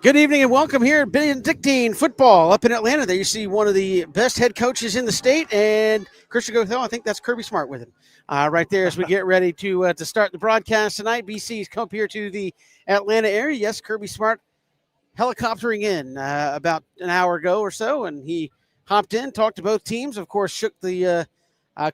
Good evening and welcome here at Benedictine football up in Atlanta. There you see one of the best head coaches in the state, and Christian Gothel, I think that's Kirby Smart with him right there as we get ready to start the broadcast tonight. BC's come up here to the Atlanta area. Yes, Kirby Smart helicoptering in about an hour ago or so, and he hopped in, talked to both teams, of course, shook the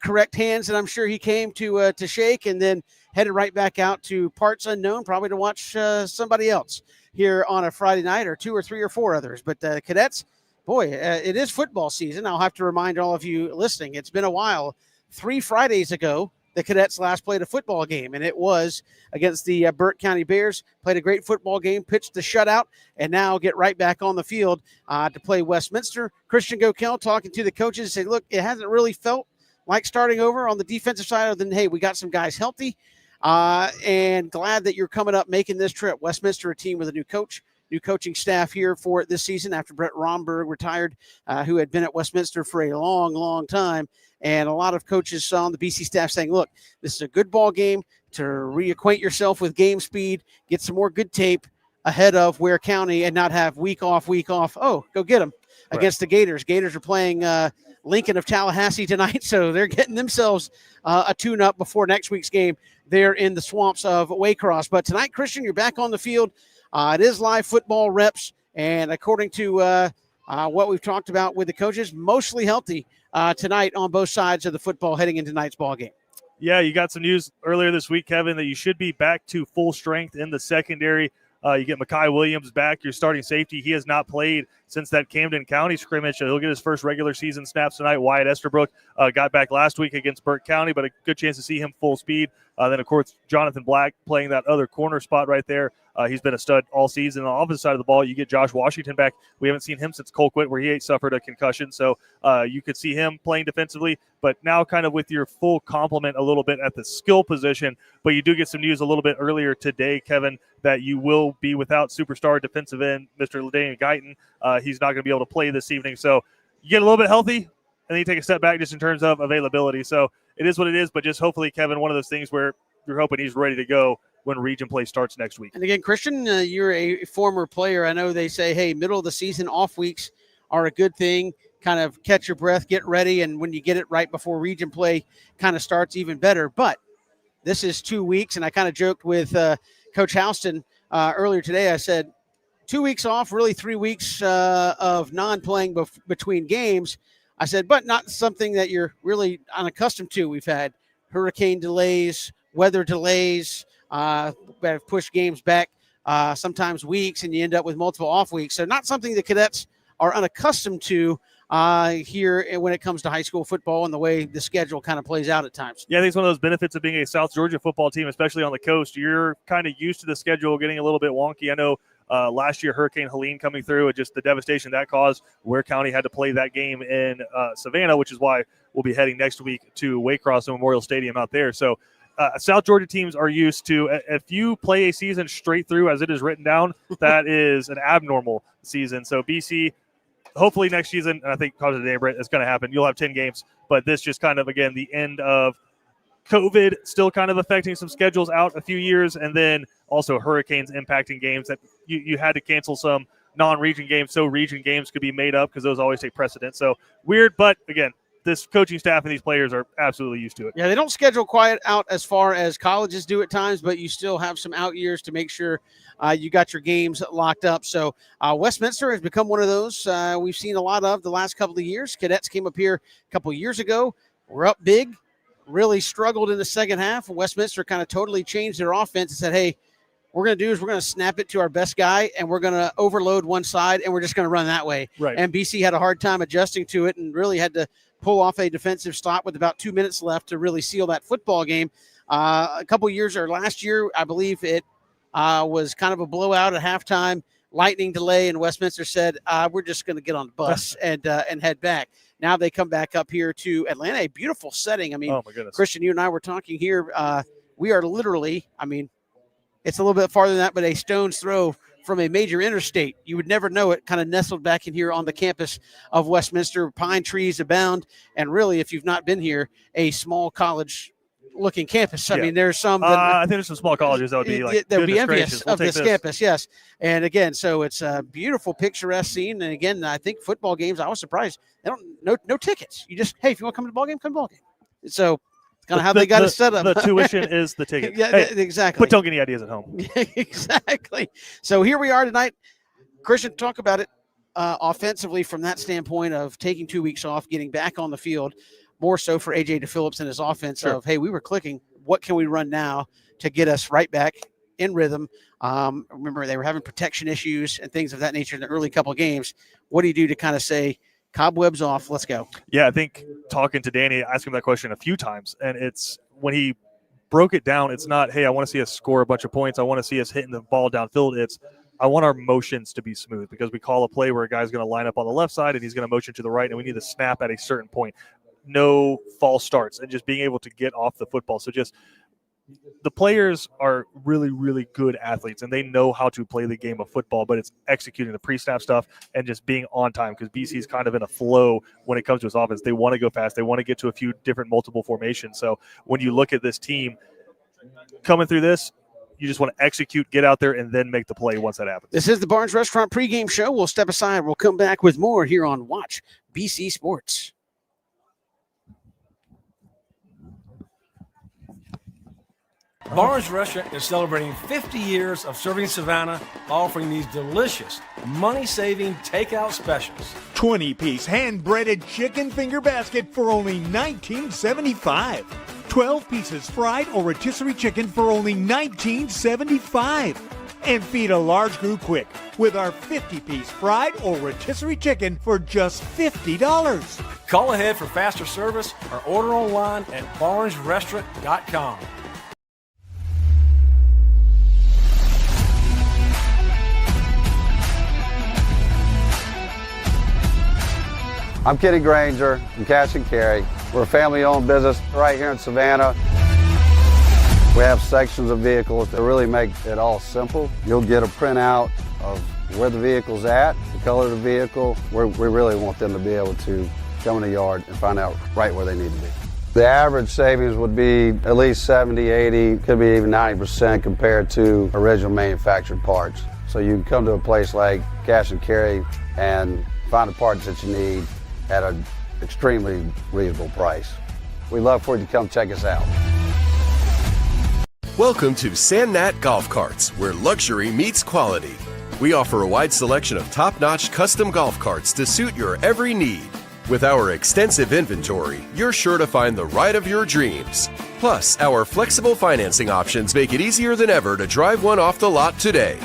correct hands that I'm sure he came to shake, and then headed right back out to parts unknown, probably to watch somebody else here on a Friday night, or two or three or four others. But Cadets, boy, it is football season. I'll have to remind all of you listening, it's been a while. 3 Fridays ago, the Cadets last played a football game, and it was against the Burke County Bears. Played a great football game, pitched the shutout, and now get right back on the field to play Westminster. Christian Gokel talking to the coaches, saying, look, it hasn't really felt like starting over on the defensive side, other than, hey, we got some guys healthy. And glad that you're coming up making this trip. Westminster, a team with a new coach, new coaching staff here for it this season after Brett Romberg retired, who had been at Westminster for a long, long time. And a lot of coaches on the BC staff saying, look, this is a good ball game to reacquaint yourself with game speed, get some more good tape ahead of Ware County and not have week off. Oh, go get them against the Gators. Gators are playing Lincoln of Tallahassee tonight, so they're getting themselves a tune-up before next week's game there in the swamps of Waycross. But tonight, Christian, you're back on the field. It is live football reps, and according to what we've talked about with the coaches, mostly healthy tonight on both sides of the football heading into tonight's ball game. Yeah, you got some news earlier this week, Kevin, that you should be back to full strength in the secondary. You get Mekhi Williams back, your starting safety. He has not played since that Camden County scrimmage. So he'll get his first regular season snaps tonight. Wyatt Esterbrook got back last week against Burke County, but a good chance to see him full speed. Then, of course, Jonathan Black playing that other corner spot right there. He's been a stud all season. On the opposite side of the ball, you get Josh Washington back. We haven't seen him since Colquitt, where he suffered a concussion. So you could see him playing defensively, but now kind of with your full complement a little bit at the skill position. But you do get some news a little bit earlier today, Kevin, that you will be without superstar defensive end, Mr. LaDainian Guyton. He's not going to be able to play this evening. So you get a little bit healthy, and then you take a step back just in terms of availability. So it is what it is, but just hopefully, Kevin, one of those things where you're hoping he's ready to go when region play starts next week. And again, Christian, you're a former player. I know they say, hey, middle of the season off weeks are a good thing. Kind of catch your breath, get ready, and when you get it right before region play kind of starts, even better. But this is 2 weeks, and I kind of joked with Coach Houston earlier today. I said 2 weeks off, really 3 weeks of non-playing between games. I said, but not something that you're really unaccustomed to. We've had hurricane delays, weather delays, have pushed games back sometimes weeks, and you end up with multiple off weeks. So not something the Cadets are unaccustomed to here when it comes to high school football and the way the schedule kind of plays out at times. Yeah, I think it's one of those benefits of being a South Georgia football team, especially on the coast. You're kind of used to the schedule getting a little bit wonky. I know last year, Hurricane Helene coming through and just the devastation that caused. Ware County had to play that game in Savannah, which is why we'll be heading next week to Waycross Memorial Stadium out there. So South Georgia teams are used to, if you play a season straight through as it is written down, that is an abnormal season. So BC, hopefully next season, and I think because of the day, Brett, it's going to happen. You'll have 10 games, but this just kind of, again, the end of COVID still kind of affecting some schedules out a few years, and then also hurricanes impacting games that you had to cancel some non-region games so region games could be made up because those always take precedence. So weird, but again, this coaching staff and these players are absolutely used to it. Yeah, they don't schedule quite out as far as colleges do at times, but you still have some out years to make sure you got your games locked up. So Westminster has become one of those we've seen a lot of the last couple of years. Cadets came up here a couple of years ago. We're up big, really struggled in the second half. Westminster kind of totally changed their offense and said, hey, what we're going to do is we're going to snap it to our best guy, and we're going to overload one side, and we're just going to run that way. Right. And BC had a hard time adjusting to it and really had to pull off a defensive stop with about 2 minutes left to really seal that football game. A couple years or last year, I believe it was kind of a blowout at halftime, lightning delay, and Westminster said, we're just going to get on the bus and head back. Now they come back up here to Atlanta, a beautiful setting. I mean, oh my goodness. Christian, you and I were talking here. We are literally, I mean, it's a little bit farther than that, but a stone's throw from a major interstate. You would never know it, kind of nestled back in here on the campus of Westminster. Pine trees abound, and really, if you've not been here, a small college looking campus. I Yeah. mean, there's some. I think there's some small colleges that would be like, that would be envious gracious, we'll of this campus. Yes, and again, so it's a beautiful, picturesque scene. And again, I think football games. I was surprised they don't no tickets. You just, hey, if you want to come to the ball game, come to the ball game. So it's kind of how they got it set up. The tuition is the ticket. Yeah, hey, exactly. But don't get any ideas at home. Exactly. So here we are tonight. Christian, talk about it offensively from that standpoint of taking 2 weeks off, getting back on the field. More so for AJ DePhillips and his offense of, hey, we were clicking. What can we run now to get us right back in rhythm? Remember, they were having protection issues and things of that nature in the early couple of games. What do you do to kind of say, cobwebs off, let's go? Yeah, I think talking to Danny, asking him that question a few times, and it's when he broke it down, it's not, hey, I want to see us score a bunch of points. I want to see us hitting the ball downfield. It's, I want our motions to be smooth because we call a play where a guy's going to line up on the left side and he's going to motion to the right, and we need to snap at a certain point. No false starts and just being able to get off the football. So just the players are really, really good athletes and they know how to play the game of football, but it's executing the pre-snap stuff and just being on time because BC is kind of in a flow when it comes to his offense. They want to go fast. They want to get to a few different multiple formations. So when you look at this team coming through this, you just want to execute, get out there, and then make the play once that happens. This is the Barnes Restaurant pregame show. We'll step aside. We'll come back with more here on Watch BC Sports. Barnes Restaurant is celebrating 50 years of serving Savannah, offering these delicious, money-saving takeout specials. 20-piece hand-breaded chicken finger basket for only $19.75. 12 pieces fried or rotisserie chicken for only $19.75. And feed a large group quick with our 50-piece fried or rotisserie chicken for just $50. Call ahead for faster service or order online at barnesrestaurant.com. I'm Kenny Granger from Cash and Carry. We're a family-owned business right here in Savannah. We have sections of vehicles that really make it all simple. You'll get a printout of where the vehicle's at, the color of the vehicle. We really want them to be able to come in the yard and find out right where they need to be. The average savings would be at least 70, 80, could be even 90% compared to original manufactured parts. So you can come to a place like Cash and Carry and find the parts that you need at an extremely reasonable price. We'd love for you to come check us out. Welcome to Sandnat Golf Carts, where luxury meets quality. We offer a wide selection of top-notch custom golf carts to suit your every need. With our extensive inventory, you're sure to find the ride of your dreams. Plus, our flexible financing options make it easier than ever to drive one off the lot today.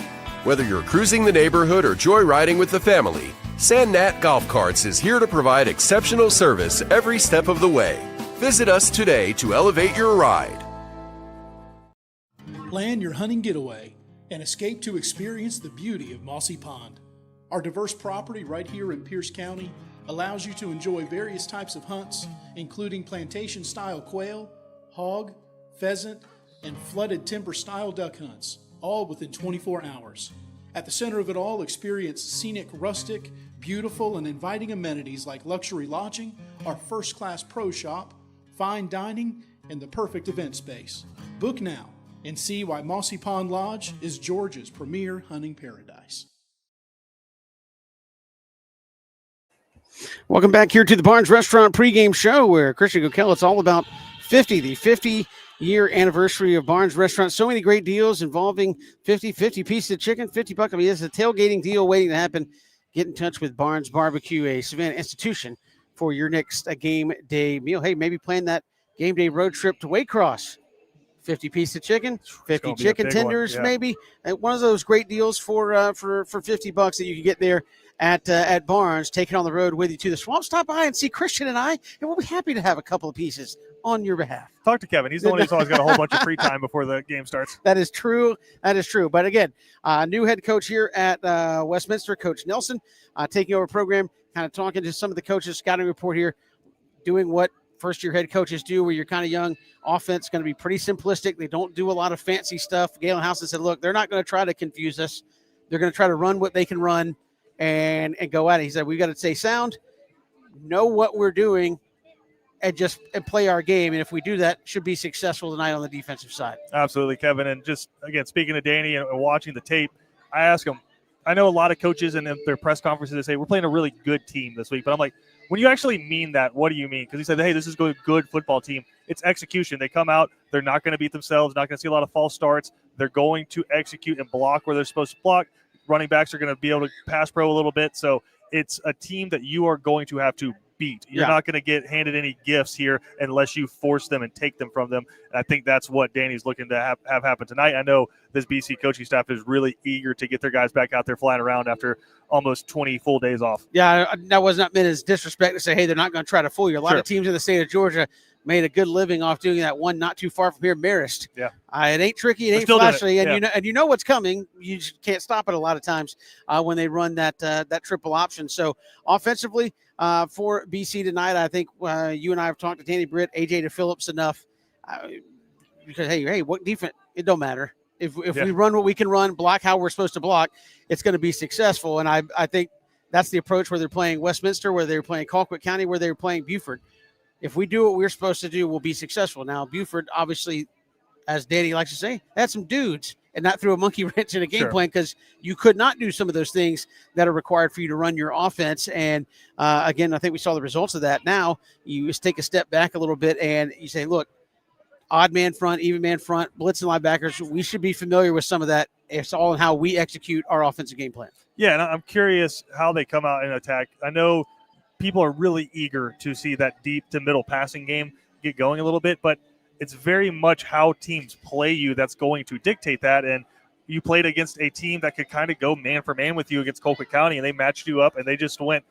Whether you're cruising the neighborhood or joyriding with the family, Sandnat Golf Carts is here to provide exceptional service every step of the way. Visit us today to elevate your ride. Plan your hunting getaway and escape to experience the beauty of Mossy Pond. Our diverse property right here in Pierce County allows you to enjoy various types of hunts, including plantation-style quail, hog, pheasant, and flooded timber-style duck hunts, all within 24 hours. At the center of it all, experience scenic, rustic, beautiful, and inviting amenities like luxury lodging, our first-class pro shop, fine dining, and the perfect event space. Book now and see why Mossy Pond Lodge is Georgia's premier hunting paradise. Welcome back here to the Barnes Restaurant pregame show where Christian Gokel, it's all about the 50-year anniversary of Barnes Restaurant. So many great deals involving 50 pieces of chicken, $50. I mean, it's a tailgating deal waiting to happen. Get in touch with Barnes Barbecue, a Savannah institution, for your next game day meal. Hey, maybe plan that game day road trip to Waycross. 50 pieces of chicken, 50 chicken tenders, maybe. One of those great deals for $50 that you can get there at Barnes. Take it on the road with you to the swamp. Stop by and see Christian and I, and we'll be happy to have a couple of pieces on your behalf. Talk to Kevin. He's the one who's always got a whole bunch of free time before the game starts. That is true. But again, new head coach here at Westminster, Coach Nelson, taking over program, kind of talking to some of the coaches, scouting report here, doing what first-year head coaches do where you're kind of young. Offense going to be pretty simplistic. They don't do a lot of fancy stuff. Galen Houston said, look, they're not going to try to confuse us. They're going to try to run what they can run and go at it. He said, we've got to stay sound, know what we're doing, and play our game. And if we do that, should be successful tonight on the defensive side. Absolutely, Kevin. And just, again, speaking to Danny and watching the tape, I ask him, I know a lot of coaches in their press conferences, they say, we're playing a really good team this week. But I'm like, when you actually mean that, what do you mean? Because he said, hey, this is a good football team. It's execution. They come out, they're not going to beat themselves, not going to see a lot of false starts. They're going to execute and block where they're supposed to block. Running backs are going to be able to pass pro a little bit. So it's a team that you are going to have to beat. You're not going to get handed any gifts here unless you force them and take them from them. And I think that's what Danny's looking to have happen tonight. I know this BC coaching staff is really eager to get their guys back out there flying around after almost 20 full days off. Yeah, that was not meant as disrespect to say, hey, they're not going to try to fool you. A lot of teams in the state of Georgia made a good living off doing that. One not too far from here, Marist. Yeah, it ain't tricky, it ain't flashy, and you know what's coming. You just can't stop it a lot of times when they run that triple option. So offensively for BC tonight, I think you and I have talked to Danny Britt, AJ DePhillips enough because hey, what defense? It don't matter. If we run what we can run, block how we're supposed to block, it's going to be successful. And I think that's the approach where they're playing Westminster, where they're playing Colquitt County, where they're playing Buford. If we do what we're supposed to do, we'll be successful. Now, Buford, obviously, as Danny likes to say, had some dudes and not threw a monkey wrench in a game plan because you could not do some of those things that are required for you to run your offense. And, again, I think we saw the results of that. Now you just take a step back a little bit and you say, look, odd man front, even man front, blitz and linebackers, we should be familiar with some of that. It's all in how we execute our offensive game plan. Yeah, and I'm curious how they come out and attack. I know people are really eager to see that deep to middle passing game get going a little bit, but it's very much how teams play you that's going to dictate that. And you played against a team that could kind of go man for man with you against Colquitt County, and they matched you up, and they just went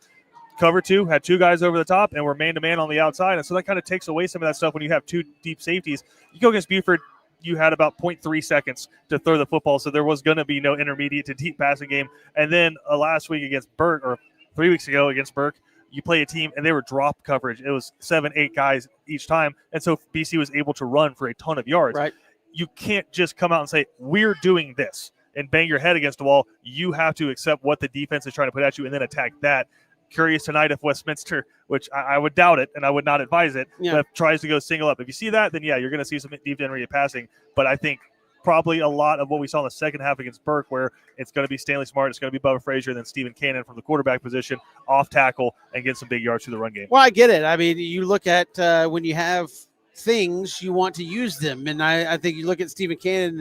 cover two, had two guys over the top, and were man-to-man on the outside. And so that kind of takes away some of that stuff when you have two deep safeties. You go against Buford, you had about 0.3 seconds to throw the football, so there was going to be no intermediate to deep passing game. And then last week against Burke, or 3 weeks ago against Burke, you play a team, and they were drop coverage. It was 7-8 guys each time, and so BC was able to run for a ton of yards. Right. You can't just come out and say, we're doing this, and bang your head against the wall. You have to accept what the defense is trying to put at you and then attack that. Curious tonight if Westminster, which I would doubt it, and I would not advise it, but tries to go single up. If you see that, then, you're going to see some deep intermediate passing. But I think probably a lot of what we saw in the second half against Burke, where it's going to be Stanley Smart, it's going to be Bubba Frazier, and then Stephen Cannon from the quarterback position, off tackle, and get some big yards through the run game. Well, I get it. I mean, you look at when you have things, you want to use them. And I think you look at Stephen Cannon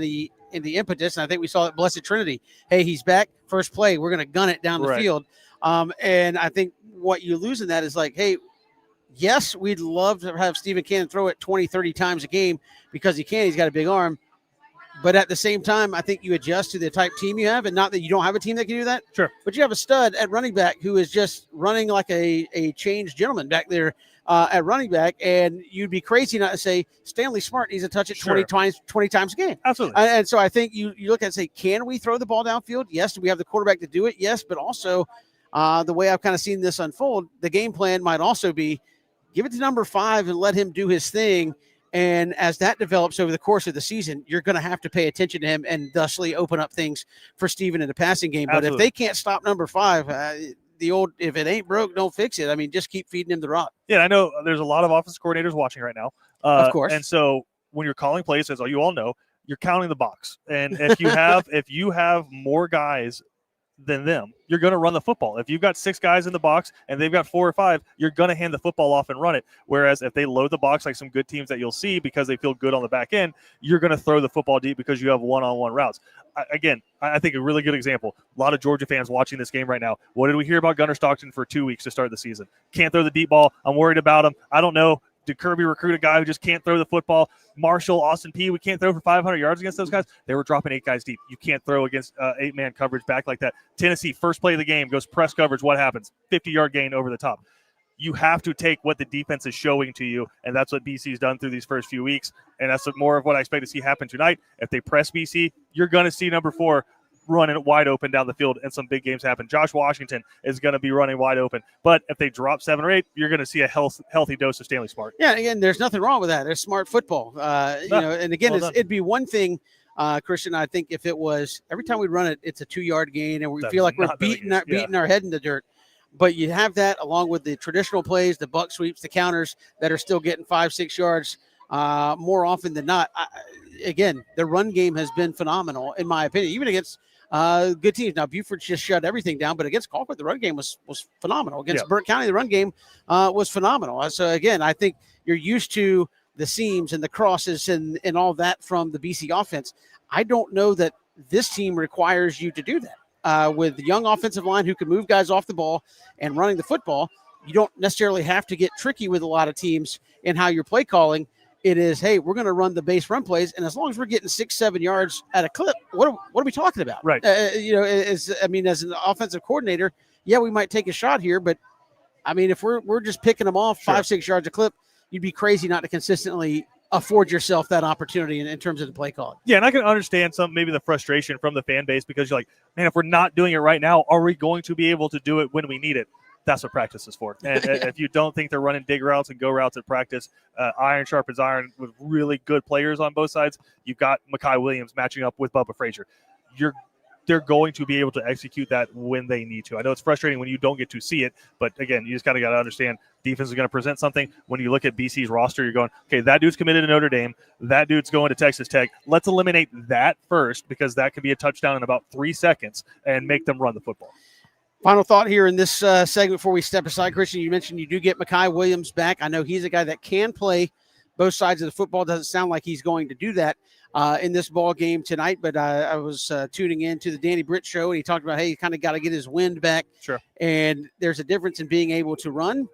in the impetus, and I think we saw it Blessed Trinity. Hey, he's back. First play, we're going to gun it down the field. And I think what you lose in that is like, hey, yes, we'd love to have Stephen Cannon throw it 20, 30 times a game because he can. He's got a big arm. But at the same time, I think you adjust to the type team you have, and not that you don't have a team that can do that. Sure. But you have a stud at running back who is just running like a changed gentleman back there at running back, and you'd be crazy not to say Stanley Smart needs to touch it 20 times a game. Absolutely. And so I think you look at and say, can we throw the ball downfield? Yes. Do we have the quarterback to do it? Yes. But also the way I've kind of seen this unfold, the game plan might also be give it to number 5 and let him do his thing. And as that develops over the course of the season, you're going to have to pay attention to him and thusly open up things for Steven in the passing game. But if they can't stop number 5, the old, if it ain't broke, don't fix it. I mean, just keep feeding him the rock. Yeah, I know there's a lot of offensive coordinators watching right now. Of course. And so when you're calling plays, as you all know, you're counting the box. And if you have more guys than them, you're going to run the football. If you've got 6 guys in the box and they've got 4 or 5, you're going to hand the football off and run it. Whereas if they load the box like some good teams that you'll see because they feel good on the back end, you're going to throw the football deep because you have one-on-one routes. I think a really good example, a lot of Georgia fans watching this game right now. What did we hear about Gunnar Stockton for 2 weeks to start the season? Can't throw the deep ball. I'm worried about him. I don't know. Did Kirby recruit a guy who just can't throw the football? Marshall, Austin P, we can't throw for 500 yards against those guys. They were dropping 8 guys deep. You can't throw against 8-man coverage back like that. Tennessee, first play of the game, goes press coverage. What happens? 50-yard gain over the top. You have to take what the defense is showing to you, and that's what BC's done through these first few weeks, and that's more of what I expect to see happen tonight. If they press BC, you're going to see number 4 running it wide open down the field, and some big games happen. Josh Washington is going to be running wide open. But if they drop 7 or 8, you're going to see a healthy dose of Stanley Smart. Yeah, again, there's nothing wrong with that. There's smart football. And again, it'd be one thing, Christian, I think if it was every time we run it, it's a 2-yard gain, and we feel like we're beating our head in the dirt. But you have that along with the traditional plays, the buck sweeps, the counters that are still getting 5-6 yards more often than not. Again, the run game has been phenomenal, in my opinion, even against good teams. Now, Buford just shut everything down, but against Colquitt, the run game was phenomenal. Against Burke County, the run game was phenomenal. So, again, I think you're used to the seams and the crosses and all that from the BC offense. I don't know that this team requires you to do that. With the young offensive line who can move guys off the ball and running the football, you don't necessarily have to get tricky with a lot of teams in how you're play calling. It is, hey, we're going to run the base run plays, and as long as we're getting 6-7 yards at a clip, what are we talking about? Right. As an offensive coordinator, yeah, we might take a shot here, but I mean, if we're just picking them off 5-6 yards a clip, you'd be crazy not to consistently afford yourself that opportunity in terms of the play calling. Yeah, and I can understand maybe the frustration from the fan base because you're like, man, if we're not doing it right now, are we going to be able to do it when we need it? That's what practice is for. And if you don't think they're running dig routes and go routes at practice, iron sharpens iron with really good players on both sides. You've got Makai Williams matching up with Bubba Frazier. They're going to be able to execute that when they need to. I know it's frustrating when you don't get to see it, but again, you just got to understand defense is going to present something. When you look at BC's roster, you're going, okay, that dude's committed to Notre Dame. That dude's going to Texas Tech. Let's eliminate that first because that could be a touchdown in about 3 seconds and make them run the football. Final thought here in this segment before we step aside, Christian, you mentioned you do get Makai Williams back. I know he's a guy that can play both sides of the football. Doesn't sound like he's going to do that in this ball game tonight, but I was tuning in to the Danny Britt show, and he talked about, hey, he kind of got to get his wind back. Sure. And there's a difference in being able to run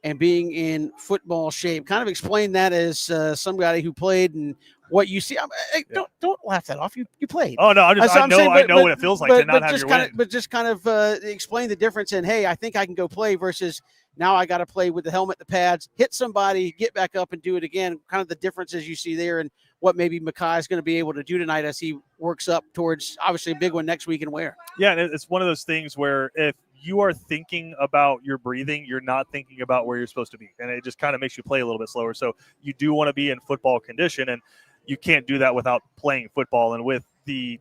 and being in football shape. Kind of explain that as somebody who played and what you see. Hey, don't laugh that off. You played. Oh no, I know what it feels like to not have your wind. But just kind of explain the difference in, hey, I think I can go play versus now I got to play with the helmet, the pads, hit somebody, get back up and do it again. Kind of the differences you see there and what maybe Makai is going to be able to do tonight as he works up towards obviously a big one next week in Ware. Yeah, and it's one of those things where if you are thinking about your breathing, you're not thinking about where you're supposed to be. And it just kind of makes you play a little bit slower. So you do want to be in football condition, and you can't do that without playing football. And with the,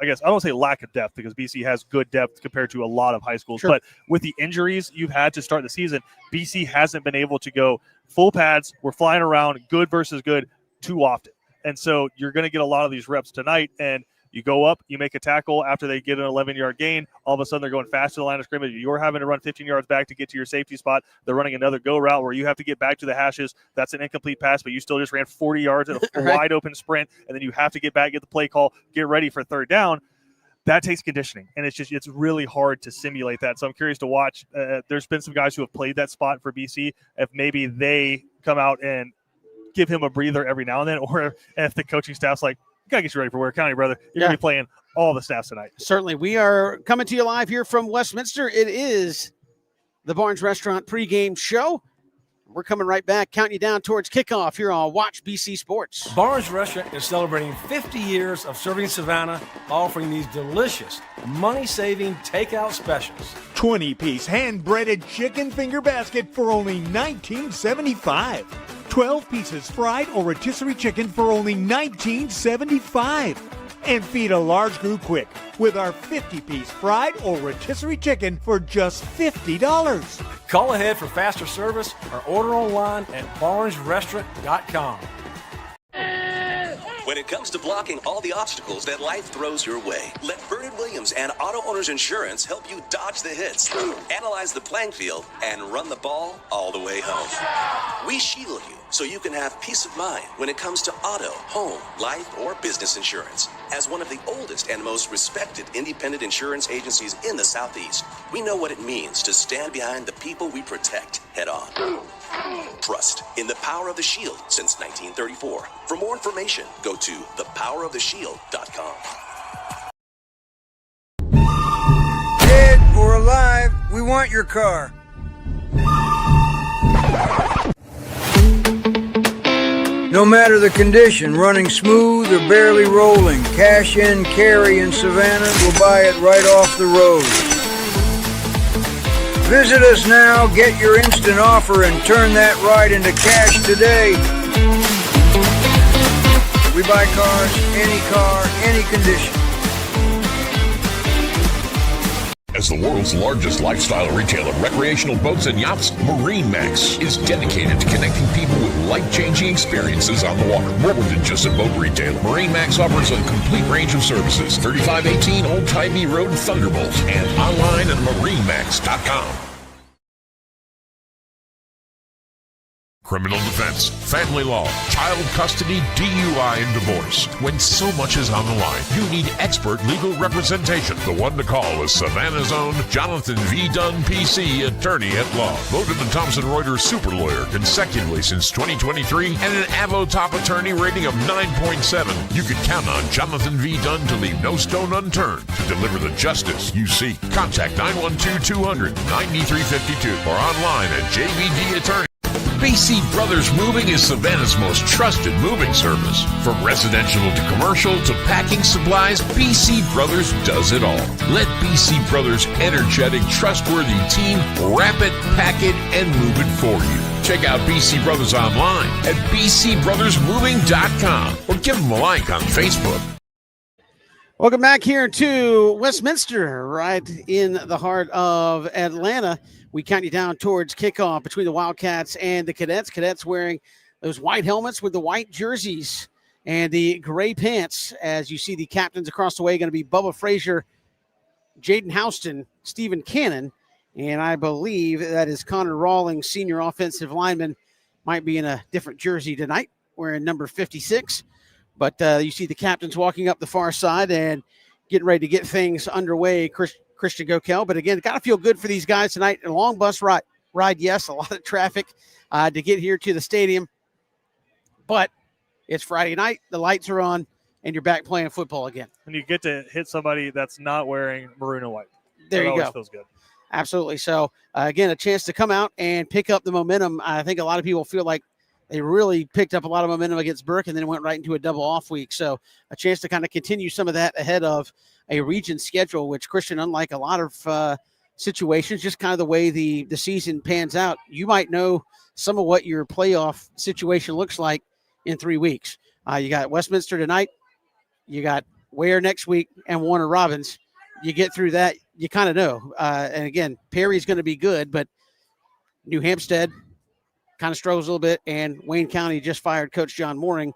I guess, I don't want to say lack of depth because BC has good depth compared to a lot of high schools. Sure. But with the injuries you've had to start the season, BC hasn't been able to go full pads. We're flying around good versus good too often. And so you're going to get a lot of these reps tonight, and you go up, you make a tackle after they get an 11-yard gain. All of a sudden, they're going fast to the line of scrimmage. You're having to run 15 yards back to get to your safety spot. They're running another go route where you have to get back to the hashes. That's an incomplete pass, but you still just ran 40 yards in a wide open sprint, and then you have to get back, get the play call, get ready for third down. That takes conditioning, and it's really hard to simulate that. So I'm curious to watch. There's been some guys who have played that spot for BC. If maybe they come out and give him a breather every now and then, or if the coaching staff's like, got to get you ready for Ware County, brother. You're going to be playing all the snaps tonight. Certainly. We are coming to you live here from Westminster. It is the Barnes Restaurant pregame show. We're coming right back, counting you down towards kickoff here on Watch BC Sports. Barnes Restaurant is celebrating 50 years of serving Savannah, offering these delicious, money-saving takeout specials. 20-piece hand-breaded chicken finger basket for only $19.75. 12 pieces fried or rotisserie chicken for only $19.75. And feed a large group quick with our 50-piece fried or rotisserie chicken for just $50. Call ahead for faster service or order online at barnesrestaurant.com. When it comes to blocking all the obstacles that life throws your way, let Vernon Williams and Auto Owners Insurance help you dodge the hits, analyze the playing field, and run the ball all the way home. We shield you so you can have peace of mind when it comes to auto, home, life, or business insurance. As one of the oldest and most respected independent insurance agencies in the Southeast, we know what it means to stand behind the people we protect head on. Trust in the power of the shield since 1934. For more information, go to thepoweroftheshield.com. Dead or alive, we want your car. No matter the condition, running smooth or barely rolling, Cash In Carry in Savannah will buy it right off the road. Visit us now, get your instant offer, and turn that ride into cash today. We buy cars, any condition. As the world's largest lifestyle retailer of recreational boats and yachts, MarineMax is dedicated to connecting people with life-changing experiences on the water. More than just a boat retailer, MarineMax offers a complete range of services. 3518 Old Tybee Road, Thunderbolt, and online at marinemax.com. Criminal defense, family law, child custody, DUI, and divorce. When so much is on the line, you need expert legal representation. The one to call is Savannah's own Jonathan V. Dunn, PC, attorney at law. Voted the Thomson Reuters super lawyer consecutively since 2023 and an Avo top attorney rating of 9.7. You can count on Jonathan V. Dunn to leave no stone unturned to deliver the justice you seek. Contact 912-200-9352 or online at JVD Attorney. BC Brothers Moving is Savannah's most trusted moving service. From residential to commercial to packing supplies, BC Brothers does it all. Let BC Brothers' energetic, trustworthy team wrap it, pack it, and move it for you. Check out BC Brothers online at bcbrothersmoving.com or give them a like on Facebook. Welcome back here to Westminster, right in the heart of Atlanta. We count you down towards kickoff between the Wildcats and the Cadets. Cadets wearing those white helmets with the white jerseys and the gray pants. As you see the captains across the way, going to be Bubba Frazier, Jaden Houston, Stephen Cannon, and I believe that is Connor Rawlings, senior offensive lineman, might be in a different jersey tonight, wearing number 56. But you see the captains walking up the far side and getting ready to get things underway. Christian Gokel. But again, got to feel good for these guys tonight. A long bus ride, yes, a lot of traffic to get here to the stadium. But it's Friday night, the lights are on, and you're back playing football again. And you get to hit somebody that's not wearing maroon and white. There you go. Feels good. Absolutely. So, again, a chance to come out and pick up the momentum. I think a lot of people feel like they really picked up a lot of momentum against Burke and then went right into a double off week. So a chance to kind of continue some of that ahead of a region schedule, which, Christian, unlike a lot of situations, just kind of the way the season pans out, you might know some of what your playoff situation looks like in 3 weeks. You got Westminster tonight, you got Ware next week, and Warner Robins. You get through that, you kind of know. And again, Perry's going to be good, but New Hampstead kind of struggles a little bit, and Wayne County just fired Coach John Mooring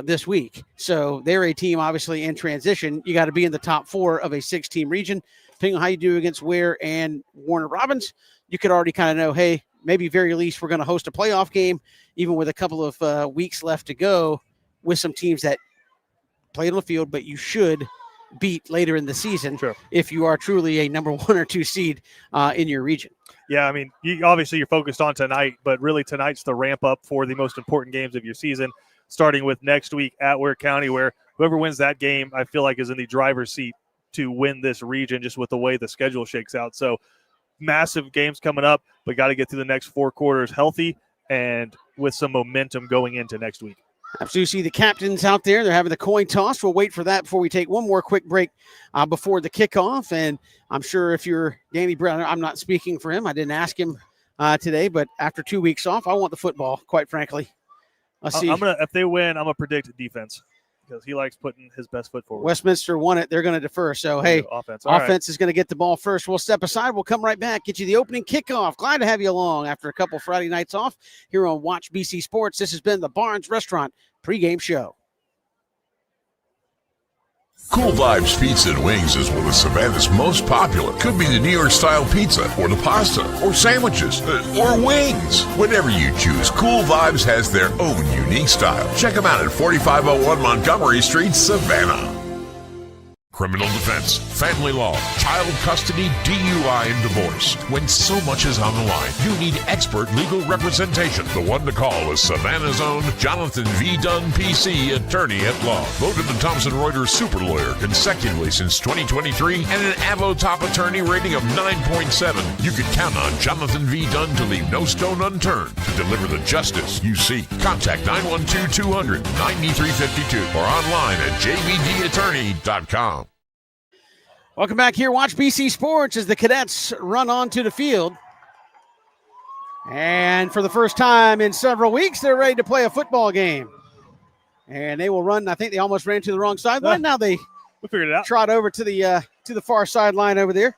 this week. So they're a team obviously in transition. You got to be in the top 4 of a 6-team region. Depending on how you do against Ware and Warner Robins, you could already kind of know, hey, maybe very least we're going to host a playoff game, even with a couple of weeks left to go with some teams that played on the field, but you should beat later in the season. Sure. If you are truly a number 1 or 2 seed in your region. Yeah, I mean, obviously you're focused on tonight, but really tonight's the ramp up for the most important games of your season, starting with next week at Ware County, where whoever wins that game, I feel like, is in the driver's seat to win this region just with the way the schedule shakes out. So massive games coming up, but got to get through the next 4 quarters healthy and with some momentum going into next week. So you see the captains out there. They're having the coin toss. We'll wait for that before we take one more quick break before the kickoff. And I'm sure if you're Danny Brown, I'm not speaking for him. I didn't ask him today, but after 2 weeks off, I want the football, quite frankly. Let's see. If they win, I'm going to predict defense because he likes putting his best foot forward. Westminster won it. They're going to defer. So, hey, offense is going to get the ball first. We'll step aside. We'll come right back, get you the opening kickoff. Glad to have you along after a couple Friday nights off here on Watch BC Sports. This has been the Barnes Restaurant pregame show. Cool Vibes Pizza and Wings is one of Savannah's most popular. Could be the New York style pizza, or the pasta, or sandwiches, or wings. Whatever you choose, Cool Vibes has their own unique style. Check them out at 4501 Montgomery Street, Savannah. Criminal defense, family law, child custody, DUI, and divorce. When so much is on the line, you need expert legal representation. The one to call is Savannah's own Jonathan V. Dunn, PC, attorney at law. Voted the Thomson Reuters super lawyer consecutively since 2023 and an Avo top attorney rating of 9.7. You can count on Jonathan V. Dunn to leave no stone unturned to deliver the justice you seek. Contact 912-200-9352 or online at jvdattorney.com. Welcome back here. Watch BC Sports as the Cadets run onto the field. And for the first time in several weeks, they're ready to play a football game. And they will run. I think they almost ran to the wrong sideline. Now they figured it out. Trot over to the far sideline over there.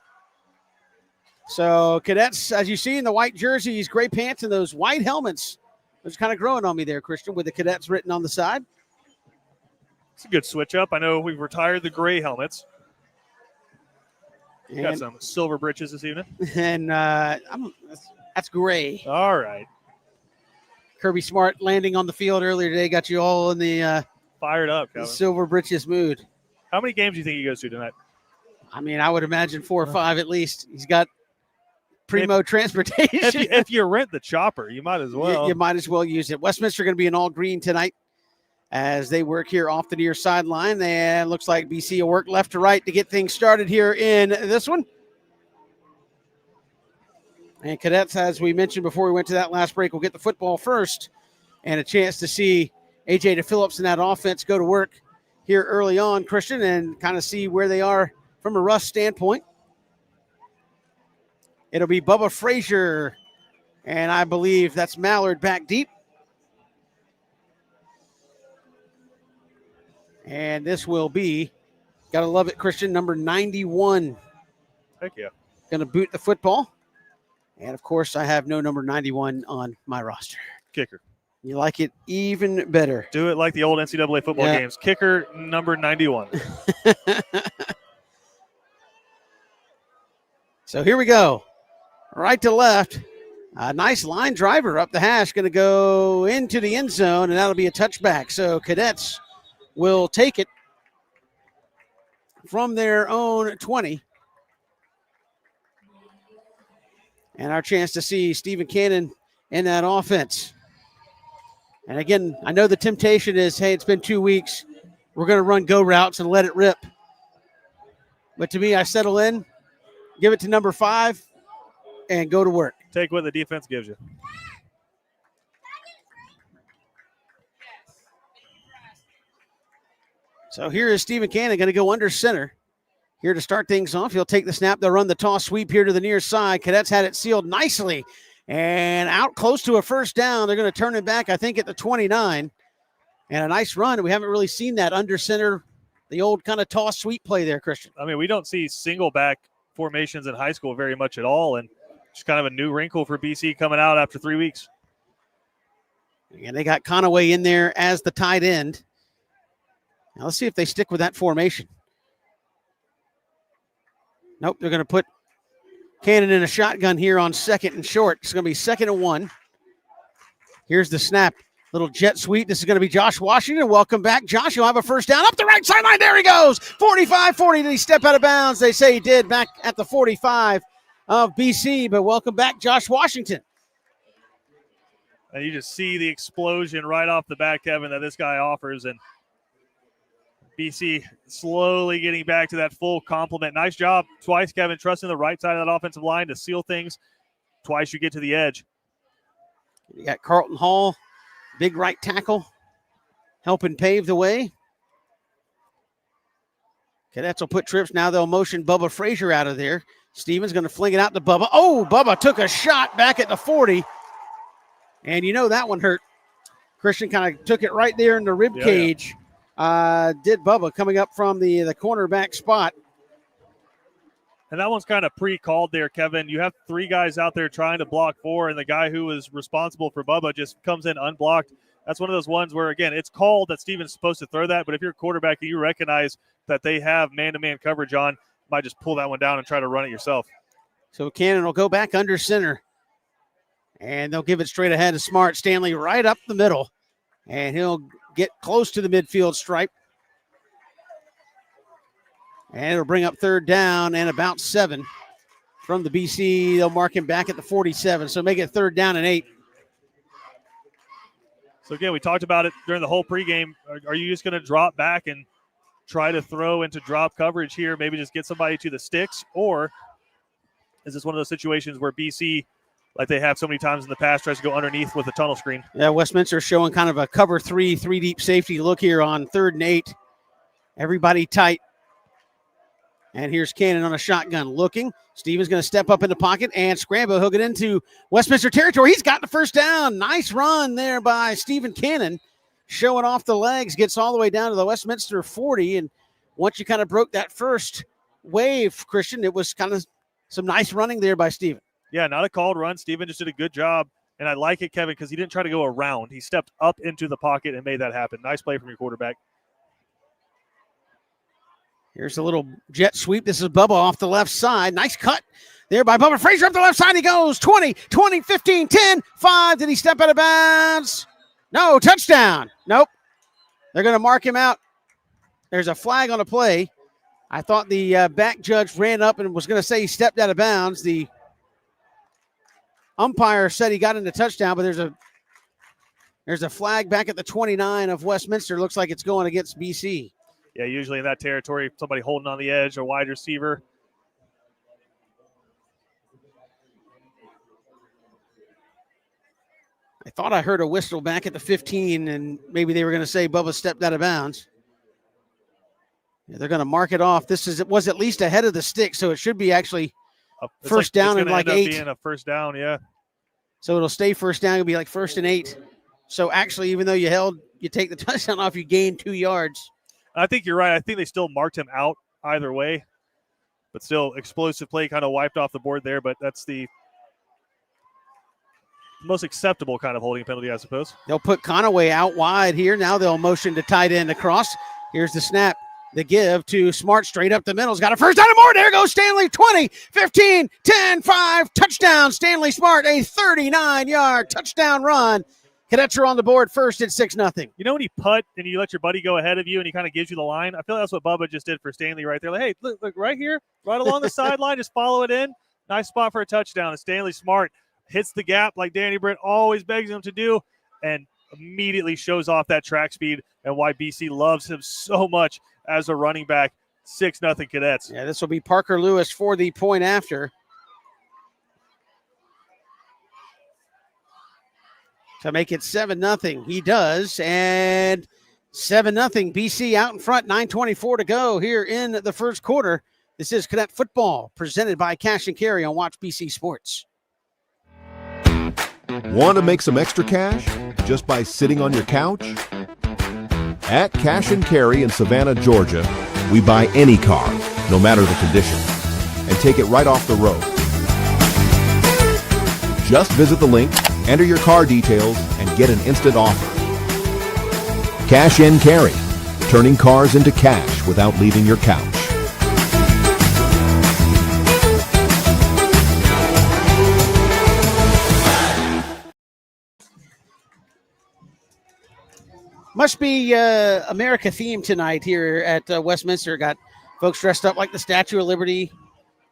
So Cadets, as you see in the white jerseys, gray pants, and those white helmets, it's kind of growing on me there, Christian, with the Cadets written on the side. It's a good switch up. I know we've retired the gray helmets. And, got some silver britches this evening. And that's gray. All right. Kirby Smart landing on the field earlier today got you all in the fired up, Kevin. Silver britches mood. How many games do you think he goes to tonight? I mean, I would imagine 4 or 5 at least. He's got primo transportation. If you rent the chopper, you might as well. You might as well use it. Westminster going to be in all green tonight as they work here off the near sideline. And looks like BC will work left to right to get things started here in this one. And Cadets, as we mentioned before we went to that last break, will get the football first and a chance to see A.J. DePhillips and that offense go to work here early on, Christian, and kind of see where they are from a rush standpoint. It'll be Bubba Frazier, and I believe that's Mallard back deep. And this will be, gotta love it, Christian, number 91. Heck yeah. Going to boot the football. And, of course, I have no number 91 on my roster. Kicker. You like it even better. Do it like the old NCAA football games. Kicker, number 91. So here we go. Right to left. A nice line driver up the hash. Going to go into the end zone, and that'll be a touchback. So Cadets will take it from their own 20. And our chance to see Stephen Cannon in that offense. And again, I know the temptation is, hey, it's been 2 weeks. We're going to run go routes and let it rip. But to me, I settle in, give it to number 5, and go to work. Take what the defense gives you. So here is Stephen Cannon going to go under center. Here to start things off. He'll take the snap. They'll run the toss sweep here to the near side. Cadets had it sealed nicely. And out close to a first down. They're going to turn it back, I think, at the 29. And a nice run. We haven't really seen that under center, the old kind of toss sweep play there, Christian. I mean, we don't see single back formations in high school very much at all. And it's kind of a new wrinkle for BC coming out after 3 weeks. And they got Conaway in there as the tight end. Now let's see if they stick with that formation. Nope, they're going to put Cannon in a shotgun here on 2nd and short. It's going to be 2nd and 1. Here's the snap. Little jet sweep. This is going to be Josh Washington. Welcome back, Josh. You'll have a first down up the right sideline. There he goes. 45-40. Did he step out of bounds? They say he did back at the 45 of BC, but welcome back, Josh Washington. And you just see the explosion right off the bat, Kevin, that this guy offers. And BC slowly getting back to that full complement. Nice job twice, Kevin, trusting the right side of that offensive line to seal things. Twice you get to the edge. You got Carlton Hall, big right tackle, helping pave the way. Cadets will put trips. Now they'll motion Bubba Frazier out of there. Stevens going to fling it out to Bubba. Oh, Bubba took a shot back at the 40. And you know that one hurt. Christian kind of took it right there in the rib cage. Did Bubba coming up from the cornerback spot. And that one's kind of pre-called there, Kevin. You have 3 guys out there trying to block 4, and the guy who was responsible for Bubba just comes in unblocked. That's one of those ones where, again, it's called that Steven's supposed to throw that, but if you're a quarterback and you recognize that they have man-to-man coverage on, you might just pull that one down and try to run it yourself. So Cannon will go back under center, and they'll give it straight ahead to Smart. Stanley right up the middle, and he'll get close to the midfield stripe. And it'll bring up 3rd down and about 7 from the BC. They'll mark him back at the 47, so make it 3rd down and 8. So, again, we talked about it during the whole pregame. Are you just going to drop back and try to throw into drop coverage here, maybe just get somebody to the sticks? Or is this one of those situations where BC, like they have so many times in the past, tries to go underneath with a tunnel screen? Yeah, Westminster showing kind of a cover 3 deep safety look here on 3rd and 8. Everybody tight. And here's Cannon on a shotgun looking. Stevens going to step up in the pocket and scramble. He'll get into Westminster territory. He's got the first down. Nice run there by Stephen Cannon. Showing off the legs, gets all the way down to the Westminster 40. And once you kind of broke that first wave, Christian, it was kind of some nice running there by Steven. Yeah, not a called run. Steven just did a good job. And I like it, Kevin, because he didn't try to go around. He stepped up into the pocket and made that happen. Nice play from your quarterback. Here's a little jet sweep. This is Bubba off the left side. Nice cut there by Bubba Frazier up the left side. He goes 20, 15, 10, 5. Did he step out of bounds? No, touchdown. Nope. They're going to mark him out. There's a flag on the play. I thought the back judge ran up and was going to say he stepped out of bounds. The umpire said he got into touchdown, but there's a flag back at the 29 of Westminster. Looks like it's going against BC. Yeah, usually in that territory, somebody holding on the edge, a wide receiver. I thought I heard a whistle back at the 15, and maybe they were going to say Bubba stepped out of bounds. Yeah, they're going to mark it off. It was at least ahead of the stick, so it should be actually first down and like 8. Being a first down, yeah. So it'll stay first down. It'll be like 1st and 8. So actually, even though you take the touchdown off, you gain 2 yards. I think you're right. I think they still marked him out either way, but still explosive play kind of wiped off the board there. But that's the most acceptable kind of holding penalty, I suppose. They'll put Conaway out wide here. Now they'll motion to tight end across. Here's the snap. The give to Smart straight up the middle. He's got a first down and more. There goes Stanley. 20, 15, 10, 5. Touchdown, Stanley Smart. A 39-yard touchdown run. Cadets are on the board first at 6-0. You know when you putt and you let your buddy go ahead of you and he kind of gives you the line? I feel like that's what Bubba just did for Stanley right there. Like, hey, look right here, right along the sideline, just follow it in. Nice spot for a touchdown. And Stanley Smart hits the gap like Danny Britt always begs him to do and immediately shows off that track speed and why BC loves him so much as a running back. 6-0 Cadets. Yeah, this will be Parker Lewis for the point after. To make it 7-0. He does. And 7-0. BC out in front. 9:24 to go here in the first quarter. This is Cadet Football presented by Cash and Carry on Watch BC Sports. Want to make some extra cash just by sitting on your couch? At Cash and Carry in Savannah, Georgia, we buy any car, no matter the condition, and take it right off the road. Just visit the link, enter your car details, and get an instant offer. Cash and Carry, turning cars into cash without leaving your couch. Must be America themed tonight here at Westminster. Got folks dressed up like the Statue of Liberty,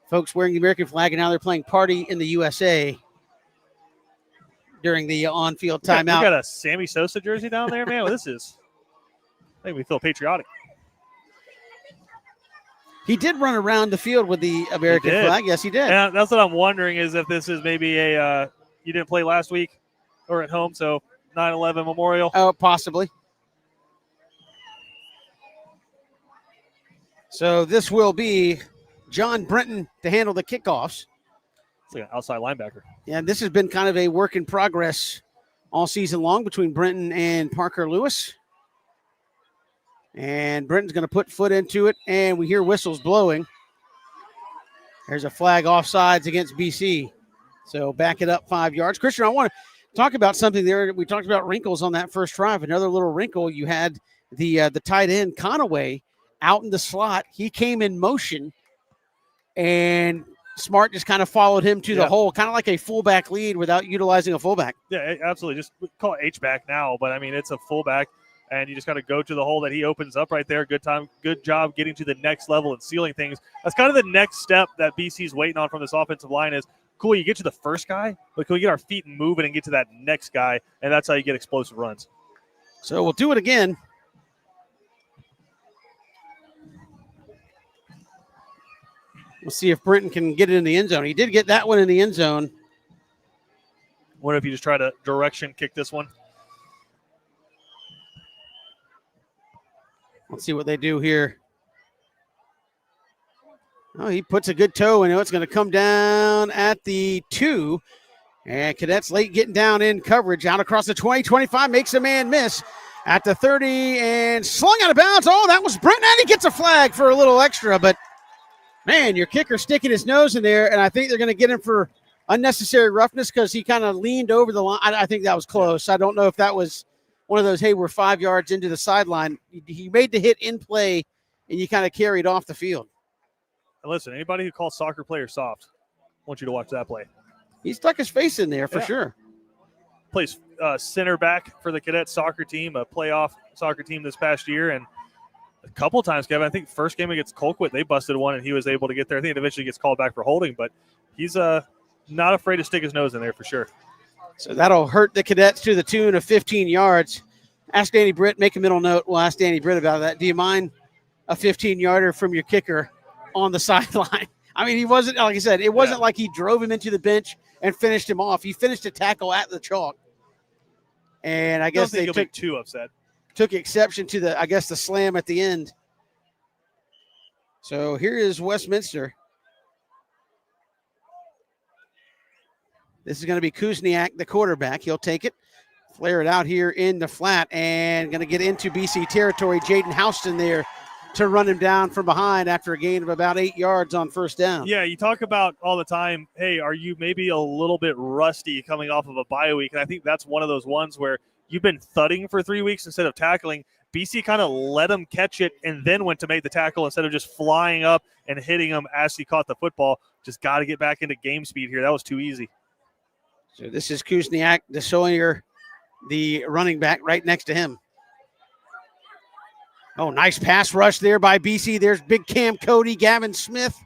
folks wearing the American flag, and now they're playing Party in the USA during the on-field timeout. We got a Sammy Sosa jersey down there, man. Well, this is make me feel patriotic. He did run around the field with the American flag. Yes, he did. And that's what I'm wondering is if this is maybe a you didn't play last week or at home, so 9/11 Memorial. Oh, possibly. So this will be John Brenton to handle the kickoffs. It's like an outside linebacker. Yeah, this has been kind of a work in progress all season long between Brenton and Parker Lewis. And Brenton's going to put foot into it, and we hear whistles blowing. There's a flag offsides against BC. So back it up 5 yards. Christian, I want to talk about something there. We talked about wrinkles on that first drive. Another little wrinkle, you had the tight end, Conaway, out in the slot. He came in motion, and Smart just kind of followed him to the hole, kind of like a fullback lead without utilizing a fullback. Yeah, absolutely. Just call it H-back now, but, I mean, it's a fullback, and you just got to go to the hole that he opens up right there. Good job getting to the next level and sealing things. That's kind of the next step that BC's waiting on from this offensive line is, cool, you get to the first guy, but can we get our feet moving and get to that next guy, and that's how you get explosive runs. So we'll do it again. We'll see if Brenton can get it in the end zone. He did get that one in the end zone. What if you just try to direction kick this one? Let's see what they do here. Oh, he puts a good toe in it. It's going to come down at the 2. And Cadets late getting down in coverage. Out across the 20, 25, makes a man miss. At the 30 and slung out of bounds. Oh, that was Brenton. And he gets a flag for a little extra, but Man, your kicker sticking his nose in there, and I think they're going to get him for unnecessary roughness because he kind of leaned over the line. I think that was close. I don't know if that was one of those, hey, we're 5 yards into the sideline. He made the hit in play, and you kind of carried off the field. And listen, anybody who calls soccer players soft, I want you to watch that play. He stuck his face in there for sure. Plays center back for the Cadets soccer team, a playoff soccer team this past year, and a couple times, Kevin, I think first game against Colquitt, they busted one, and he was able to get there. I think it eventually gets called back for holding, but he's not afraid to stick his nose in there for sure. So that'll hurt the Cadets to the tune of 15 yards. Ask Danny Britt, make a mental note. We'll ask Danny Britt about that. Do you mind a 15-yarder from your kicker on the sideline? I mean, he wasn't, like I said, it wasn't like he drove him into the bench and finished him off. He finished a tackle at the chalk. And I guess they took too upset. Took exception to the slam at the end. So here is Westminster. This is going to be Kuzniak, the quarterback. He'll take it, flare it out here in the flat, and going to get into BC territory. Jaden Houston there to run him down from behind after a gain of about 8 yards on first down. Yeah, you talk about all the time, hey, are you maybe a little bit rusty coming off of a bye week? And I think that's one of those ones where you've been thudding for 3 weeks instead of tackling. BC kind of let him catch it and then went to make the tackle instead of just flying up and hitting him as he caught the football. Just got to get back into game speed here. That was too easy. So this is Kuzniak, the Sawyer, the running back right next to him. Oh, nice pass rush there by BC. There's big Cam Cody, Gavin Smith.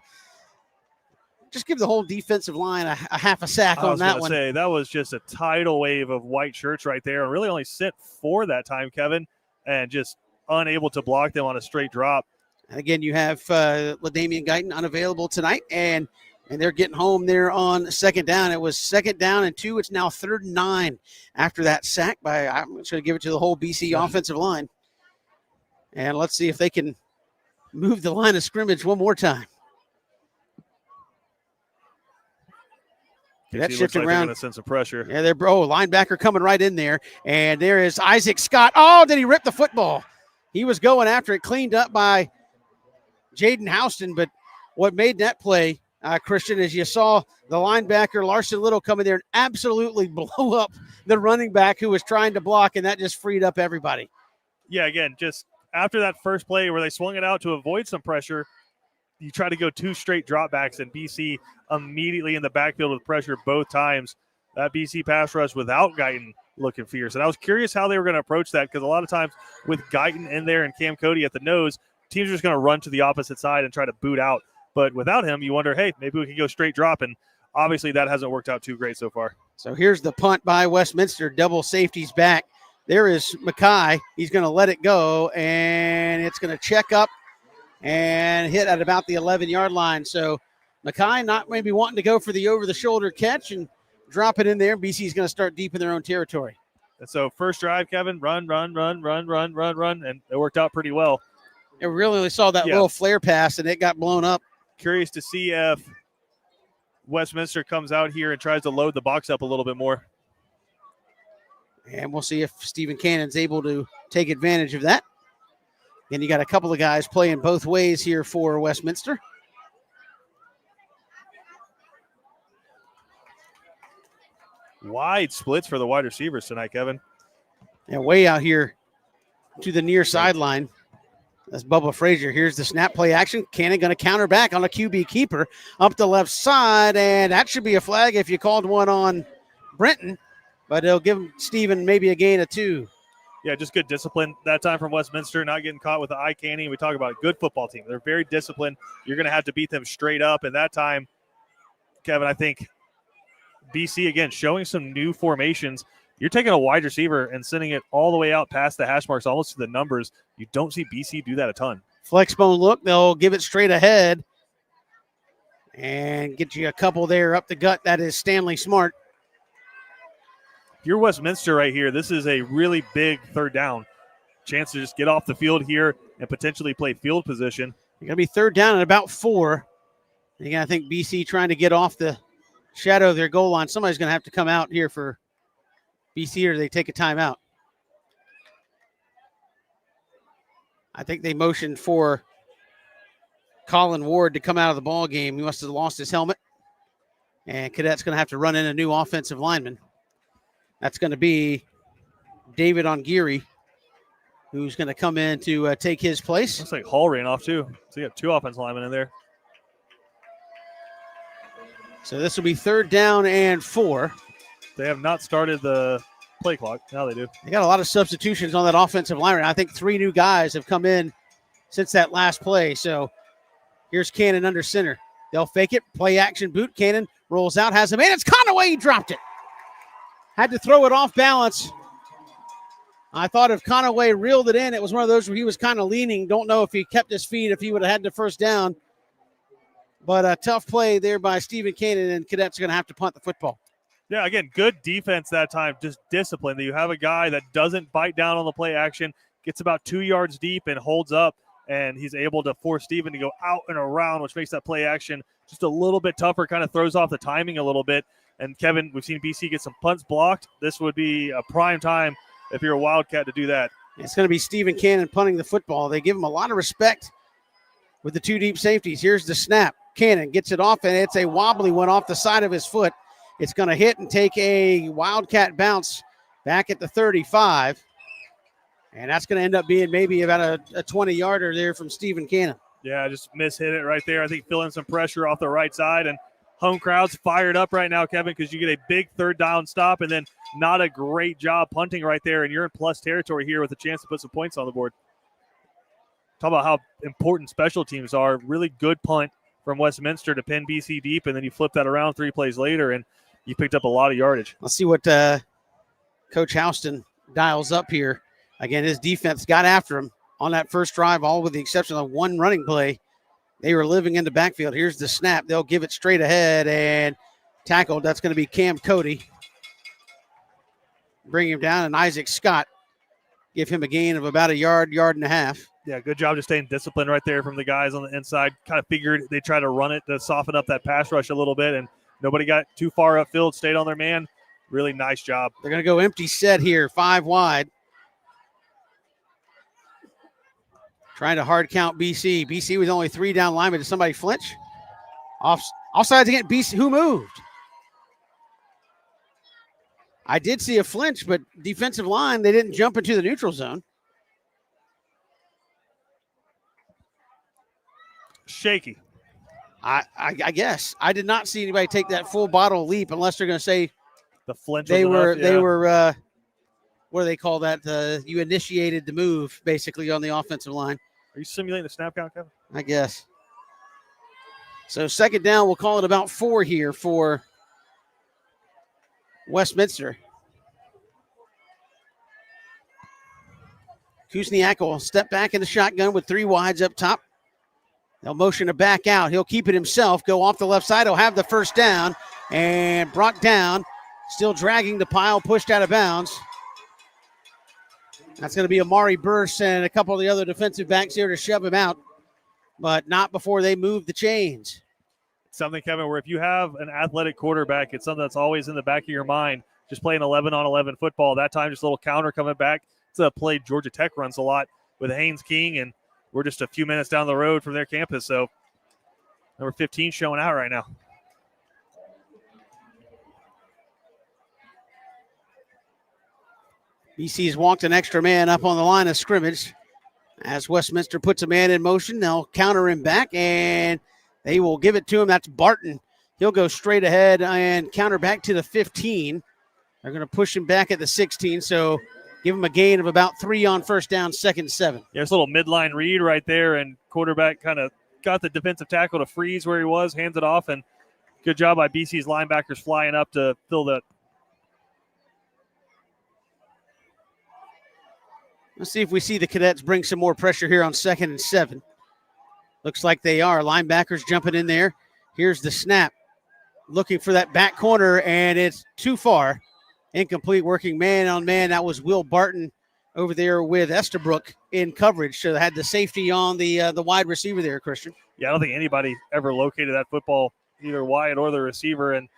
Just give the whole defensive line a half a sack on that one. That was just a tidal wave of white shirts right there. And really only sent 4 that time, Kevin, and just unable to block them on a straight drop. And again, you have LaDamian Guyton unavailable tonight, and they're getting home there on second down. It was 2nd down and 2. It's now 3rd and 9 after that sack by, I'm just going to give it to the whole BC offensive line. And let's see if they can move the line of scrimmage one more time. That's shifting around. They're going to send some pressure. Yeah, linebacker coming right in there. And there is Isaac Scott. Oh, did he rip the football? He was going after it, cleaned up by Jaden Houston. But what made that play, Christian, is you saw the linebacker, Larson Little, come in there and absolutely blow up the running back who was trying to block, and that just freed up everybody. Yeah, again, just after that first play where they swung it out to avoid some pressure, you try to go 2 straight dropbacks, and BC immediately in the backfield with pressure both times. That BC pass rush without Guyton looking fierce. And I was curious how they were going to approach that, because a lot of times with Guyton in there and Cam Cody at the nose, teams are just going to run to the opposite side and try to boot out. But without him, you wonder, hey, maybe we can go straight drop. And obviously that hasn't worked out too great so far. So here's the punt by Westminster. Double safeties back. There is Mackay. He's going to let it go, and it's going to check up and hit at about the 11-yard line. So Mackay not maybe wanting to go for the over-the-shoulder catch and drop it in there. BC's going to start deep in their own territory. And so first drive, Kevin, run, and it worked out pretty well. It really only saw that little flare pass, and it got blown up. Curious to see if Westminster comes out here and tries to load the box up a little bit more. And we'll see if Stephen Cannon's able to take advantage of that. And you got a couple of guys playing both ways here for Westminster. Wide splits for the wide receivers tonight, Kevin. And way out here to the near sideline. That's Bubba Frazier. Here's the snap play action. Cannon going to counter back on a QB keeper up the left side. And that should be a flag if you called one on Brenton. But it'll give Stephen maybe a gain of 2. Yeah, just good discipline that time from Westminster, not getting caught with the eye candy. We talk about a good football team. They're very disciplined. You're going to have to beat them straight up. And that time, Kevin, I think BC, again, showing some new formations. You're taking a wide receiver and sending it all the way out past the hash marks, almost to the numbers. You don't see BC do that a ton. Flex bone look. They'll give it straight ahead and get you a couple there up the gut. That is Stanley Smart. If you're Westminster right here, this is a really big 3rd down. Chance to just get off the field here and potentially play field position. You're going to be 3rd down at about 4. Again, I think BC trying to get off the shadow of their goal line. Somebody's going to have to come out here for BC, or they take a timeout. I think they motioned for Colin Ward to come out of the ball game. He must have lost his helmet. And Cadets going to have to run in a new offensive lineman. That's going to be David Ongiri, who's going to come in to take his place. Looks like Hall ran off too. So you got 2 offensive linemen in there. So this will be 3rd down and 4. They have not started the play clock. Now they do. They got a lot of substitutions on that offensive line. I think 3 new guys have come in since that last play. So here's Cannon under center. They'll fake it. Play action boot. Cannon rolls out, has a man. It's Conaway. He dropped it. Had to throw it off balance. I thought if Conaway reeled it in, it was one of those where he was kind of leaning. Don't know if he kept his feet, if he would have had the first down. But a tough play there by Stephen Cannon, and Cadets are going to have to punt the football. Yeah, again, good defense that time. Just discipline. That you have a guy that doesn't bite down on the play action, gets about 2 yards deep and holds up, and he's able to force Stephen to go out and around, which makes that play action just a little bit tougher, kind of throws off the timing a little bit. And Kevin, we've seen BC get some punts blocked. This would be a prime time if you're a Wildcat to do that. It's going to be Stephen Cannon punting the football. They give him a lot of respect with the 2 deep safeties. Here's the snap. Cannon gets it off, and it's a wobbly one off the side of his foot. It's going to hit and take a Wildcat bounce back at the 35. And that's going to end up being maybe about a 20-yarder there from Stephen Cannon. Yeah, just mishit it right there. I think feeling some pressure off the right side. And home crowd's fired up right now, Kevin, because you get a big 3rd down stop and then not a great job punting right there. And you're in plus territory here with a chance to put some points on the board. Talk about how important special teams are. Really good punt from Westminster to pin BC deep, and then you flip that around 3 plays later, and you picked up a lot of yardage. Let's see what Coach Houston dials up here. Again, his defense got after him on that first drive, all with the exception of 1 running play. They were living in the backfield. Here's the snap. They'll give it straight ahead and tackled. That's going to be Cam Cody. Bring him down, and Isaac Scott give him a gain of about a yard and a half. Yeah, good job just staying disciplined right there from the guys on the inside. Kind of figured they try to run it to soften up that pass rush a little bit, and nobody got too far upfield, stayed on their man. Really nice job. They're going to go empty set here, 5 wide. Trying to hard count BC. BC with only 3 down linemen. Did somebody flinch? Offsides again. BC, who moved? I did see a flinch, but defensive line, they didn't jump into the neutral zone. Shaky. I guess. I did not see anybody take that full bottle leap unless they're going to say the flinch. They were enough, what do they call that? You initiated the move basically on the offensive line. Are you simulating the snap count, Kevin? I guess. So 2nd down, we'll call it about 4 here for Westminster. Kuzniak will step back in the shotgun with 3 wides up top. They'll motion to back out. He'll keep it himself, go off the left side. He'll have the first down, and brought down, still dragging the pile, pushed out of bounds. That's going to be Amari Burse and a couple of the other defensive backs here to shove him out, but not before they move the chains. Something, Kevin, where if you have an athletic quarterback, it's something that's always in the back of your mind. Just playing 11-on-11 football. That time, just a little counter coming back. It's a play Georgia Tech runs a lot with Haynes King, and we're just a few minutes down the road from their campus. So number 15 showing out right now. BC's walked an extra man up on the line of scrimmage. As Westminster puts a man in motion, they'll counter him back, and they will give it to him. That's Barton. He'll go straight ahead and counter back to the 15. They're going to push him back at the 16, so give him a gain of about 3 on first down, 2nd and 7. Yeah, it's a little midline read right there, and quarterback kind of got the defensive tackle to freeze where he was, hands it off, and good job by BC's linebackers flying up to fill that. Let's see if we see the Cadets bring some more pressure here on 2nd and 7. Looks like they are. Linebackers jumping in there. Here's the snap. Looking for that back corner, and it's too far. Incomplete, working man on man. That was Will Barton over there with Estabrook in coverage. So they had the safety on the wide receiver there, Christian. Yeah, I don't think anybody ever located that football, either Wyatt or the receiver. And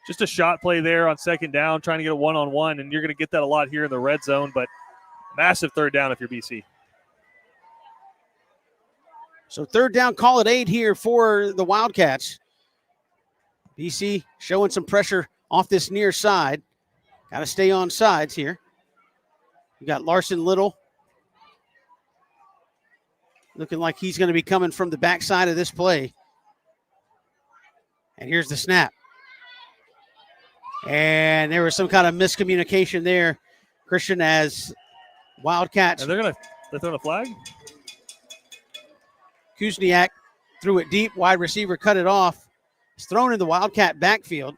just a shot play there on 2nd down, trying to get a one-on-one. And you're going to get that a lot here in the red zone, but massive 3rd down if you're BC. So third down, call it 8 here for the Wildcats. BC showing some pressure off this near side. Got to stay on sides here. You got Larson Little looking like he's going to be coming from the backside of this play. And here's the snap. And there was some kind of miscommunication there, Christian, as Wildcats. And they're throwing a flag? Kuzniak threw it deep. Wide receiver cut it off. It's thrown in the Wildcat backfield.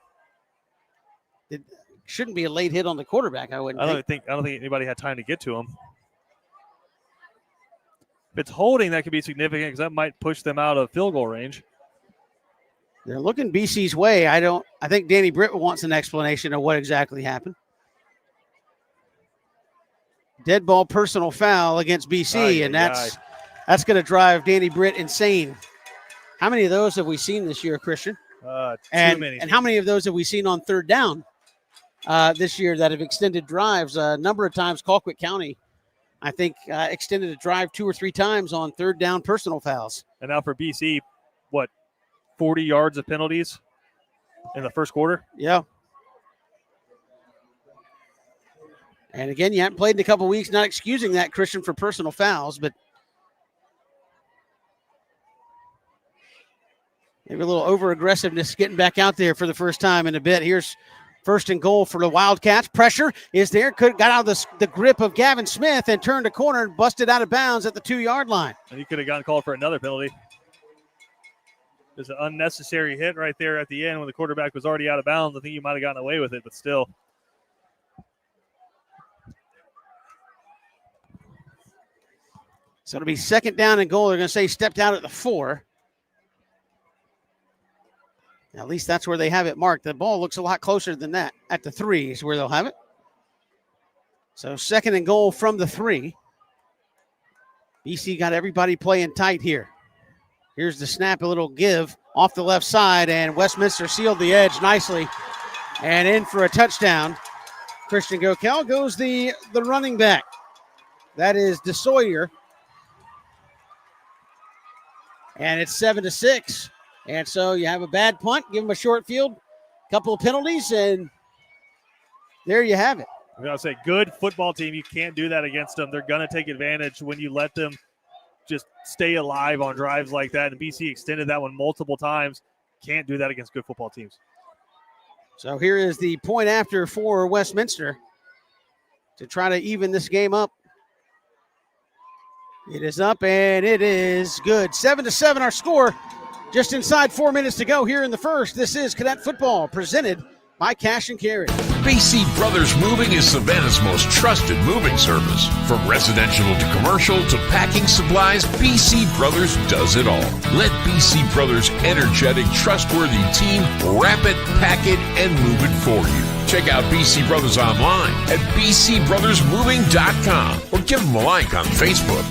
It shouldn't be a late hit on the quarterback, I don't think anybody had time to get to him. If it's holding, that could be significant because that might push them out of field goal range. They're looking BC's way. I think Danny Britt wants an explanation of what exactly happened. Dead ball personal foul against BC, and that's going to drive Danny Britt insane. How many of those have we seen this year, Christian? Too many. And how many of those have we seen on third down this year that have extended drives? A number of times, Colquitt County, I think, extended a drive 2 or 3 times on third down personal fouls. And now for BC, 40 yards of penalties in the first quarter? Yeah. And again, you haven't played in a couple weeks, not excusing that, Christian, for personal fouls, but maybe a little over-aggressiveness getting back out there for the first time in a bit. Here's first and goal for the Wildcats. Pressure is there. Got out of the grip of Gavin Smith and turned a corner and busted out of bounds at the 2-yard line. And he could have gotten called for another penalty. There's an unnecessary hit right there at the end when the quarterback was already out of bounds. I think you might have gotten away with it, but still. So it'll be second down and goal. They're going to say stepped out at the 4. At least that's where they have it marked. The ball looks a lot closer than that. At the 3 is where they'll have it. So second and goal from the 3. BC got everybody playing tight here. Here's the snap, a little give off the left side, and Westminster sealed the edge nicely and in for a touchdown. Christian Gokel goes the running back. That is DeSawyer. And it's 7-6. And so you have a bad punt, give them a short field, couple of penalties, and there you have it. I'm going to say, good football team. You can't do that against them. They're going to take advantage when you let them just stay alive on drives like that. And BC extended that one multiple times. Can't do that against good football teams. So here is the point after for Westminster to try to even this game up. It is up, and it is good. 7-7 our score. Just inside 4 minutes to go here in the first. This is Cadet Football presented by Cash and Carry. BC Brothers Moving is Savannah's most trusted moving service. From residential to commercial to packing supplies, BC Brothers does it all. Let BC Brothers' energetic, trustworthy team wrap it, pack it, and move it for you. Check out BC Brothers online at bcbrothersmoving.com or give them a like on Facebook.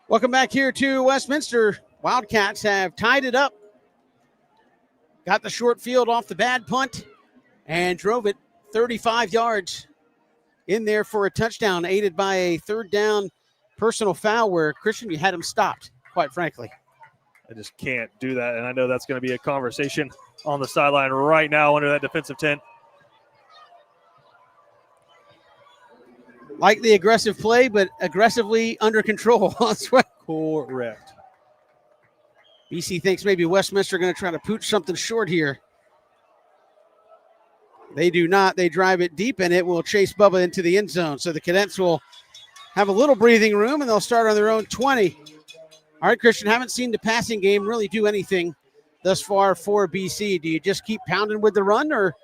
Welcome back here to Westminster. Wildcats have tied it up. Got the short field off the bad punt and drove it 35 yards in there for a touchdown, aided by a third down personal foul where, Christian, you had him stopped, quite frankly. I just can't do that, and I know that's going to be a conversation on the sideline right now under that defensive tent. Like the aggressive play, but aggressively under control. That's right. Correct. BC thinks maybe Westminster are going to try to pooch something short here. They do not. They drive it deep, and it will chase Bubba into the end zone. So the Cadets will have a little breathing room, and they'll start on their own 20. All right, Christian, haven't seen the passing game really do anything thus far for BC. Do you just keep pounding with the run, or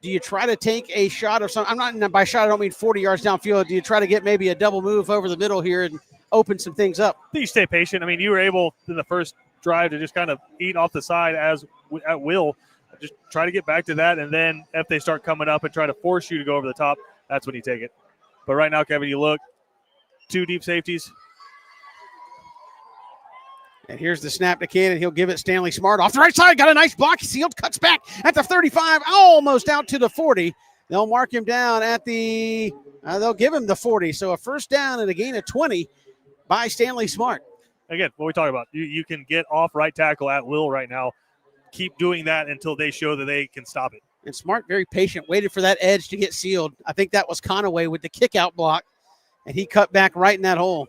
do you try to take a shot of some? I'm not, by shot, I don't mean 40 yards downfield. Do you try to get maybe a double move over the middle here and open some things up? I think you stay patient. I mean, you were able in the first drive to just kind of eat off the side at will. Just try to get back to that, and then if they start coming up and try to force you to go over the top, that's when you take it. But right now, Kevin, you look, 2 deep safeties. And here's the snap to Cannon. He'll give it Stanley Smart off the right side. Got a nice block. Sealed, cuts back at the 35, almost out to the 40. They'll mark him down at the they'll give him the 40. So a first down and a gain of 20 by Stanley Smart. Again, what we talk about, you can get off right tackle at will right now. Keep doing that until they show that they can stop it. And Smart, very patient, waited for that edge to get sealed. I think that was Conaway with the kick out block, and he cut back right in that hole.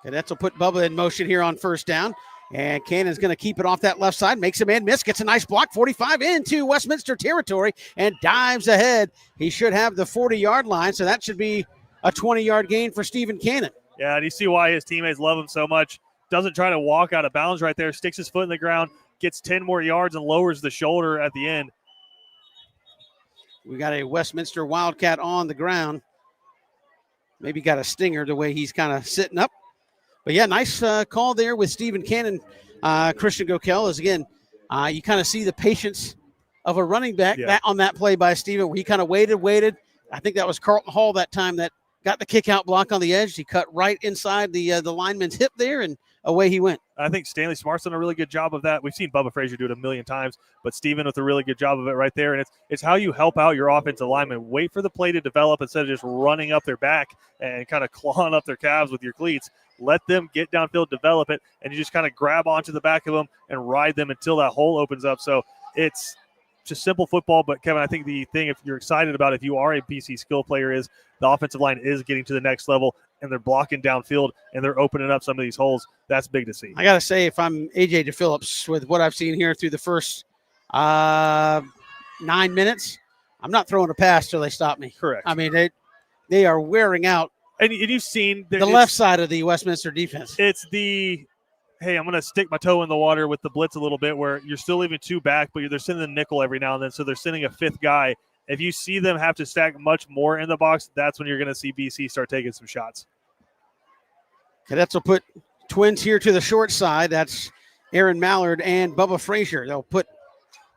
Cadets will put Bubba in motion here on first down. And Cannon's going to keep it off that left side, makes a man miss, gets a nice block, 45 into Westminster territory, and dives ahead. He should have the 40-yard line, so that should be a 20-yard gain for Stephen Cannon. Yeah, and you see why his teammates love him so much. Doesn't try to walk out of bounds right there, sticks his foot in the ground, gets 10 more yards, and lowers the shoulder at the end. We got a Westminster Wildcat on the ground. Maybe got a stinger the way he's kind of sitting up. But, yeah, nice call there with Stephen Cannon. Christian Gokel is, again, you kind of see the patience of a running back on that play by Stephen, where he kind of waited. I think that was Carlton Hall that time that got the kick-out block on the edge. He cut right inside the lineman's hip there, and away he went. I think Stanley Smart's done a really good job of that. We've seen Bubba Frazier do it a million times, but Stephen with a really good job of it right there. And it's how you help out your offensive linemen. Wait for the play to develop instead of just running up their back and kind of clawing up their calves with your cleats. Let them get downfield, develop it, and you just kind of grab onto the back of them and ride them until that hole opens up. So it's just simple football. But, Kevin, I think the thing, if you're excited about if you are a BC skill player, is the offensive line is getting to the next level, and they're blocking downfield, and they're opening up some of these holes. That's big to see. I got to say, if I'm A.J. DePhillips, with what I've seen here through the first 9 minutes, I'm not throwing a pass till they stop me. Correct. I mean, they are wearing out and you've seen the left side of the Westminster defense. It's the, hey, I'm going to stick my toe in the water with the blitz a little bit, where you're still leaving two back, but they're sending the nickel every now and then, so they're sending a fifth guy. If you see them have to stack much more in the box, that's when you're going to see BC start taking some shots. Cadets will put twins here to the short side. That's Aaron Mallard and Bubba Frazier. They'll put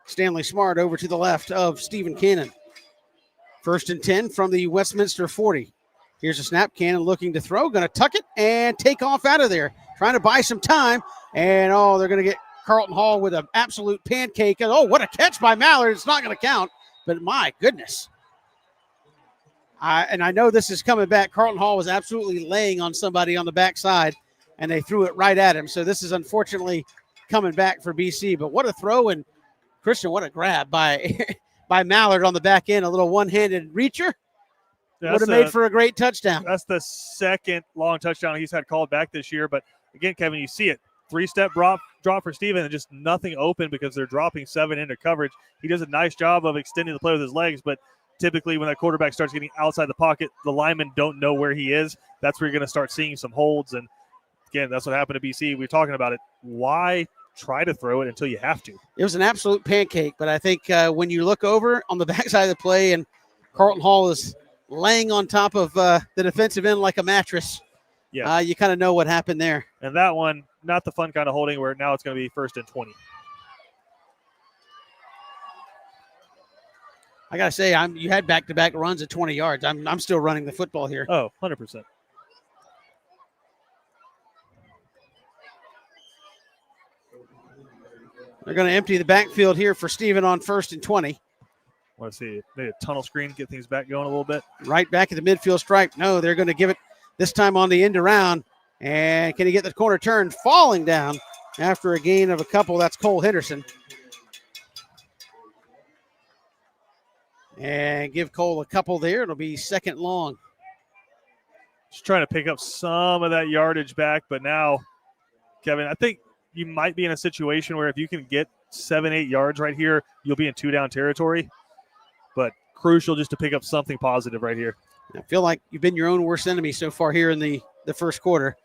Stanley Smart over to the left of Stephen Cannon. 1st and 10 from the Westminster 40. Here's a snap. Cannon looking to throw. Going to tuck it and take off out of there. Trying to buy some time. And, they're going to get Carlton Hall with an absolute pancake. Oh, what a catch by Mallard. It's not going to count. But, my goodness. And I know this is coming back. Carlton Hall was absolutely laying on somebody on the backside, and they threw it right at him. So this is unfortunately coming back for BC. But what a throw, and Christian, what a grab by by Mallard on the back end. A little one-handed reacher. Would have made for a great touchdown. That's the second long touchdown he's had called back this year. But, again, Kevin, you see it. 3-step drop for Steven, and just nothing open because they're dropping 7 into coverage. He does a nice job of extending the play with his legs, but typically when that quarterback starts getting outside the pocket, the linemen don't know where he is. That's where you're going to start seeing some holds. And, again, that's what happened to BC. We were talking about it. Why try to throw it until you have to? It was an absolute pancake, but I think when you look over on the backside of the play and Carlton Hall is laying on top of the defensive end like a mattress, you kind of know what happened there. And that one, not the fun kind of holding where now it's going to be 1st and 20. I got to say, you had back-to-back runs at 20 yards. I'm still running the football here. Oh, 100%. They're going to empty the backfield here for Steven on 1st and 20. Want to see maybe a tunnel screen, get things back going a little bit. Right back at the midfield stripe. No, they're going to give it this time on the end around. And can he get the corner turn? Falling down after a gain of a couple. That's Cole Henderson. And give Cole a couple there. It'll be 2nd long. Just trying to pick up some of that yardage back. But now, Kevin, I think you might be in a situation where if you can get 7-8 yards right here, you'll be in 2-down territory. But crucial just to pick up something positive right here. I feel like you've been your own worst enemy so far here in the first quarter.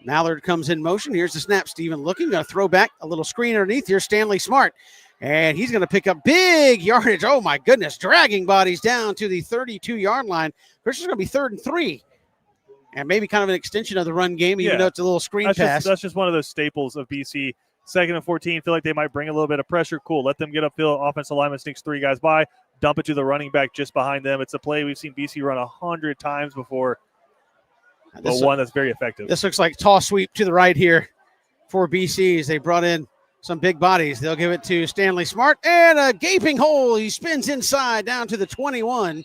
Mallard comes in motion. Here's the snap. Steven looking. Going to throw back a little screen underneath. Here's Stanley Smart. And he's going to pick up big yardage. Oh, my goodness. Dragging bodies down to the 32-yard line. Christian's going to be 3rd and 3. And maybe kind of an extension of the run game, even though it's a little screen pass. That's just one of those staples of BC. 2nd and 14. Feel like they might bring a little bit of pressure. Cool. Let them get upfield. Offensive lineman sneaks 3 guys by. Dump it to the running back just behind them. It's a play we've seen BC run 100 times before. But one that's very effective. This looks like toss sweep to the right here for BC as they brought in some big bodies. They'll give it to Stanley Smart, and a gaping hole. He spins inside down to the 21.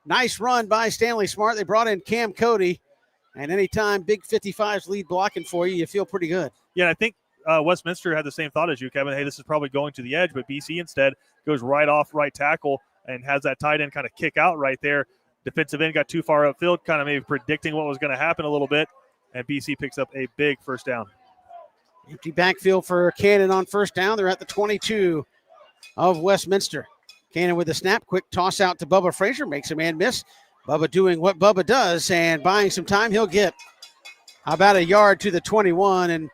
Nice run by Stanley Smart. They brought in Cam Cody, and anytime big 55s lead blocking for you, you feel pretty good. Yeah, I think Westminster had the same thought as you, Kevin. Hey, this is probably going to the edge, but BC instead goes right off right tackle and has that tight end kind of kick out right there. Defensive end got too far upfield, kind of maybe predicting what was going to happen a little bit, and BC picks up a big first down. Empty backfield for Cannon on first down. They're at the 22 of Westminster. Cannon with the snap, quick toss out to Bubba Frazier, makes a man miss. Bubba doing what Bubba does and buying some time. He'll get about a yard to the 21, and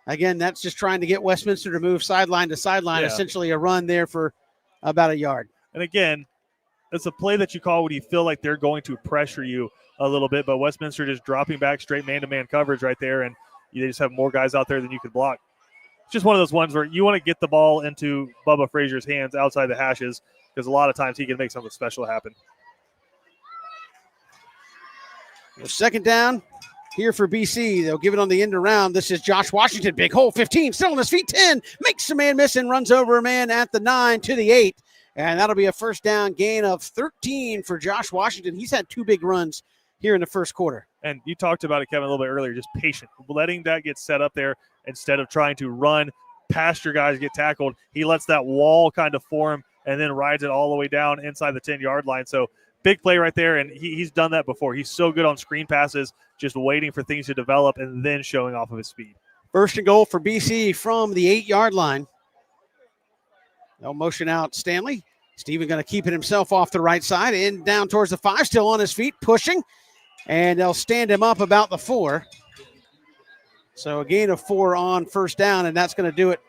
again, that's just trying to get Westminster to move sideline to sideline, essentially a run there for about a yard. And again, it's a play that you call when you feel like they're going to pressure you a little bit, but Westminster just dropping back straight man-to-man coverage right there, and you just have more guys out there than you could block. It's just one of those ones where you want to get the ball into Bubba Frazier's hands outside the hashes, because a lot of times he can make something special happen. Second down here for BC. They'll give it on the end around. This is Josh Washington. Big hole, 15, still on his feet, 10. Makes a man miss and runs over a man at the 9 to the 8. And that'll be a first down gain of 13 for Josh Washington. He's had 2 big runs here in the first quarter. And you talked about it, Kevin, a little bit earlier, just patient, letting that get set up there instead of trying to run past your guys get tackled. He lets that wall kind of form and then rides it all the way down inside the 10-yard line. So big play right there, and he's done that before. He's so good on screen passes, just waiting for things to develop and then showing off of his speed. First and goal for BC from the 8-yard line. They'll motion out Stanley. Steven going to keep it himself off the right side, in down towards the 5, still on his feet, pushing. And they'll stand him up about the 4. So a gain of 4 on first down, and that's going to do it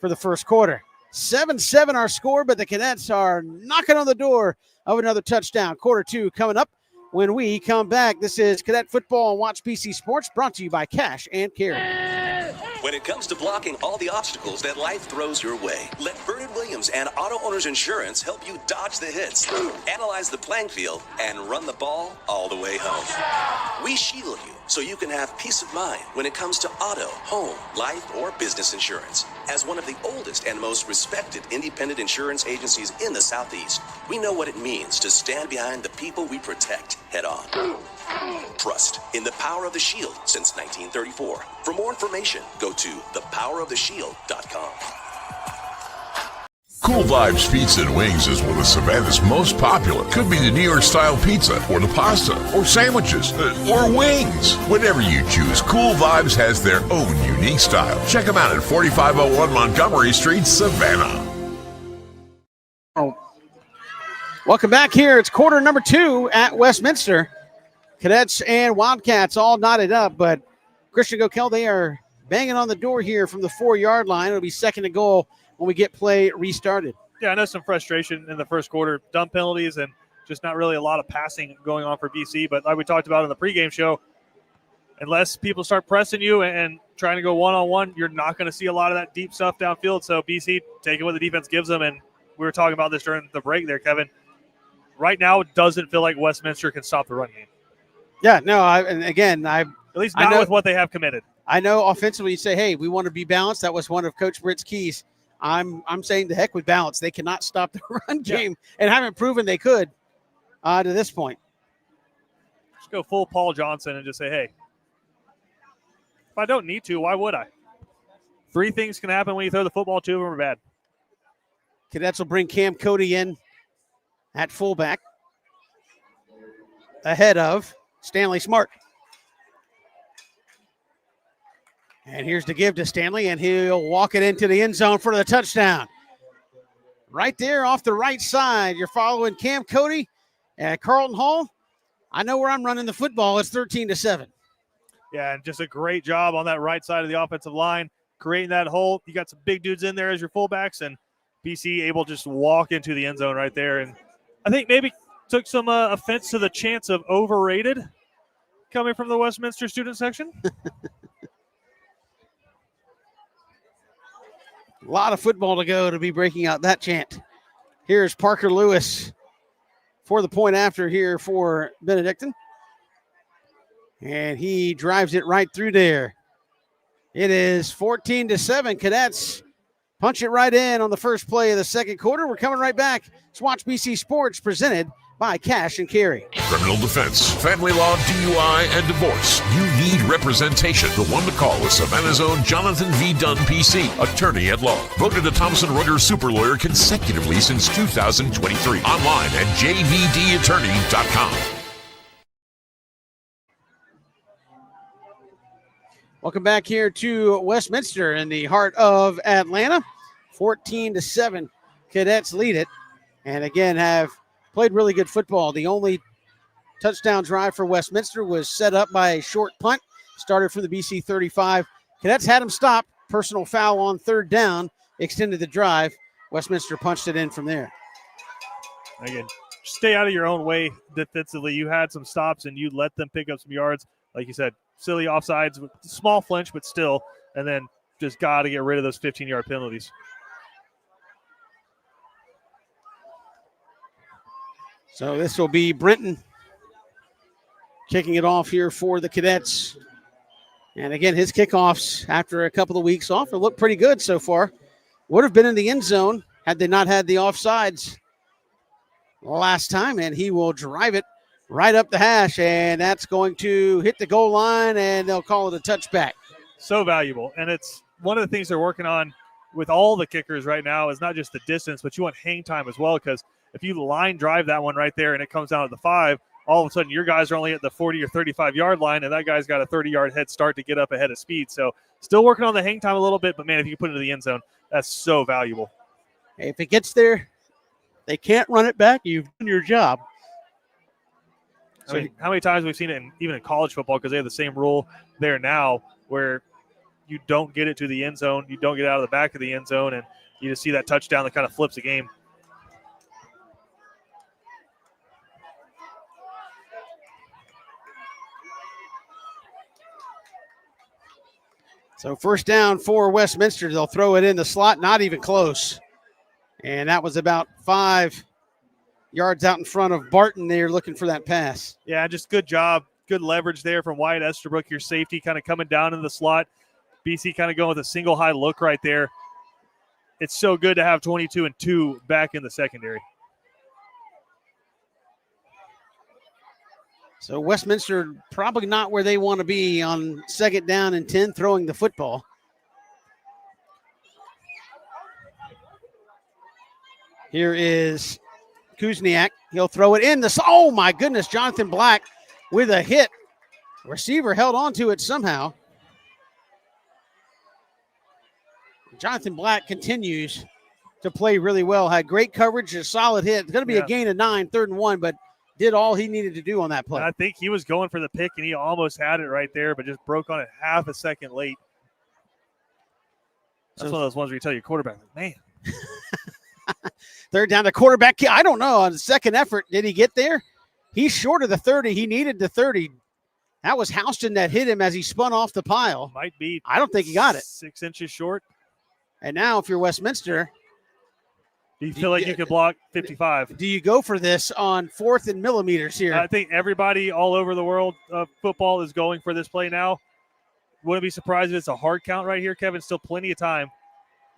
for the first quarter. 7-7 our score, but the Cadets are knocking on the door of another touchdown. Quarter 2 coming up when we come back. This is Cadet Football on Watch BC Sports, brought to you by Cash and Carry. When it comes to blocking all the obstacles that life throws your way, let Vernon Williams and Auto Owners Insurance help you dodge the hits, analyze the playing field, and run the ball all the way home. We shield you so you can have peace of mind when it comes to auto, home, life, or business insurance. As one of the oldest and most respected independent insurance agencies in the Southeast, we know what it means to stand behind the people we protect head on. Trust in the power of the Shield since 1934. For more information, go to thepoweroftheshield.com. Cool Vibes Pizza and Wings is one of Savannah's most popular. Could be the New York style pizza, or the pasta, or sandwiches, or wings. Whatever you choose, Cool Vibes has their own unique style. Check them out at 4501 Montgomery Street, Savannah. Welcome back here. It's quarter number 2 at Westminster. Cadets and Wildcats all knotted up, but Christian Gokel, they are banging on the door here from the 4-yard line. It'll be second and goal when we get play restarted. Yeah, I know some frustration in the first quarter, dumb penalties, and just not really a lot of passing going on for BC. But like we talked about in the pregame show, unless people start pressing you and trying to go one-on-one, you're not going to see a lot of that deep stuff downfield. So BC taking what the defense gives them, and we were talking about this during the break there, Kevin. Right now, it doesn't feel like Westminster can stop the run game. Yeah, no, at least not with what they have committed. I know offensively you say, hey, we want to be balanced. That was one of Coach Britt's keys. I'm saying the heck with balance. They cannot stop the run game and haven't proven they could to this point. Just go full Paul Johnson and just say, hey, if I don't need to, why would I? 3 things can happen when you throw the football. 2 of them are bad. Cadets will bring Cam Cody in at fullback ahead of Stanley Smart. And here's the give to Stanley, and he'll walk it into the end zone for the touchdown. Right there off the right side, you're following Cam Cody at Carlton Hall. I know where I'm running the football. It's 13-7. Yeah, and just a great job on that right side of the offensive line, creating that hole. You got some big dudes in there as your fullbacks, and BC able to just walk into the end zone right there. And I think maybe took some offense to the chance of overrated coming from the Westminster student section. A lot of football to go to be breaking out that chant. Here's Parker Lewis for the point after here for Benedictine. And he drives it right through there. It is 14-7. Cadets punch it right in on the first play of the second quarter. We're coming right back. Let's watch BC Sports presented by Cash and Carry. Criminal defense, family law, DUI, and divorce. You need representation. The one to call is Savannah's own Jonathan V. Dunn, PC, attorney at law. Voted a Thomson Reuters super lawyer consecutively since 2023. Online at jvdattorney.com. Welcome back here to Westminster in the heart of Atlanta. 14-7, Cadets lead it, and again have played really good football. The only touchdown drive for Westminster was set up by a short punt, started from the BC 35. Cadets had him stopped. Personal foul on third down, extended the drive. Westminster punched it in from there. Again, stay out of your own way defensively. You had some stops, and you let them pick up some yards. Like you said, silly offsides, small flinch, but still, and then just got to get rid of those 15-yard penalties. So this will be Brenton kicking it off here for the Cadets. And again, his kickoffs after a couple of weeks off have looked pretty good so far. Would have been in the end zone had they not had the offsides last time. And he will drive it right up the hash, and that's going to hit the goal line, and they'll call it a touchback. So valuable. And it's one of the things they're working on with all the kickers right now is not just the distance, but you want hang time as well, because if you line drive that one right there and it comes down to the 5, all of a sudden your guys are only at the 40 or 35-yard line, and that guy's got a 30-yard head start to get up ahead of speed. So still working on the hang time a little bit, but, man, if you put it in the end zone, that's so valuable. If it gets there, they can't run it back. You've done your job. I mean, how many times we've seen it even in college football, because they have the same rule there now where you don't get it to the end zone, you don't get out of the back of the end zone, and you just see that touchdown that kind of flips the game. So first down for Westminster. They'll throw it in the slot, not even close. And that was about 5 yards out in front of Barton there looking for that pass. Yeah, just good job. Good leverage there from Wyatt Estabrook, your safety, kind of coming down in the slot. BC kind of going with a single high look right there. It's so good to have 22-2 back in the secondary. So Westminster probably not where they want to be on second down and 10 throwing the football. Here is Kuzniak. He'll throw it in. Oh, my goodness, Jonathan Black with a hit. Receiver held on to it somehow. Jonathan Black continues to play really well. Had great coverage, a solid hit. It's going to be a gain of 9, 3rd and 1, but did all he needed to do on that play. And I think he was going for the pick, and he almost had it right there, but just broke on it half a second late. That's one of those ones where you tell your quarterback, man. Third down to quarterback. I don't know. On the second effort, did he get there? He's short of the 30. He needed the 30. That was Houston that hit him as he spun off the pile. Might be. I don't think he got it. 6 inches short. And now if you're Westminster, do you feel like you could block 55? Do you go for this on 4th and millimeters here? I think everybody all over the world of football is going for this play now. Wouldn't be surprised if it's a hard count right here, Kevin. Still plenty of time.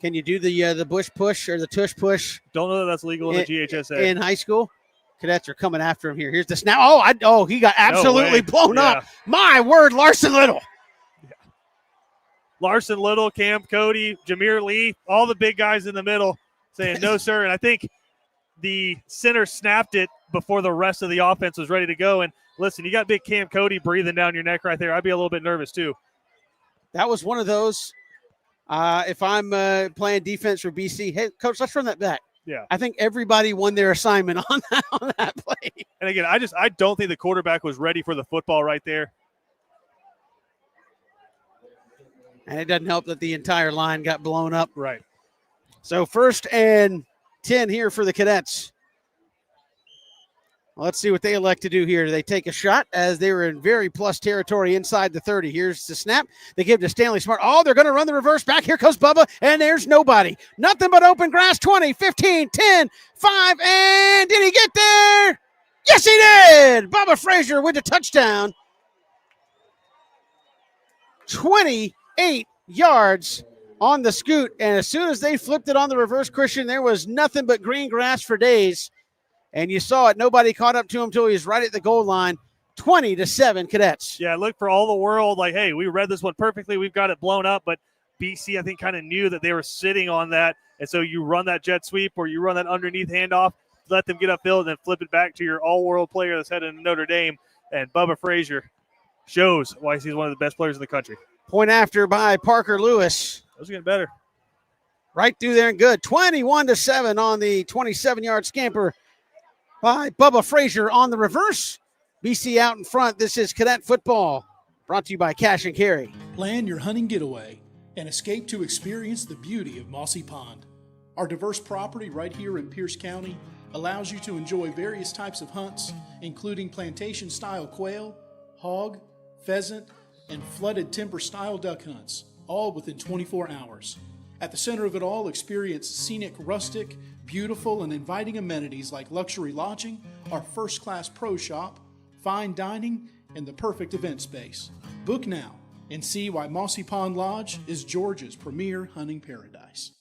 Can you do the bush push or the tush push? Don't know that that's legal in the GHSA. In high school? Cadets are coming after him here. Here's the snap. He got absolutely blown up. My word, Larson Little. Yeah. Larson Little, Cam Cody, Jameer Lee, all the big guys in the middle saying no, sir. And I think the center snapped it before the rest of the offense was ready to go. And listen, you got big Cam Cody breathing down your neck right there. I'd be a little bit nervous too. That was one of those. If I'm playing defense for BC, hey, coach, let's run that back. Yeah. I think everybody won their assignment on that play. And again, I don't think the quarterback was ready for the football right there. And it doesn't help that the entire line got blown up. Right. So 1st and 10 here for the Cadets. Let's see what they elect to do here. They take a shot as they were in very plus territory inside the 30. Here's the snap. They give to Stanley Smart. Oh, they're going to run the reverse back. Here comes Bubba, and there's nobody. Nothing but open grass. 20, 15, 10, 5, and did he get there? Yes, he did. Bubba Frazier with the touchdown. 28 yards on the scoot. And as soon as they flipped it on the reverse, Christian, there was nothing but green grass for days. And you saw it. Nobody caught up to him until he was right at the goal line. 20-7 Cadets. Yeah, look for all the world like, hey, we read this one perfectly. We've got it blown up. But BC, I think, kind of knew that they were sitting on that. And so you run that jet sweep or you run that underneath handoff, let them get upfield, and then flip it back to your all-world player that's headed to Notre Dame. And Bubba Frazier shows why he's one of the best players in the country. Point after by Parker Lewis. Those are getting better. Right through there and good. 21-7 on the 27-yard scamper by Bubba Frazier on the reverse. BC out in front. This is Cadet Football, brought to you by Cash and Carry. Plan your hunting getaway and escape to experience the beauty of Mossy Pond. Our diverse property right here in Pierce County allows you to enjoy various types of hunts, including plantation-style quail, hog, pheasant, and flooded timber-style duck hunts, all within 24 hours. At the center of it all, experience scenic, rustic, beautiful, and inviting amenities like luxury lodging, our first-class pro shop, fine dining, and the perfect event space. Book now and see why Mossy Pond Lodge is Georgia's premier hunting paradise.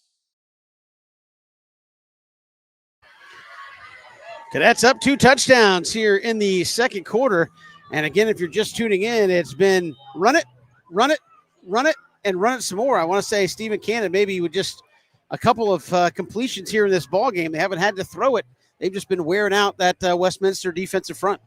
Cadets up 2 touchdowns here in the second quarter. And again, if you're just tuning in, it's been run it, run it, run it, and run it some more. I want to say Stephen Cannon maybe with just a couple of completions here in this ball game. They haven't had to throw it. They've just been wearing out that Westminster defensive front.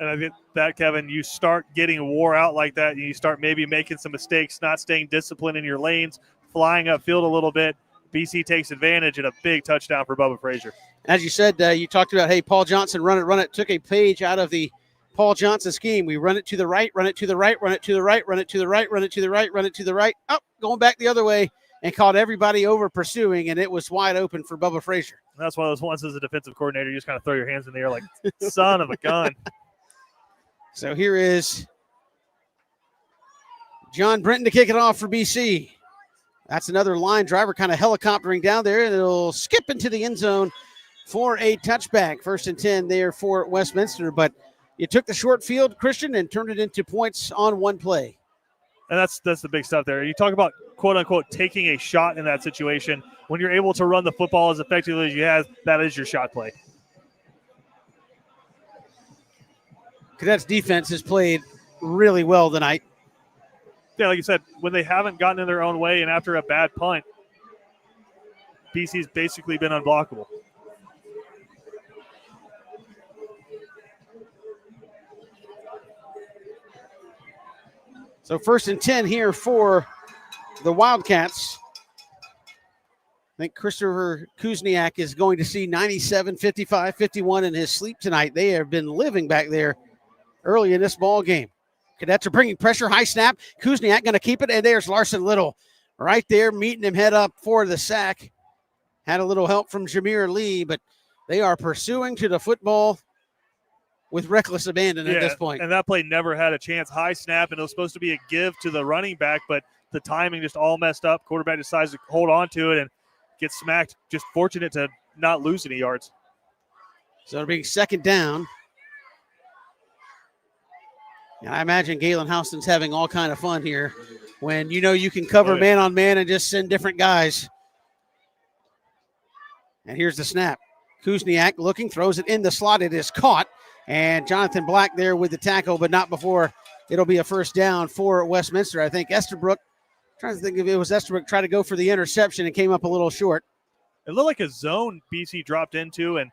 And I think that, Kevin, you start getting wore out like that, and you start maybe making some mistakes, not staying disciplined in your lanes, flying upfield a little bit. BC takes advantage, and a big touchdown for Bubba Frazier. As you said, you talked about, hey, Paul Johnson, run it. Took a page out of the Paul Johnson scheme. We run it to the right, run it to the right, run it to the right, run it to the right, run it to the right, run it to the right. Oh, going back the other way, and caught everybody over pursuing, and it was wide open for Bubba Frazier. And that's one of those ones as a defensive coordinator, you just kind of throw your hands in the air like, son of a gun. So here is John Brenton to kick it off for BC. That's another line driver kind of helicoptering down there, and it'll skip into the end zone for a touchback. 1st and 10 there for Westminster, but you took the short field, Christian, and turned it into points on one play. And that's the big stuff there. You talk about, quote-unquote, taking a shot in that situation. When you're able to run the football as effectively as you have, that is your shot play. Cadets defense has played really well tonight. Yeah, like you said, when they haven't gotten in their own way and after a bad punt, BC's basically been unblockable. So 1st and 10 here for the Wildcats. I think Christopher Kuzniak is going to see 97, 55, 51 in his sleep tonight. They have been living back there early in this ball game. Cadets are bringing pressure, high snap. Kuzniak going to keep it, and there's Larson Little right there meeting him head up for the sack. Had a little help from Jameer Lee, but they are pursuing to the football with reckless abandon at this point. And that play never had a chance. High snap, and it was supposed to be a give to the running back, but the timing just all messed up. Quarterback decides to hold on to it and get smacked. Just fortunate to not lose any yards. So it'll be 2nd down. And I imagine Galen Houston's having all kind of fun here when you know you can cover man on man and just send different guys. And here's the snap. Kuzniak looking, throws it in the slot. It is caught. And Jonathan Black there with the tackle, but not before it'll be a 1st down for Westminster. I think Estabrook, trying to think if it was Estabrook, tried to go for the interception and came up a little short. It looked like a zone BC dropped into, and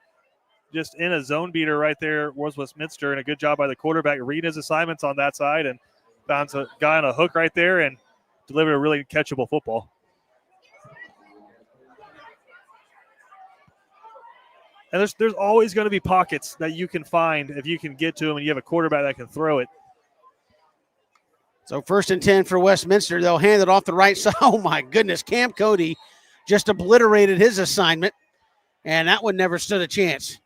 just in a zone beater right there was Westminster, and a good job by the quarterback reading his assignments on that side and found a guy on a hook right there and delivered a really catchable football. And there's always going to be pockets that you can find if you can get to them and you have a quarterback that can throw it. So 1st and 10 for Westminster. They'll hand it off the right side. Oh, my goodness. Cam Cody just obliterated his assignment, and that one never stood a chance.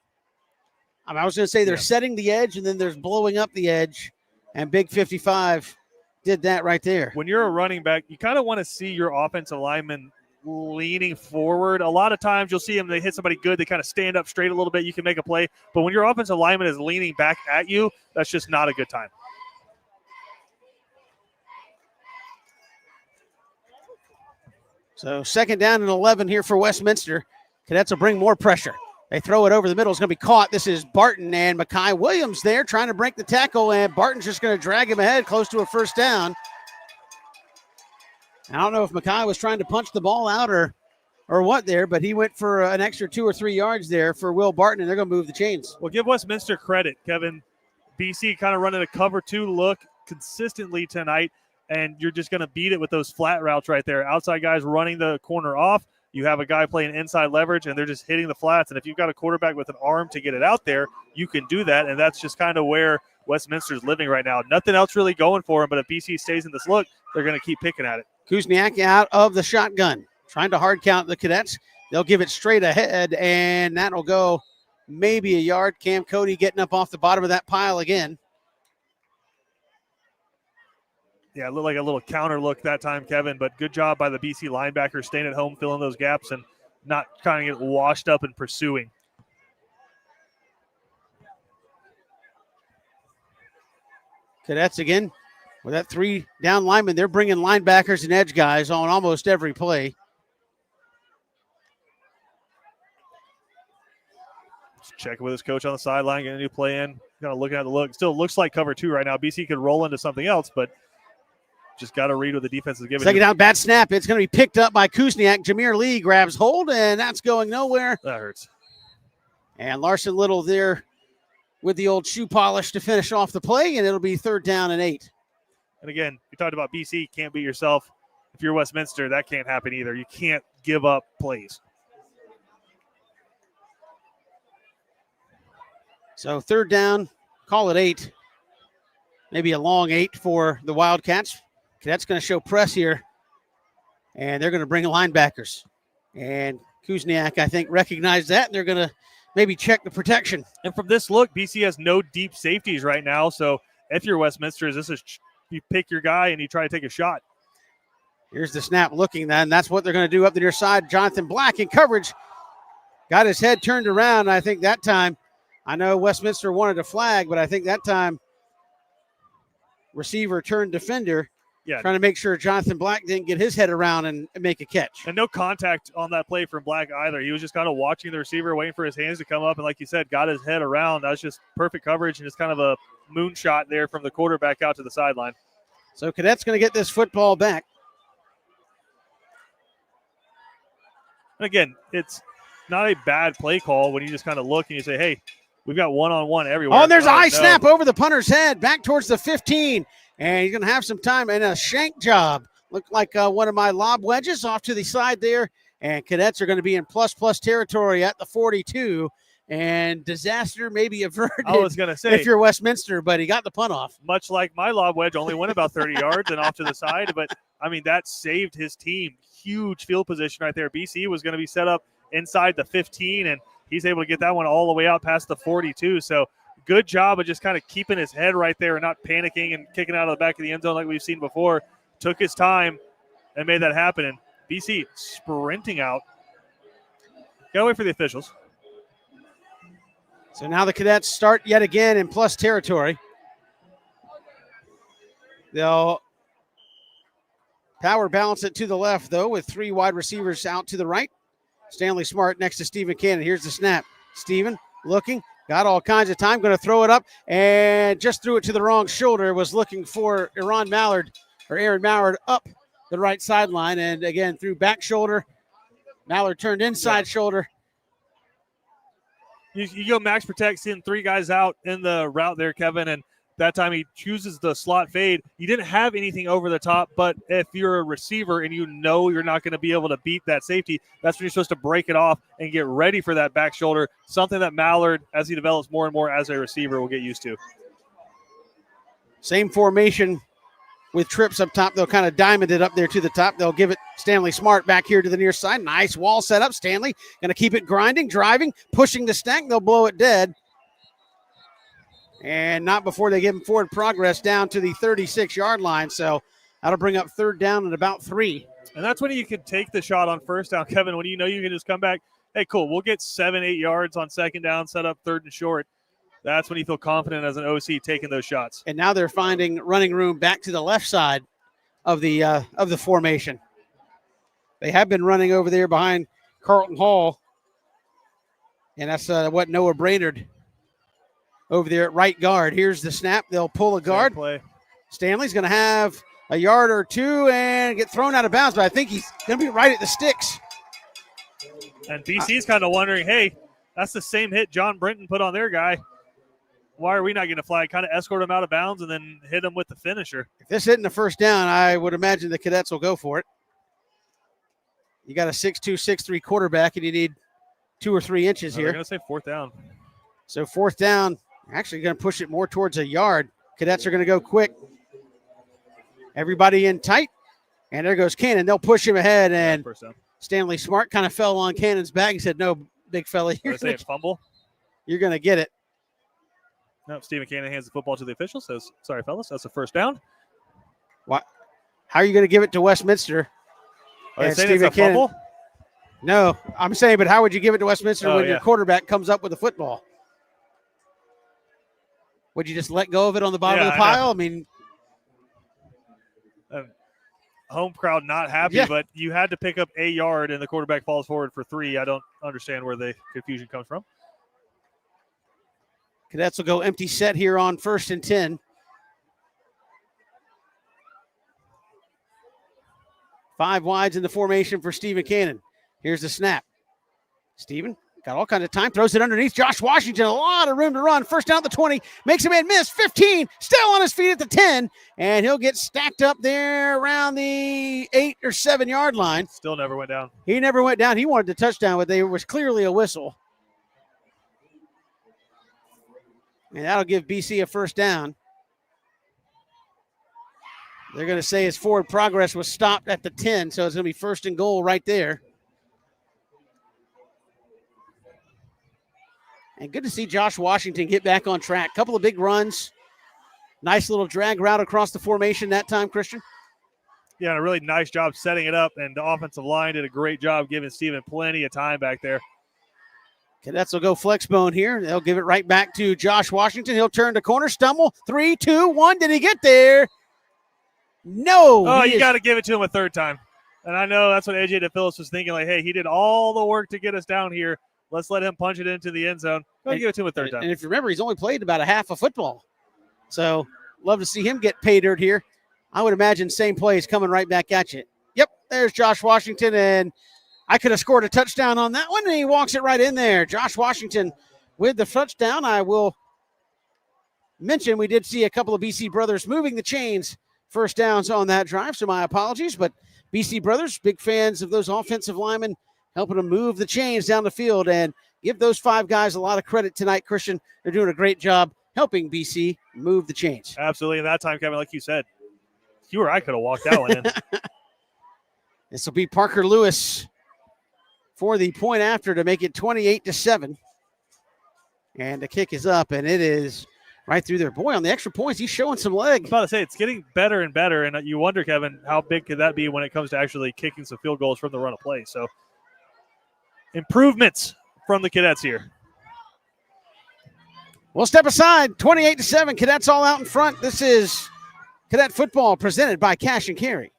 I was going to say they're setting the edge, and then there's blowing up the edge, and Big 55 did that right there. When you're a running back, you kind of want to see your offensive lineman leaning forward. A lot of times you'll see them, they hit somebody good, they kind of stand up straight a little bit, you can make a play. But when your offensive lineman is leaning back at you, that's just not a good time. So 2nd down and 11 here for Westminster. Cadets will bring more pressure. They throw it over the middle. It's going to be caught. This is Barton and Mackay Williams there trying to break the tackle, and Barton's just going to drag him ahead close to a 1st down. I don't know if Mackay was trying to punch the ball out or what there, but he went for an extra 2 or 3 yards there for Will Barton, and they're going to move the chains. Well, give Westminster credit, Kevin. BC kind of running a cover 2 look consistently tonight, and you're just going to beat it with those flat routes right there. Outside guys running the corner off. You have a guy playing inside leverage, and they're just hitting the flats. And if you've got a quarterback with an arm to get it out there, you can do that, and that's just kind of where Westminster's living right now. Nothing else really going for him, but if BC stays in this look, they're going to keep picking at it. Kuzniak out of the shotgun, trying to hard count the Cadets. They'll give it straight ahead, and that'll go maybe a yard. Cam Cody getting up off the bottom of that pile again. Yeah, it looked like a little counter look that time, Kevin, but good job by the BC linebacker staying at home, filling those gaps, and not kind of get washed up and pursuing. Cadets again with that 3 down lineman. They're bringing linebackers and edge guys on almost every play. Just checking with his coach on the sideline, getting a new play in. Kind of looking at the look. Still looks like cover 2 right now. BC could roll into something else, but just got to read what the defense is giving. 2nd down, bad snap. It's going to be picked up by Kuzniak. Jameer Lee grabs hold, and that's going nowhere. That hurts. And Larson Little there with the old shoe polish to finish off the play, and it'll be 3rd down and 8. And again, we talked about BC can't beat yourself. If you're Westminster, that can't happen either. You can't give up plays. So 3rd down, call it 8. Maybe a long 8 for the Wildcats. Cadets going to show press here, and they're going to bring linebackers. And Kuzniak, I think, recognized that, and they're going to maybe check the protection. And from this look, BC has no deep safeties right now. So if you're Westminster, this is you pick your guy and you try to take a shot. Here's the snap looking then. That's what they're going to do up the near side. Jonathan Black in coverage. Got his head turned around. I think that time, I know Westminster wanted a flag, but I think that time receiver turned defender. Yeah. Trying to make sure Jonathan Black didn't get his head around and make a catch. And no contact on that play from Black either. He was just kind of watching the receiver, waiting for his hands to come up. And like you said, got his head around. That was just perfect coverage and just kind of a moonshot there from the quarterback out to the sideline. So Cadets going to get this football back. And again, it's not a bad play call when you just kind of look and you say, hey, we've got one-on-one everywhere. Oh, and there's an eye snap over the punter's head back towards the 15. And he's going to have some time and a shank job. Looked like one of my lob wedges off to the side there. And Cadets are going to be in plus territory at the 42. And disaster maybe averted. I was going to say, if you're Westminster, but he got the punt off. Much like my lob wedge only went about 30 yards and off to the side. But, I mean, that saved his team. Huge field position right there. BC was going to be set up inside the 15, and he's able to get that one all the way out past the 42. So, good job of just kind of keeping his head right there and not panicking and kicking out of the back of the end zone like we've seen before. Took his time and made that happen. And BC sprinting out. Gotta wait for the officials. So now the Cadets start yet again in plus territory. They'll power balance it to the left, though, with 3 wide receivers out to the right. Stanley Smart next to Stephen Cannon. Here's the snap. Stephen looking. Got all kinds of time, going to throw it up, and just threw it to the wrong shoulder. Was looking for Aaron Mallard up the right sideline, and again, threw back shoulder. Mallard turned inside shoulder. You go max protect, seeing 3 guys out in the route there, Kevin, and that time he chooses the slot fade. You didn't have anything over the top, but if you're a receiver and you know you're not going to be able to beat that safety, that's when you're supposed to break it off and get ready for that back shoulder, something that Mallard, as he develops more and more as a receiver, will get used to. Same formation with trips up top. They'll kind of diamond it up there to the top. They'll give it Stanley Smart back here to the near side. Nice wall set up. Stanley going to keep it grinding, driving, pushing the stack. They'll blow it dead. And not before they give him forward progress down to the 36-yard line. So that'll bring up 3rd down and about 3. And that's when you can take the shot on 1st down, Kevin, when you know you can just come back. Hey, cool, we'll get 7-8 yards on 2nd down, set up 3rd and short. That's when you feel confident as an OC taking those shots. And now they're finding running room back to the left side of the formation. They have been running over there behind Carlton Hall. And that's what Noah Brainerd over there at right guard. Here's the snap. They'll pull a guard. Play. Stanley's going to have a yard or two and get thrown out of bounds, but I think he's going to be right at the sticks. And BC's kind of wondering, hey, that's the same hit John Brenton put on their guy. Why are we not getting a flag? Kind of escort him out of bounds and then hit him with the finisher. If this isn't a first down, I would imagine the Cadets will go for it. You got a 6'2", 6'3" quarterback, and you need 2 or 3 inches here. They're going to say fourth down. So fourth down, actually going to push it more towards a yard. Cadets are going to go quick. Everybody in tight. And there goes Cannon. They'll push him ahead, and Stanley Smart kind of fell on Cannon's back. He said, no, big fella, you're going to get it. No, Stephen Cannon hands the football to the official, says, sorry, fellas, that's a first down. What? How are you going to give it to Westminster? Are they saying it's a fumble? No, I'm saying, but how would you give it to Westminster when your quarterback comes up with the football? Would you just let go of it on the bottom of the pile? I mean, home crowd not happy, but you had to pick up a yard and the quarterback falls forward for 3. I don't understand where the confusion comes from. Cadets will go empty set here on 1st and 10. Five wides in the formation for Stephen Cannon. Here's the snap. Stephen got all kinds of time, throws it underneath Josh Washington. A lot of room to run. First down at the 20. Makes a man miss. 15. Still on his feet at the 10. And he'll get stacked up there around the 8 or 7 yard line. Still never went down. He never went down. He wanted the touchdown, but there was clearly a whistle. And that'll give BC a first down. They're going to say his forward progress was stopped at the 10, so it's going to be 1st and goal right there. And good to see Josh Washington get back on track. Couple of big runs. Nice little drag route across the formation that time, Christian. Yeah, and a really nice job setting it up, and the offensive line did a great job giving Steven plenty of time back there. Cadets will go flex bone here. They'll give it right back to Josh Washington. He'll turn to corner, stumble. 3, 2, 1. Did he get there? No. Oh, you got to give it to him a third time. And I know that's what AJ DePhillips was thinking, like, hey, he did all the work to get us down here. Let's let him punch it into the end zone. Go give it to him a third time. And if you remember, he's only played about a half of football. So love to see him get pay dirt here. I would imagine same plays coming right back at you. Yep, there's Josh Washington, and I could have scored a touchdown on that one, and he walks it right in there. Josh Washington with the touchdown. I will mention we did see a couple of BC brothers moving the chains, first downs on that drive, so my apologies. But BC brothers, big fans of those offensive linemen, helping them move the chains down the field, and give those 5 guys a lot of credit tonight, Christian. They're doing a great job helping BC move the chains. Absolutely. And that time, Kevin, like you said, you or I could have walked that one in. This will be Parker Lewis for the point after to make it 28-7. And the kick is up, and it is right through there. Boy, on the extra points, he's showing some leg. I was about to say, it's getting better and better, and you wonder, Kevin, how big could that be when it comes to actually kicking some field goals from the run of play. So improvements from the Cadets here. We'll step aside, 28-7. Cadets all out in front. This is Cadet football presented by Cash and Carry.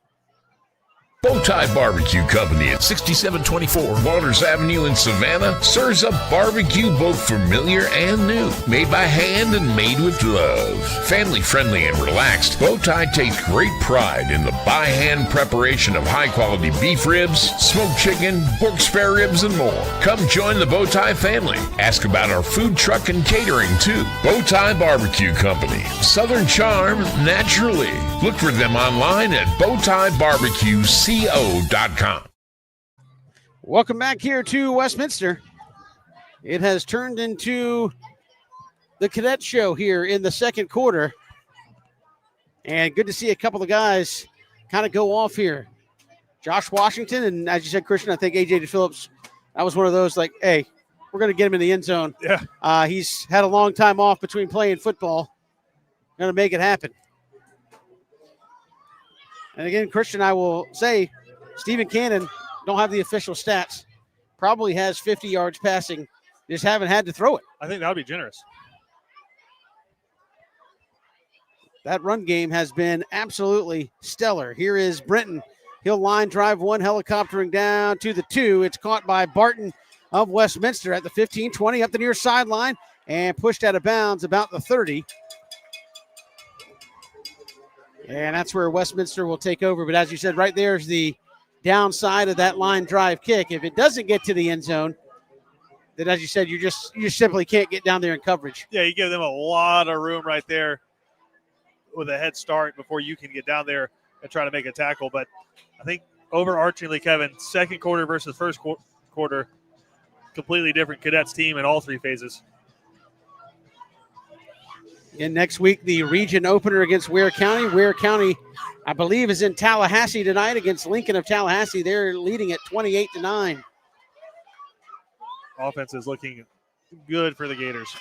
Bowtie Barbecue Company at 6724 Waters Avenue in Savannah serves up barbecue both familiar and new. Made by hand and made with love. Family friendly and relaxed, Bowtie takes great pride in the by hand preparation of high quality beef ribs, smoked chicken, pork spare ribs, and more. Come join the Bowtie family. Ask about our food truck and catering too. Bowtie Barbecue Company. Southern charm naturally. Look for them online at bowtiebbq.com. Welcome back here to Westminster. It has turned into the Cadet show here in the second quarter. And good to see a couple of guys kind of go off here. Josh Washington, and as you said, Christian, I think AJ DePhillips, that was one of those like, hey, we're going to get him in the end zone. Yeah. He's had a long time off between playing football. Going to make it happen. And again, Christian, I will say, Stephen Cannon, don't have the official stats, probably has 50 yards passing. Just haven't had to throw it. I think that would be generous. That run game has been absolutely stellar. Here is Brenton He'll line drive one, helicoptering down to the 2. It's caught by Barton of Westminster at the 15, 20, up the near sideline, and pushed out of bounds about the 30. And that's where Westminster will take over. But as you said, right there is the downside of that line drive kick. If it doesn't get to the end zone, then as you said, you simply can't get down there in coverage. Yeah, you give them a lot of room right there with a head start before you can get down there and try to make a tackle. But I think overarchingly, Kevin, second quarter versus first quarter, completely different Cadets team in all three phases. And next week, the region opener against Ware County. Ware County, I believe, is in Tallahassee tonight against Lincoln of Tallahassee. They're leading at 28-9. Offense is looking good for the Gators.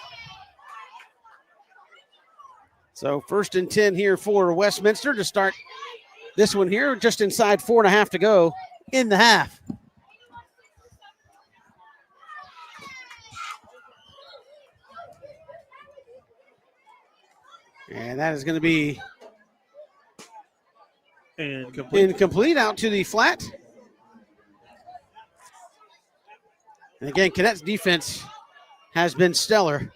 So 1st and 10 here for Westminster to start this one here, just inside 4.5 to go in the half. And that is going to be incomplete out to the flat. And again, Cadets defense has been stellar.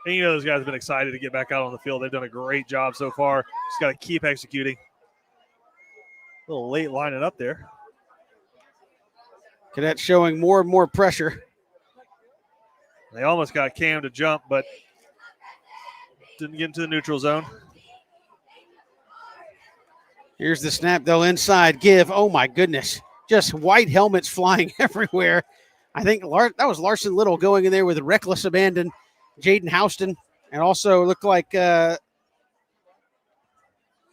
And you know those guys have been excited to get back out on the field. They've done a great job so far. Just got to keep executing. A little late lining up there. Cadets showing more and more pressure. They almost got Cam to jump, but didn't get into the neutral zone. Here's the snap, though, inside give. Oh, my goodness. Just white helmets flying everywhere. I think that was Larson Little going in there with reckless abandon. Jaden Houston, and also looked like who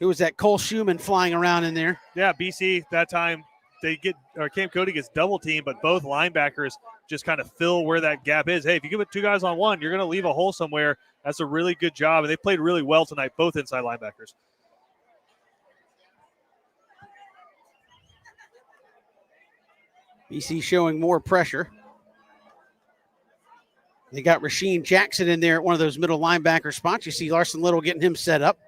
was that? Cole Schumann flying around in there. Yeah, BC that time Cam Cody gets double teamed, but both linebackers just kind of fill where that gap is. Hey, if you give it 2 guys on 1, you're going to leave a hole somewhere. That's a really good job, and they played really well tonight, both inside linebackers. BC showing more pressure. They got Rasheen Jackson in there at one of those middle linebacker spots. You see Larson Little getting him set up.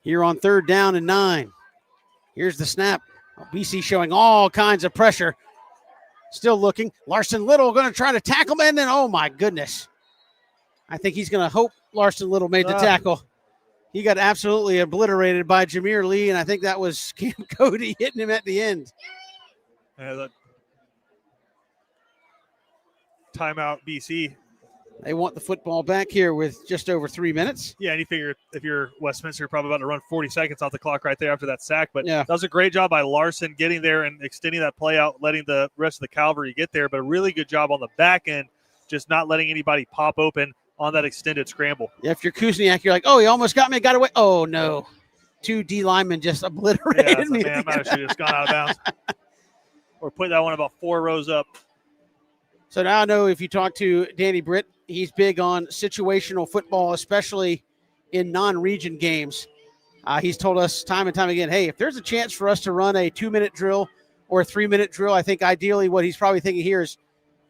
Here on 3rd down and 9. Here's the snap. BC showing all kinds of pressure. Still looking. Larson Little going to try to tackle him, and then, oh, my goodness. I think he's going to hope Larson Little made the tackle. He got absolutely obliterated by Jameer Lee, and I think that was Cam Cody hitting him at the end. Timeout, BC. They want the football back here with just over 3 minutes. Yeah, and you figure if you're Westminster, you're probably about to run 40 seconds off the clock right there after that sack. But yeah, that was a great job by Larson getting there and extending that play out, letting the rest of the cavalry get there. But a really good job on the back end, just not letting anybody pop open on that extended scramble. Yeah, if you're Kuzniak, you're like, oh, he almost got me, got away. Oh, no. 2 D linemen just obliterated me. Man, I might have just gone out of bounds. Or put that one about 4 rows up. So now I know if you talk to Danny Britt, he's big on situational football, especially in non-region games. He's told us time and time again, hey, if there's a chance for us to run a 2-minute drill or a 3-minute drill, I think ideally what he's probably thinking here is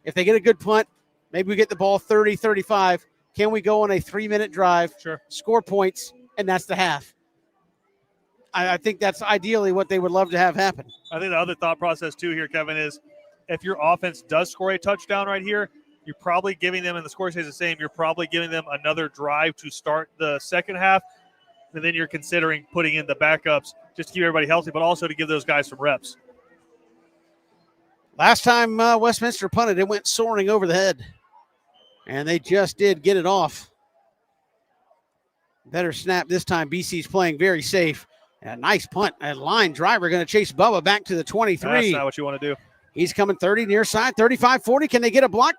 if they get a good punt, maybe we get the ball 30, 35. Can we go on a 3-minute drive, score points, and that's the half? I think that's ideally what they would love to have happen. I think the other thought process, too, here, Kevin, is if your offense does score a touchdown right here, you're probably giving them, and the score stays the same, you're probably giving them another drive to start the second half, and then you're considering putting in the backups just to keep everybody healthy, but also to give those guys some reps. Last time Westminster punted, it went soaring over the head, and they just did get it off. Better snap this time. BC's playing very safe. And a nice punt. A line driver going to chase Bubba back to the 23. That's not what you want to do. He's coming 30 near side, 35, 40. Can they get a block?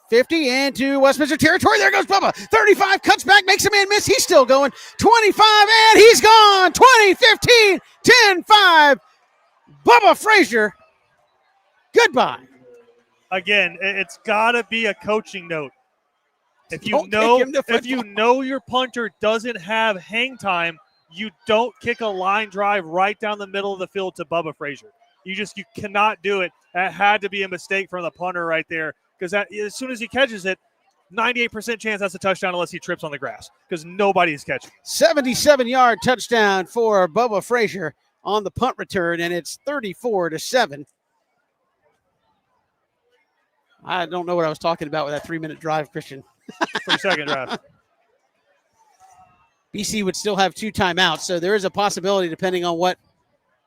50 into Westminster territory. There goes Bubba. 35, cuts back, makes a man miss. He's still going. 25, and he's gone. 20, 15, 10, 5. Bubba Frazier, goodbye. Again, it's got to be a coaching note. If you know your punter doesn't have hang time, you don't kick a line drive right down the middle of the field to Bubba Frazier. You cannot do it. That had to be a mistake from the punter right there, because as soon as he catches it, 98% chance that's a touchdown unless he trips on the grass because nobody's catching. 77-yard touchdown for Bubba Frazier on the punt return, and it's 34-7. I don't know what I was talking about with that 3-minute drive, Christian. 3-second drive. BC would still have 2 timeouts, so there is a possibility, depending on what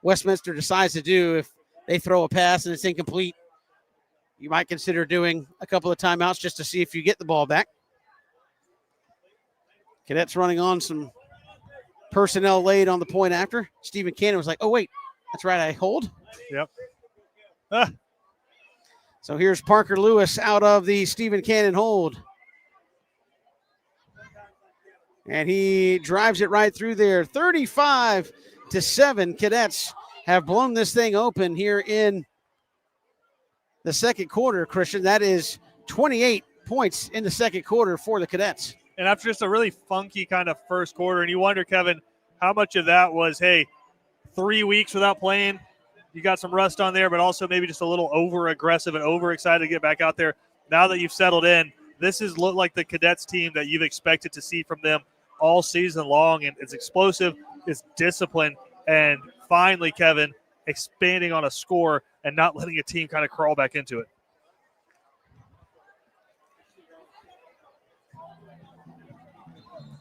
Westminster decides to do, if they throw a pass and it's incomplete, you might consider doing a couple of timeouts just to see if you get the ball back. Cadets running on some personnel laid on the point after. Stephen Cannon was like, oh, wait, that's right, I hold. Yep. So here's Parker Lewis out of the Stephen Cannon hold. And he drives it right through there. 35-7. Cadets have blown this thing open here in the second quarter, Christian. That is 28 points in the second quarter for the Cadets. And after just a really funky kind of first quarter, and you wonder, Kevin, how much of that was, hey, 3 weeks without playing, you got some rust on there, but also maybe just a little over-aggressive and over-excited to get back out there. Now that you've settled in, this has looked like the Cadets team that you've expected to see from them all season long, and it's explosive, it's disciplined, and finally, Kevin, expanding on a score and not letting a team kind of crawl back into it.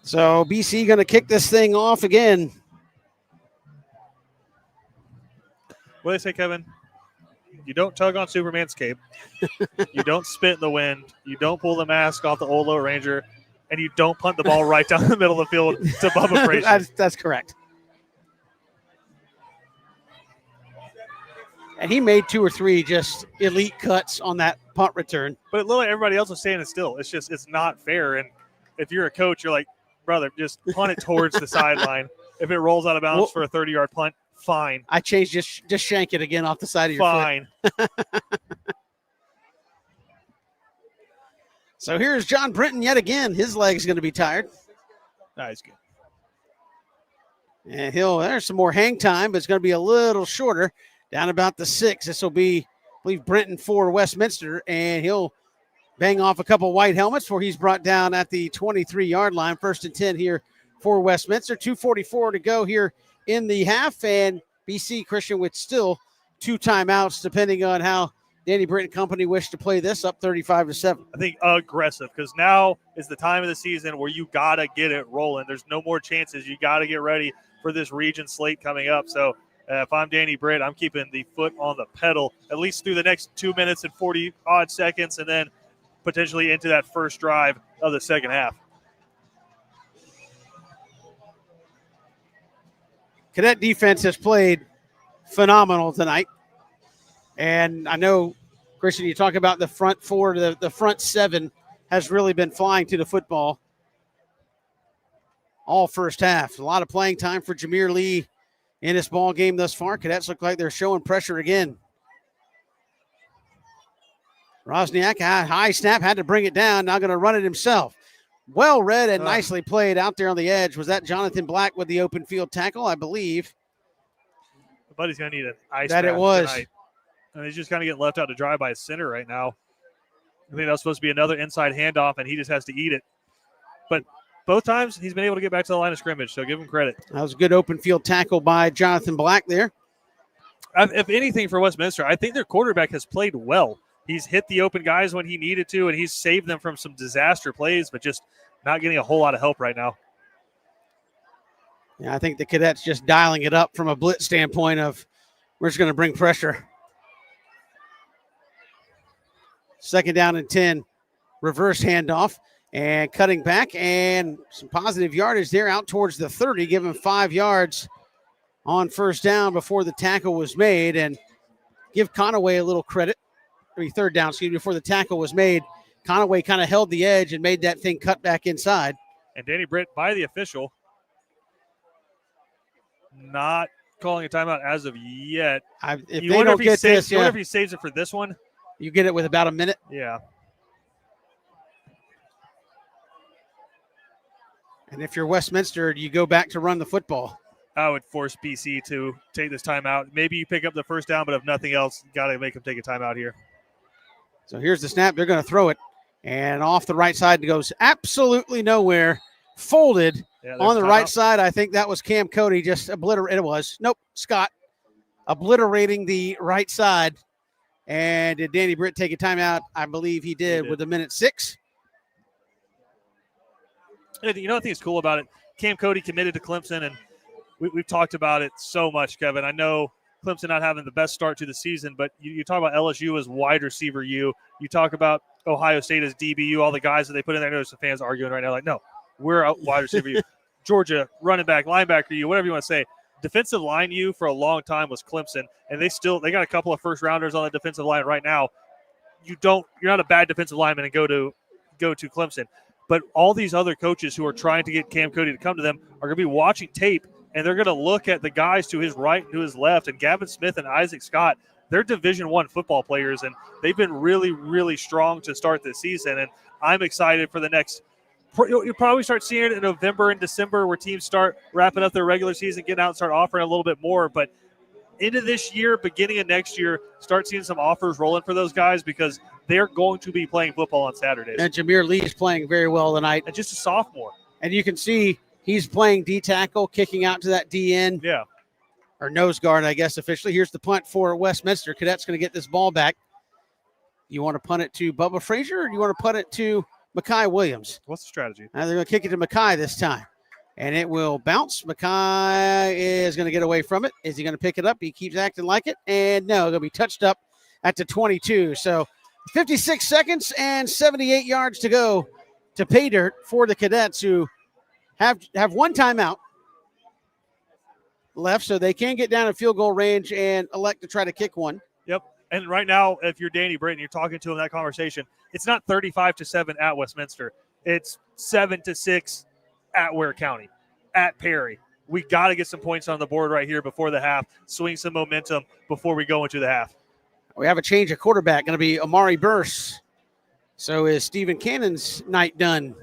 So BC going to kick this thing off again. What do they say, Kevin? You don't tug on Superman's cape. You don't spit in the wind. You don't pull the mask off the old Lone Ranger. And you don't punt the ball right down the middle of the field to Bubba Frazier. That's correct. And he made 2 or 3 just elite cuts on that punt return. But literally everybody else was standing still. It's not fair. And if you're a coach, you're like, brother, just punt it towards the sideline. If it rolls out of bounds for a 30-yard punt, fine. I changed just shank it again off the side of your foot. Fine. So here's John Brenton yet again. His leg's going to be tired. Nice, good. And there's some more hang time, but it's going to be a little shorter, down about the 6. This will be, I believe, Brenton for Westminster, and he'll bang off a couple white helmets before he's brought down at the 23-yard line. 1st and 10 here for Westminster. 2:44 to go here in the half, and BC Christian with still 2 timeouts, depending on how Danny Britt and company wish to play this, up 35-7. I think aggressive, because now is the time of the season where you got to get it rolling. There's no more chances. You got to get ready for this region slate coming up. So if I'm Danny Britt, I'm keeping the foot on the pedal at least through the next 2 minutes and 40-odd seconds, and then potentially into that first drive of the second half. Cadet defense has played phenomenal tonight. And I know, Christian, you talk about the front 4, the front 7 has really been flying to the football all first half. A lot of playing time for Jameer Lee in this ball game thus far. Cadets look like they're showing pressure again. Rosniak, high snap, had to bring it down. Now going to run it himself. Well read and nicely played out there on the edge. Was that Jonathan Black with the open field tackle, I believe? But he's going to need an ice that it was. Tonight. And he's just kind of getting left out to dry by his center right now. I think that was supposed to be another inside handoff, and he just has to eat it. But both times he's been able to get back to the line of scrimmage, so give him credit. That was a good open field tackle by Jonathan Black there. If anything for Westminster, I think their quarterback has played well. He's hit the open guys when he needed to, and he's saved them from some disaster plays, but just not getting a whole lot of help right now. Yeah, I think the Cadets just dialing it up from a blitz standpoint of we're just going to bring pressure. 2nd down and 10, reverse handoff and cutting back, and some positive yardage there out towards the 30, giving 5 yards on first down before the tackle was made. And give Conaway a little credit. 3rd down, before the tackle was made. Conaway kind of held the edge and made that thing cut back inside. And Danny Britt, by the official, not calling a timeout as of yet. If they don't get this, you wonder if he saves it for this one. You get it with about a minute. Yeah. And if you're Westminster, you go back to run the football. I would force BC to take this timeout. Maybe you pick up the first down, but if nothing else, got to make him take a timeout here. So here's the snap. They're going to throw it. And off the right side, it goes absolutely nowhere. Folded on the right side. I think that was Cam Cody just obliterated. It was. Nope, Scott obliterating the right side. And did Danny Britt take a timeout? I believe he did with 1:06. And you know what I think is cool about it? Cam Cody committed to Clemson, and we've talked about it so much, Kevin. I know Clemson not having the best start to the season, but you talk about LSU as wide receiver U. You talk about Ohio State as DBU, all the guys that they put in there. I know some fans arguing right now, like, no, we're a wide receiver U. Georgia, running back, linebacker U, whatever you want to say. Defensive line U for a long time was Clemson, and they got a couple of first-rounders on the defensive line right now. You're not a bad defensive lineman and go to Clemson. But all these other coaches who are trying to get Cam Cody to come to them are going to be watching tape, and they're going to look at the guys to his right and to his left, and Gavin Smith and Isaac Scott. They're Division I football players, and they've been really, really strong to start this season. And I'm excited for the next – you'll probably start seeing it in November and December where teams start wrapping up their regular season, getting out and start offering a little bit more. But into this year, beginning of next year, start seeing some offers rolling for those guys because they're going to be playing football on Saturdays. And Jameer Lee's playing very well tonight. And just a sophomore. And you can see he's playing D-tackle, kicking out to that D-end. Yeah. Or nose guard, I guess, officially. Here's the punt for Westminster. Cadets going to get this ball back. You want to punt it to Bubba Frazier, or do you want to punt it to Mekhi Williams? What's the strategy? They're going to kick it to Mekhi this time. And it will bounce. Mekhi is going to get away from it. Is he going to pick it up? He keeps acting like it. And no, going to be touched up at the 22. So 56 seconds and 78 yards to go to pay dirt for the Cadets, who have one timeout left, so they can get down in field goal range and elect to try to kick one. Yep. And right now, if you're Danny Britton, you're talking to him in that conversation, it's not 35-7 at Westminster. It's 7-6 at Ware County, at Perry. We got to get some points on the board right here before the half, swing some momentum before we go into the half. We have a change of quarterback, going to be Amari Burse. So is Stephen Cannon's night done?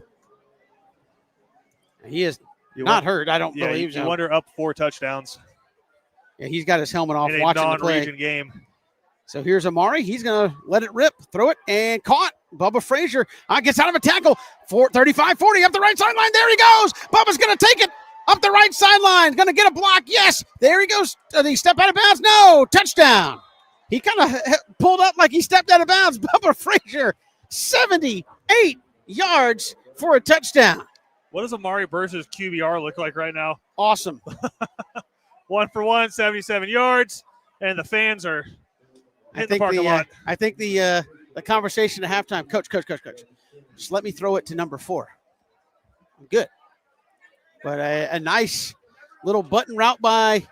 He is not hurt, I don't believe so. You wonder up 4 touchdowns. Yeah, he's got his helmet off in watching a the play. non-region game. So here's Amari. He's going to let it rip, throw it, and caught. Bubba Frazier gets out of a tackle. 35-40 up the right sideline. There he goes. Bubba's going to take it up the right sideline. Going to get a block. Yes. There he goes. Did he step out of bounds? No. Touchdown. He kind of pulled up like he stepped out of bounds. Bubba Frazier, 78 yards for a touchdown. What does Amari Burse's QBR look like right now? Awesome. 1 for 1, 77 yards, and the fans are hitting the parking lot. I think the conversation at halftime, coach, just let me throw it to number 4. I'm good. But a nice little button route by.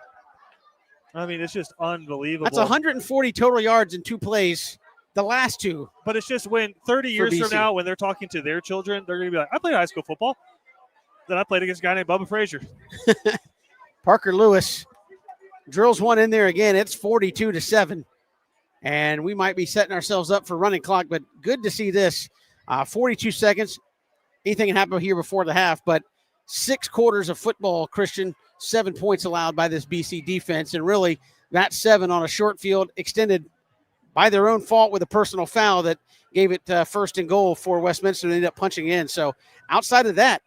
I mean, it's just unbelievable. That's 140 total yards in 2 plays, the last 2. But it's just when 30 years from now, when they're talking to their children, they're going to be like, I played high school football. Then I played against a guy named Bubba Frazier. Parker Lewis drills one in there again. It's 42-7. And we might be setting ourselves up for running clock, but good to see this. 42 seconds. Anything can happen here before the half, but 6 quarters of football, Christian, 7 points allowed by this BC defense. And really, that 7 on a short field extended by their own fault with a personal foul that gave it first and goal for Westminster. They ended up punching in. So outside of that,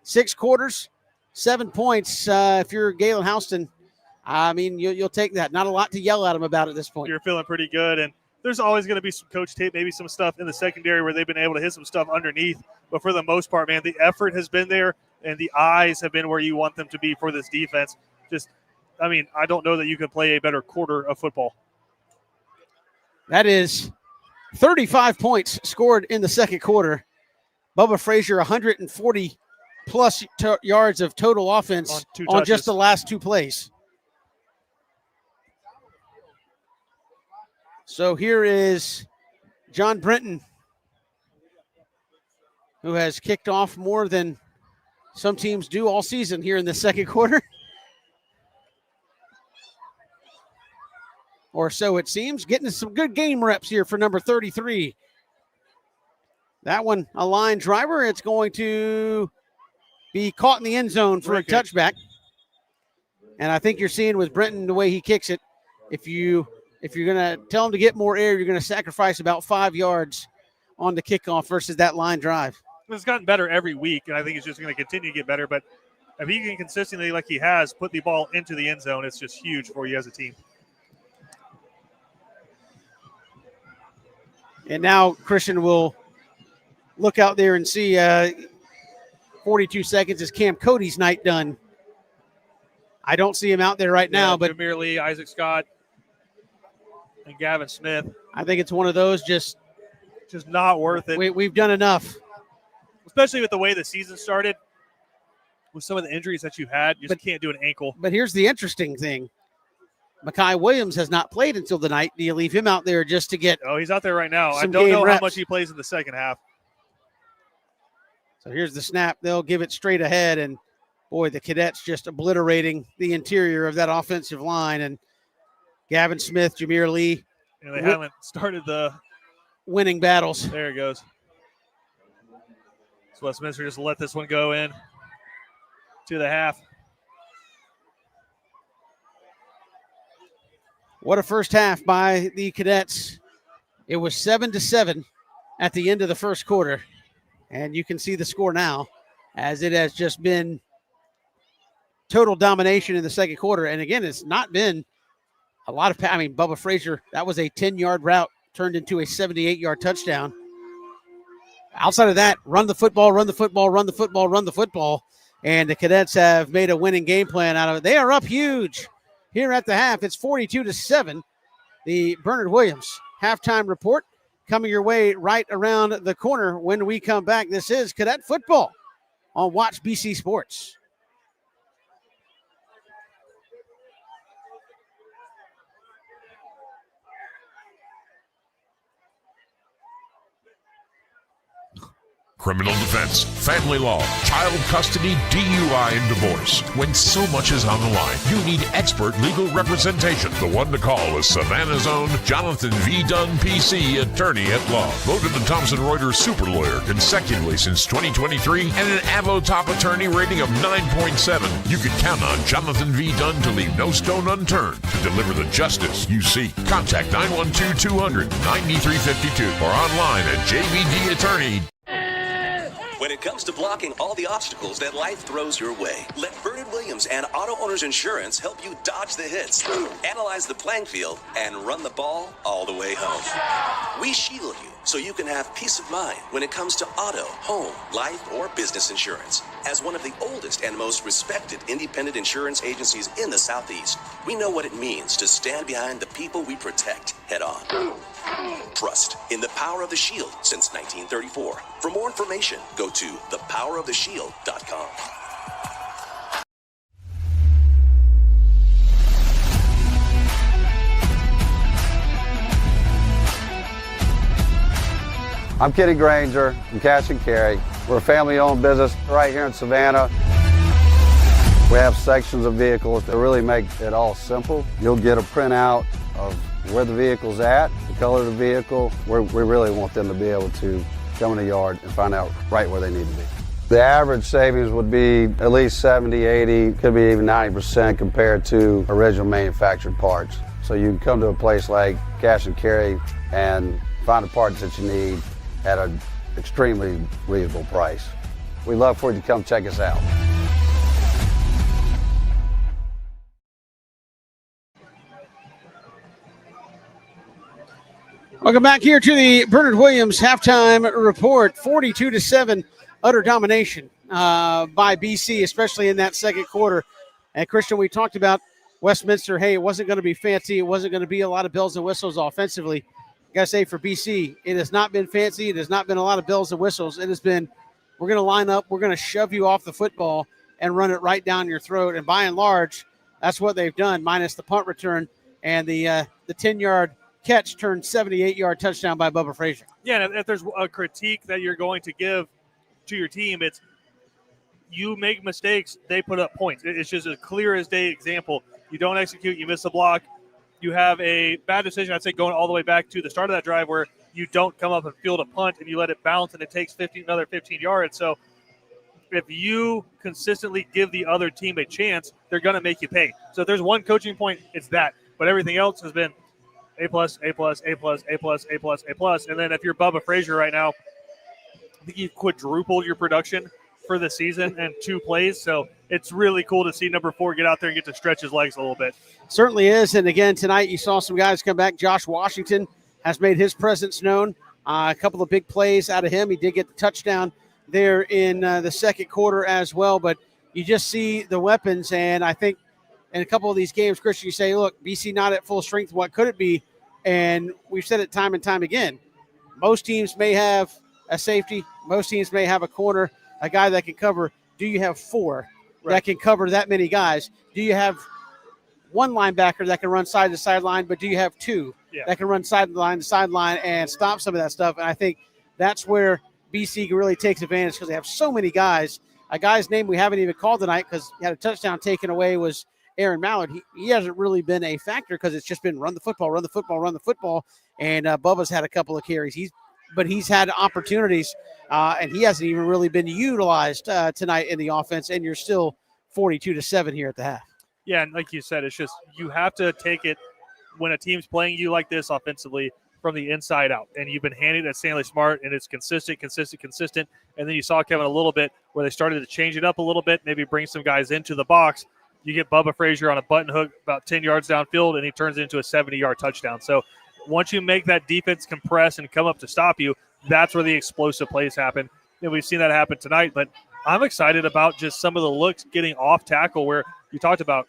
6 quarters, 7 points. If you're Galen Houston, I mean, you'll take that. Not a lot to yell at them about at this point. You're feeling pretty good. And there's always going to be some coach tape, maybe some stuff in the secondary where they've been able to hit some stuff underneath. But for the most part, man, the effort has been there and the eyes have been where you want them to be for this defense. I don't know that you can play a better quarter of football. That is 35 points scored in the second quarter. Bubba Frazier, 140-plus yards of total offense on just the last 2 plays. So here is John Brenton, who has kicked off more than some teams do all season here in the second quarter. Or so it seems. Getting some good game reps here for number 33. That one, a line driver. It's going to be caught in the end zone for a touchback. And I think you're seeing with Brenton the way he kicks it, if you're going to tell him to get more air, you're going to sacrifice about 5 yards on the kickoff versus that line drive. It's gotten better every week, and I think it's just going to continue to get better. But if he can consistently, like he has, put the ball into the end zone, it's just huge for you as a team. And now Christian will look out there and see 42 seconds is Cam Cody's night done. I don't see him out there right now, but Jameer Lee, Isaac Scott, and Gavin Smith. I think it's one of those just not worth it. We've done enough. Especially with the way the season started, with some of the injuries that you had, you just can't do an ankle. But here's the interesting thing. Mekhi Williams has not played until the night. Do you leave him out there just to get he's out there right now. I some don't game know reps? how much he plays in the second half. So here's the snap. They'll give it straight ahead, and boy, the Cadets just obliterating the interior of that offensive line. And Gavin Smith, Jameer Lee. And they haven't started the winning battles. There it goes. So Westminster just let this one go in to the half. What a first half by the Cadets. It was 7-7 at the end of the first quarter. And you can see the score now as it has just been total domination in the second quarter. And again, it's not been a lot of, Bubba Frazier, that was a 10-yard route turned into a 78-yard touchdown. Outside of that, run the football, run the football, run the football, run the football. And the Cadets have made a winning game plan out of it. They are up huge here at the half. It's 42-7. The Bernard Williams halftime report coming your way right around the corner when we come back. This is Cadet Football on Watch BC Sports. Criminal defense, family law, child custody, DUI, and divorce. When so much is on the line, you need expert legal representation. The one to call is Savannah's own Jonathan V. Dunn, PC, attorney at law. Voted the Thomson Reuters super lawyer consecutively since 2023 and an Avo top attorney rating of 9.7. You can count on Jonathan V. Dunn to leave no stone unturned to deliver the justice you seek. Contact 912-200-9352 or online at JVDattorney. When it comes to blocking all the obstacles that life throws your way, let Bernard Williams and Auto Owners Insurance help you dodge the hits, analyze the playing field, and run the ball all the way home. We shield you so you can have peace of mind when it comes to auto, home, life, or business insurance. As one of the oldest and most respected independent insurance agencies in the Southeast, we know what it means to stand behind the people we protect head on. Trust in the power of the shield since 1934. For more information, go to thepoweroftheshield.com. I'm Kenny Granger from Cash and Carry. We're a family-owned business right here in Savannah. We have sections of vehicles that really make it all simple. You'll get a printout of where the vehicle's at, the color of the vehicle. We really want them to be able to come in the yard and find out right where they need to be. The average savings would be at least 70, 80, could be even 90% compared to original manufactured parts. So you can come to a place like Cash and Carry and find the parts that you need at an extremely reasonable price. We'd love for you to come check us out. Welcome back here to the Bernard Williams halftime report. 42-7, utter domination by BC, especially in that second quarter. And Christian, we talked about Westminster. Hey, it wasn't going to be fancy. It wasn't going to be a lot of bells and whistles offensively. I gotta say, for BC, it has not been fancy. It has not been a lot of bells and whistles. It has been, we're going to line up, we're going to shove you off the football and run it right down your throat. And by and large, that's what they've done, minus the punt return and the 10-yard catch turned 78-yard touchdown by Bubba Frazier. Yeah, and if there's a critique that you're going to give to your team, it's you make mistakes, they put up points. It's just a clear as day example. You don't execute, you miss a block. You have a bad decision, I'd say, going all the way back to the start of that drive where you don't come up and field a punt and you let it bounce and it takes another 15 yards. So if you consistently give the other team a chance, they're going to make you pay. So if there's one coaching point, it's that. But everything else has been A+, A+, A+, A+, A+, A+, A+. And then if you're Bubba Frazier right now, I think you've quadrupled your production for the season and 2 plays. So it's really cool to see number 4 get out there and get to stretch his legs a little bit. Certainly is. And again, tonight you saw some guys come back. Josh Washington has made his presence known. A couple of big plays out of him. He did get the touchdown there in the second quarter as well. But you just see the weapons. And I think in a couple of these games, Christian, you say, look, BC not at full strength. What could it be? And we've said it time and time again. Most teams may have a safety. Most teams may have a corner, a guy that can cover. Do you have 4 that can cover that many guys? Do you have one linebacker that can run side to sideline, but do you have 2 that can run sideline to sideline and stop some of that stuff? And I think that's where BC really takes advantage because they have so many guys. A guy's name we haven't even called tonight because he had a touchdown taken away was Aaron Mallard. He hasn't really been a factor because it's just been run the football, run the football, run the football. And Bubba's had a couple of carries. He's had opportunities, and he hasn't even really been utilized tonight in the offense, and you're still 42-7 here at the half. Yeah, and like you said, it's just you have to take it when a team's playing you like this offensively from the inside out, and you've been handing it at Stanley Smart, and it's consistent, and then you saw, Kevin, a little bit where they started to change it up a little bit, maybe bring some guys into the box. You get Bubba Frazier on a button hook about 10 yards downfield, and he turns it into a 70-yard touchdown. So once you make that defense compress and come up to stop you, that's where the explosive plays happen. And we've seen that happen tonight. But I'm excited about just some of the looks getting off tackle where you talked about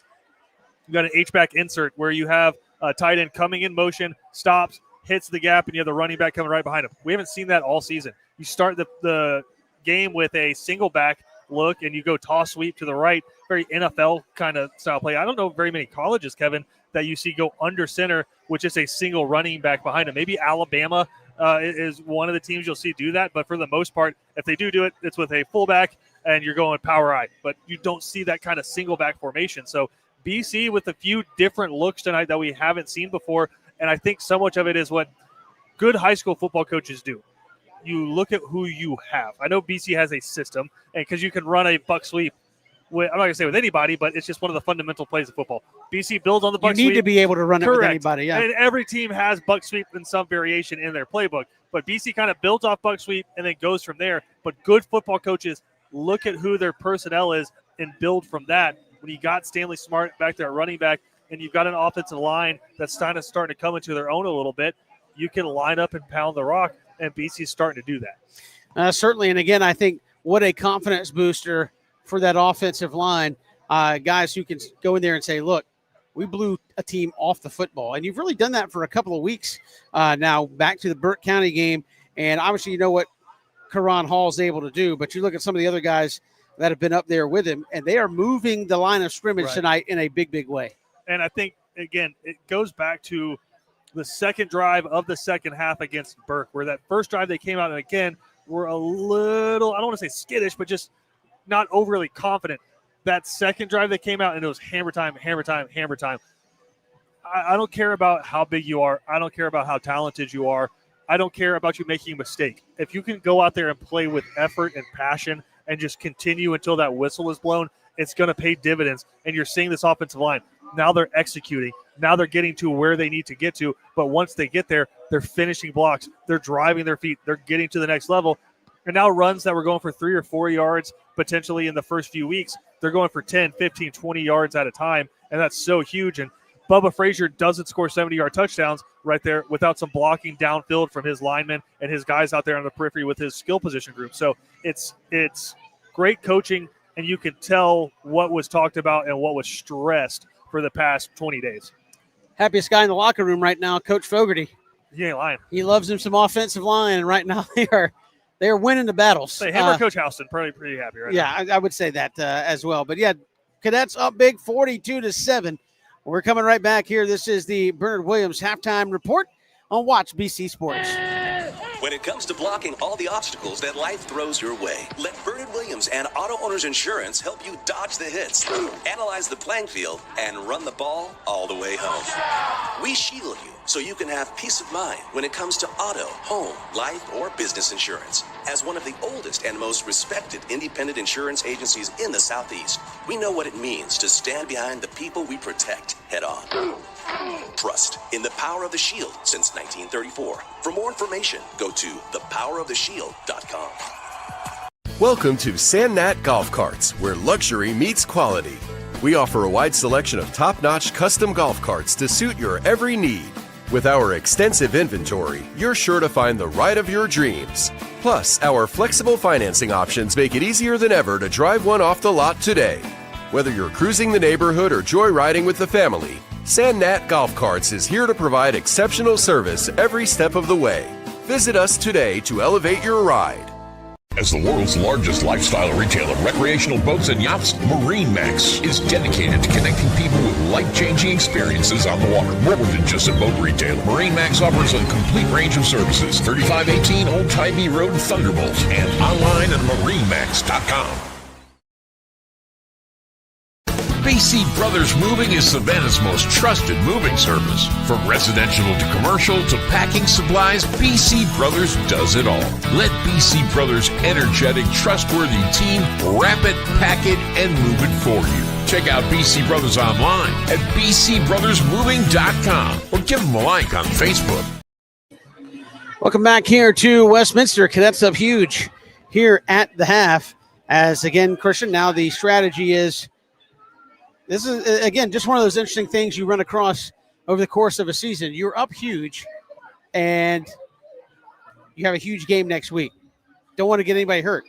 you got an H-back insert where you have a tight end coming in motion, stops, hits the gap, and you have the running back coming right behind him. We haven't seen that all season. You start the game with a single back look and you go toss sweep to the right, very NFL kind of style play. I don't know very many colleges, Kevin, that you see go under center with just a single running back behind him. Maybe Alabama is one of the teams you'll see do that, but for the most part, if they do it, it's with a fullback and you're going power eye, but you don't see that kind of single back formation. So BC with a few different looks tonight that we haven't seen before, and I think so much of it is what good high school football coaches do. You look at who you have. I know BC has a system, and because you can run a buck sweep, I'm not going to say with anybody, but it's just one of the fundamental plays of football. BC builds on the buck sweep. You need to be able to run it with anybody, yeah. And every team has buck sweep in some variation in their playbook. But BC kind of builds off buck sweep and then goes from there. But good football coaches look at who their personnel is and build from that. When you got Stanley Smart back there at running back and you've got an offensive line that's kind of starting to come into their own a little bit, you can line up and pound the rock, and BC's starting to do that. Certainly, and again, I think what a confidence booster for that offensive line, guys who can go in there and say, look, we blew a team off the football. And you've really done that for a couple of weeks now, back to the Burke County game. And obviously you know what Karan Hall's able to do, but you look at some of the other guys that have been up there with him, and they are moving the line of scrimmage tonight in a big, big way. And I think, again, it goes back to the second drive of the second half against Burke, where that first drive they came out and, again, were a little, I don't want to say skittish, but just not overly confident. That second drive they came out and it was hammer time. I don't care about how big you are. I don't care about how talented you are. I don't care about you making a mistake. If you can go out there and play with effort and passion and just continue until that whistle is blown, it's going to pay dividends. And you're seeing this offensive line. Now they're executing. Now they're getting to where they need to get to. But once they get there, they're finishing blocks. They're driving their feet. They're getting to the next level. And now runs that were going for 3 or 4 yards potentially in the first few weeks, they're going for 10, 15, 20 yards at a time. And that's so huge. And Bubba Frazier doesn't score 70-yard touchdowns right there without some blocking downfield from his linemen and his guys out there on the periphery with his skill position group. So it's great coaching, and you can tell what was talked about and what was stressed for the past 20 days. Happiest guy in the locker room right now, Coach Fogarty. He ain't lying. He loves him some offensive line, and right now they are winning the battles. Say him or Coach Houston, probably pretty happy right now. Yeah, I would say that as well. But, yeah, Cadets up big 42-7. We're coming right back here. This is the Bernard Williams halftime report on Watch BC Sports. When it comes to blocking all the obstacles that life throws your way, let Bernard Williams and Auto Owners Insurance help you dodge the hits, analyze the playing field, and run the ball all the way home. We shield you so you can have peace of mind when it comes to auto, home, life, or business insurance. As one of the oldest and most respected independent insurance agencies in the Southeast, we know what it means to stand behind the people we protect head on. Trust in the power of the Shield since 1934. For more information, go to thepoweroftheshield.com. Welcome to Sandnat Golf Carts, where luxury meets quality. We offer a wide selection of top-notch custom golf carts to suit your every need. With our extensive inventory, you're sure to find the ride of your dreams. Plus, our flexible financing options make it easier than ever to drive one off the lot today. Whether you're cruising the neighborhood or joyriding with the family, Sandnat Golf Carts is here to provide exceptional service every step of the way. Visit us today to elevate your ride. As the world's largest lifestyle retailer of recreational boats and yachts, MarineMax is dedicated to connecting people with life-changing experiences on the water. More than just a boat retailer, MarineMax offers a complete range of services. 3518 Old Tybee Road, Thunderbolt, and online at marinemax.com. BC Brothers Moving is Savannah's most trusted moving service. From residential to commercial to packing supplies, BC Brothers does it all. Let BC Brothers' energetic, trustworthy team wrap it, pack it, and move it for you. Check out BC Brothers online at bcbrothersmoving.com or give them a like on Facebook. Welcome back here to Westminster. Cadets up huge here at the half. As again, Christian, now the strategy is, this is, again, just one of those interesting things you run across over the course of a season. You're up huge, and you have a huge game next week. Don't want to get anybody hurt.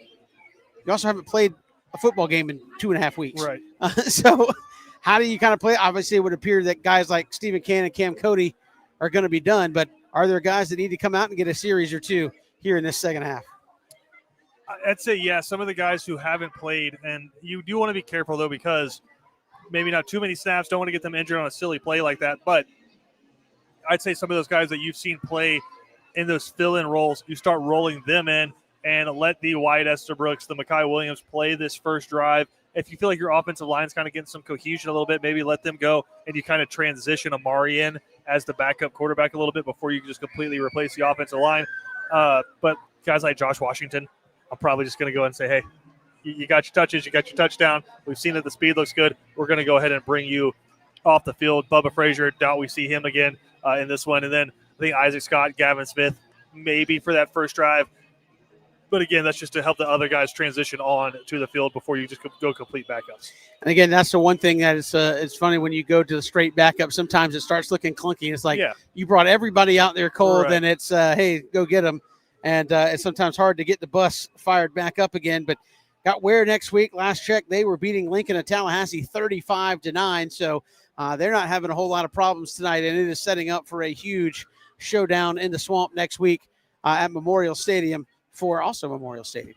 You also haven't played a football game in 2.5 weeks. Right. So how do you kind of play? Obviously, it would appear that guys like Stephen Cann and Cam Cody are going to be done, but are there guys that need to come out and get a series or two here in this second half? I'd say, yeah, some of the guys who haven't played, and you do want to be careful, though, because maybe not too many snaps, don't want to get them injured on a silly play like that, but I'd say some of those guys that you've seen play in those fill-in roles, you start rolling them in and let the Wyatt Estabrooks, the Mekhi Williams play this first drive. If you feel like your offensive line's kind of getting some cohesion a little bit, maybe let them go and you kind of transition Amari in as the backup quarterback a little bit before you just completely replace the offensive line. But guys like Josh Washington, I'm probably just going to go and say, hey, you got your touches, you got your touchdown. We've seen that the speed looks good. We're going to go ahead and bring you off the field. Bubba Frazier, doubt we see him again in this one. And then I think Isaac Scott, Gavin Smith, maybe for that first drive. But again, that's just to help the other guys transition on to the field before you just go complete backups. And again, that's the one thing that it's funny when you go to the straight backup. Sometimes it starts looking clunky. It's like you brought everybody out there cold, right, and it's hey, go get them. And it's sometimes hard to get the bus fired back up again. But got Ware next week. Last check, they were beating Lincoln and Tallahassee 35-9. So they're not having a whole lot of problems tonight, and it is setting up for a huge showdown in the swamp next week at Memorial Stadium. For also Memorial Stadium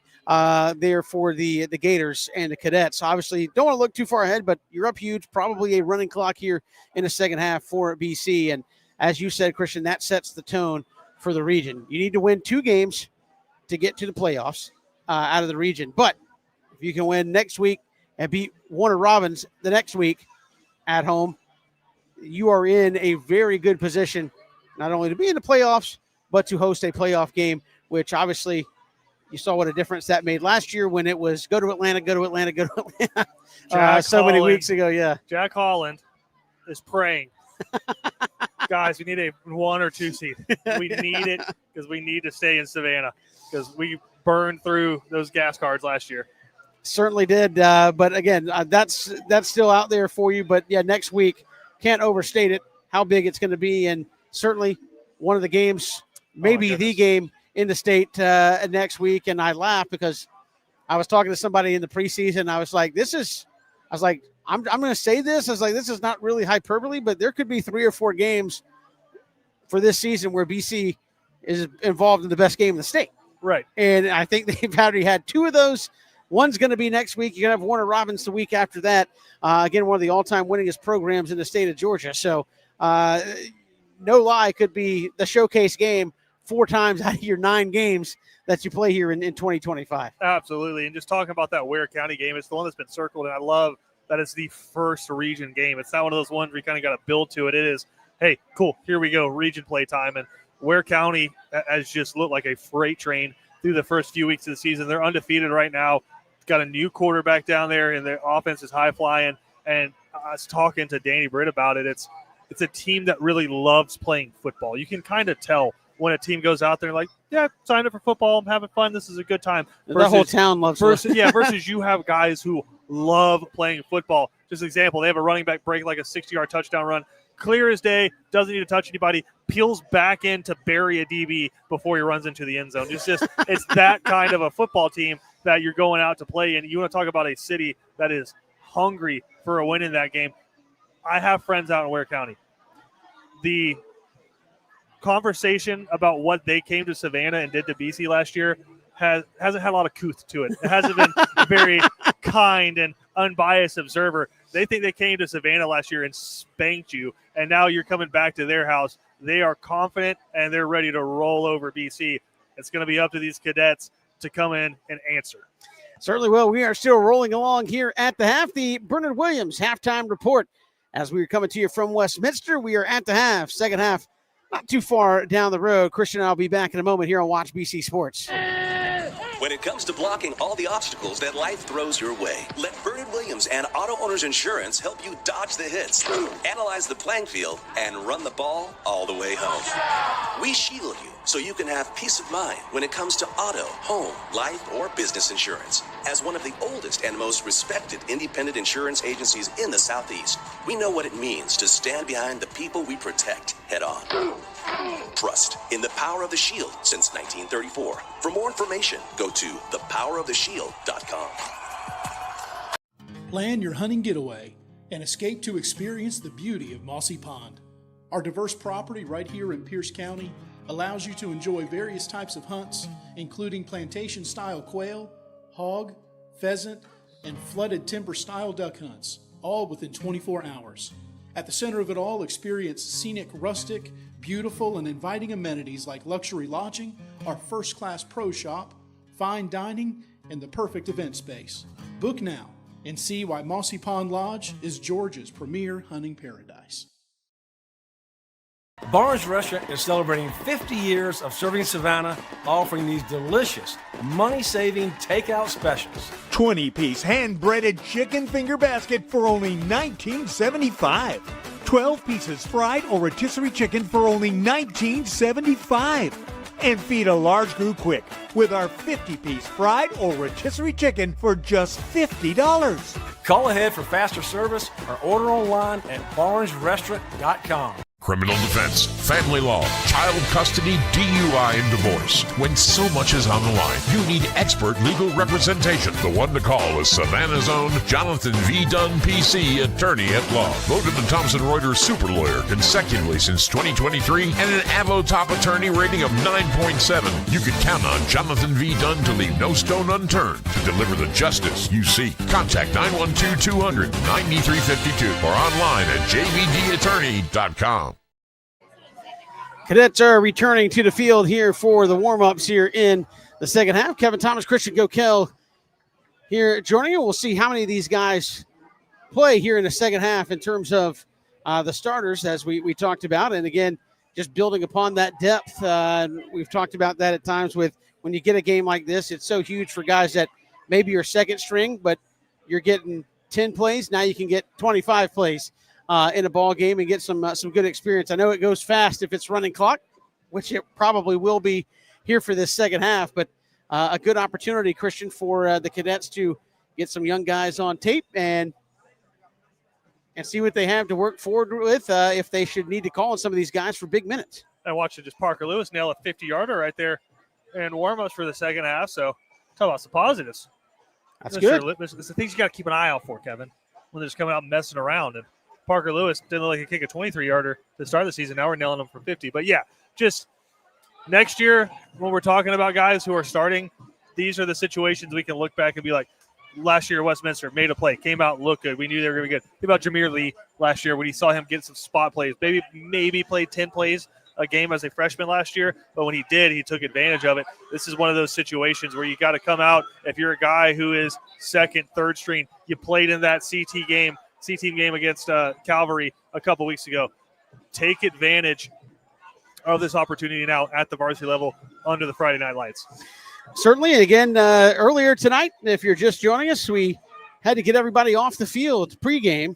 there for the Gators and the Cadets. Obviously, don't want to look too far ahead, but you're up huge, probably a running clock here in the second half for BC. And as you said, Christian, that sets the tone for the region. You need to win 2 games to get to the playoffs out of the region. But if you can win next week and beat Warner Robins the next week at home, you are in a very good position not only to be in the playoffs, but to host a playoff game, which obviously you saw what a difference that made last year when it was go to Atlanta, go to Atlanta, go to Atlanta. So many weeks ago, yeah. Jack Holland is praying. Guys, we need a 1 or 2 seed. We need it because we need to stay in Savannah because we burned through those gas cards last year. Certainly did. But again, that's still out there for you. But yeah, next week, can't overstate it, how big it's going to be. And certainly one of the games, maybe the game in the state next week. And I laughed because I was talking to somebody in the preseason. I was like, I'm going to say this. I was like, this is not really hyperbole, but there could be 3 or 4 games for this season where BC is involved in the best game in the state. Right. And I think they've already had 2 of those. One's going to be next week. You're going to have Warner Robins the week after that. Again, one of the all-time winningest programs in the state of Georgia. So no lie, could be the showcase game 4 times out of your 9 games that you play here in 2025. Absolutely. And just talking about that Ware County game, it's the one that's been circled, and I love that it's the first region game. It's not one of those ones where you kind of got to build to it. It is, hey, cool, here we go, region play time. And Ware County has just looked like a freight train through the first few weeks of the season. They're undefeated right now. Got a new quarterback down there, and their offense is high flying. And I was talking to Danny Britt about it. It's a team that really loves playing football. You can kind of tell when a team goes out there like, yeah, signed up for football. I'm having fun. This is a good time. The whole town loves it. Versus you have guys who love playing football. Just an example, they have a running back break like a 60-yard touchdown run. Clear as day, doesn't need to touch anybody, peels back in to bury a DB before he runs into the end zone. It's that kind of a football team that you're going out to play in. You want to talk about a city that is hungry for a win in that game. I have friends out in Ware County. The conversation about what they came to Savannah and did to BC last year hasn't had a lot of couth to it. It hasn't been a very kind and unbiased observer. They think they came to Savannah last year and spanked you, and now you're coming back to their house. They are confident, and they're ready to roll over BC. It's going to be up to these cadets to come in and answer. Certainly will. We are still rolling along here at the half. The Bernard Williams halftime report. As we are coming to you from Westminster, we are at the half. Second half, not too far down the road. Christian and I will be back in a moment here on Watch BC Sports. When it comes to blocking all the obstacles that life throws your way, let Bernard Williams and Auto Owners Insurance help you dodge the hits, analyze the playing field, and run the ball all the way home. We shield you so you can have peace of mind when it comes to auto, home, life, or business insurance. As one of the oldest and most respected independent insurance agencies in the Southeast, we know what it means to stand behind the people we protect head on. Trust in the power of the shield since 1934. For more information, go to thepoweroftheshield.com. Plan your hunting getaway and escape to experience the beauty of Mossy Pond. Our diverse property right here in Pierce County allows you to enjoy various types of hunts, including plantation-style quail, hog, pheasant, and flooded timber-style duck hunts, all within 24 hours. At the center of it all, experience scenic, rustic, beautiful, and inviting amenities like luxury lodging, our first-class pro shop, fine dining, and the perfect event space. Book now and see why Mossy Pond Lodge is Georgia's premier hunting paradise. Barnes Restaurant is celebrating 50 years of serving Savannah, offering these delicious, money-saving takeout specials. 20-piece hand-breaded chicken finger basket for only $19.75. 12 pieces fried or rotisserie chicken for only $19.75. And feed a large group quick with our 50-piece fried or rotisserie chicken for just $50. Call ahead for faster service or order online at barnesrestaurant.com. Criminal defense, family law, child custody, DUI, and divorce. When so much is on the line, you need expert legal representation. The one to call is Savannah's own Jonathan V. Dunn, PC, attorney at law. Voted the Thomson Reuters super lawyer consecutively since 2023 and an Avo top attorney rating of 9.7. You can count on Jonathan V. Dunn to leave no stone unturned to deliver the justice you seek. Contact 912-200-9352 or online at jvdattorney.com. Cadets are returning to the field here for the warm-ups here in the second half. Kevin Thomas, Christian Gokel here joining you. We'll see how many of these guys play here in the second half in terms of the starters, as we talked about. And, again, just building upon that depth. We've talked about that at times with when you get a game like this. It's so huge for guys that maybe you're second string, but you're getting 10 plays. Now you can get 25 plays in a ball game and get some good experience. I know it goes fast if it's running clock, which it probably will be here for this second half, but a good opportunity, Christian, for the Cadets to get some young guys on tape and see what they have to work forward with if they should need to call on some of these guys for big minutes. I watched just Parker Lewis nail a 50-yarder right there in warm-ups for the second half, so talk about some positives. That's good. There's the things you got to keep an eye out for, Kevin, when they're just coming out and messing around. And Parker Lewis didn't look like he could kick a 23-yarder to start the season. Now we're nailing him for 50. But, yeah, just next year when we're talking about guys who are starting, these are the situations we can look back and be like, last year Westminster made a play, came out and looked good. We knew they were going to be good. Think about Jameer Lee last year when you saw him get some spot plays. Maybe played 10 plays a game as a freshman last year, but when he did, he took advantage of it. This is one of those situations where you got to come out. If you're a guy who is second, third string, you played in that C-team game against Calvary a couple weeks ago. Take advantage of this opportunity now at the varsity level under the Friday night lights. Certainly. Again, earlier tonight, if you're just joining us, we had to get everybody off the field pregame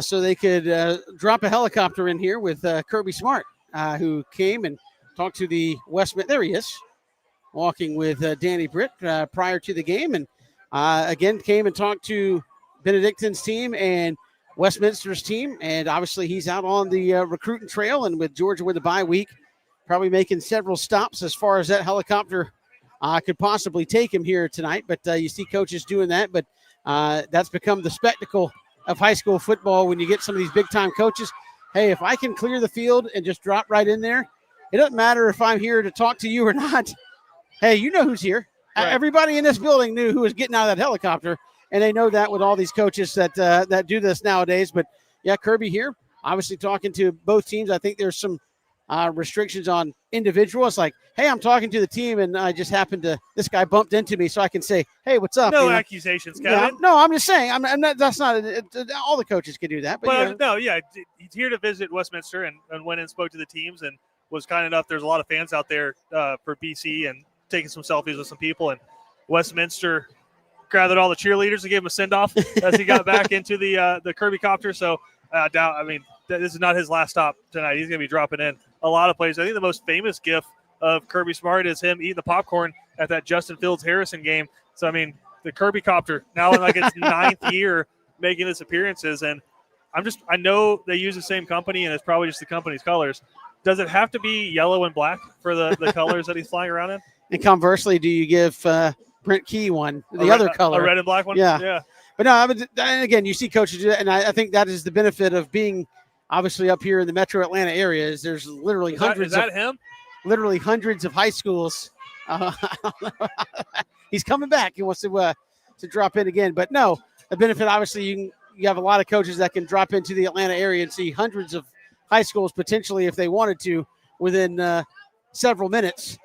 so they could drop a helicopter in here with Kirby Smart, who came and talked to the Westminster. There he is, walking with Danny Britt prior to the game. And again, came and talked to Benedictine's team and Westminster's team. And obviously he's out on the recruiting trail, and with Georgia with a bye week, probably making several stops as far as that helicopter could possibly take him here tonight. But you see coaches doing that. But that's become the spectacle of high school football when you get some of these big-time coaches. Hey, if I can clear the field and just drop right in there, it doesn't matter if I'm here to talk to you or not. Hey, you know who's here. Right. Everybody in this building knew who was getting out of that helicopter, and they know that with all these coaches that do this nowadays. But, yeah, Kirby here, obviously talking to both teams. I think there's some restrictions on individuals, like, hey, I'm talking to the team, and I just happened to – this guy bumped into me, so I can say, hey, what's up? No accusations, Kevin. Yeah, no, I'm just saying. I'm not, that's not – all the coaches can do that. But no, yeah, he's here to visit Westminster and went and spoke to the teams and was kind enough. There's a lot of fans out there for BC and taking some selfies with some people. And Westminster gathered all the cheerleaders and gave him a send-off as he got back into the Kirby copter. So this is not his last stop tonight. He's going to be dropping in a lot of places. I think the most famous gif of Kirby Smart is him eating the popcorn at that Justin Fields Harrison game. So, I mean, the Kirby copter now in like its 9th year making its appearances. And I know they use the same company, and it's probably just the company's colors. Does it have to be yellow and black for the colors that he's flying around in? And conversely, do you give Brent Key one, the other color? A red and black one? Yeah. But no, and again, you see coaches do that, and I think that is the benefit of being obviously up here in the metro Atlanta area. Is there's literally hundreds of high schools. He's coming back. He wants to drop in again. But no, the benefit, obviously, you have a lot of coaches that can drop into the Atlanta area and see hundreds of high schools potentially, if they wanted to, within several minutes,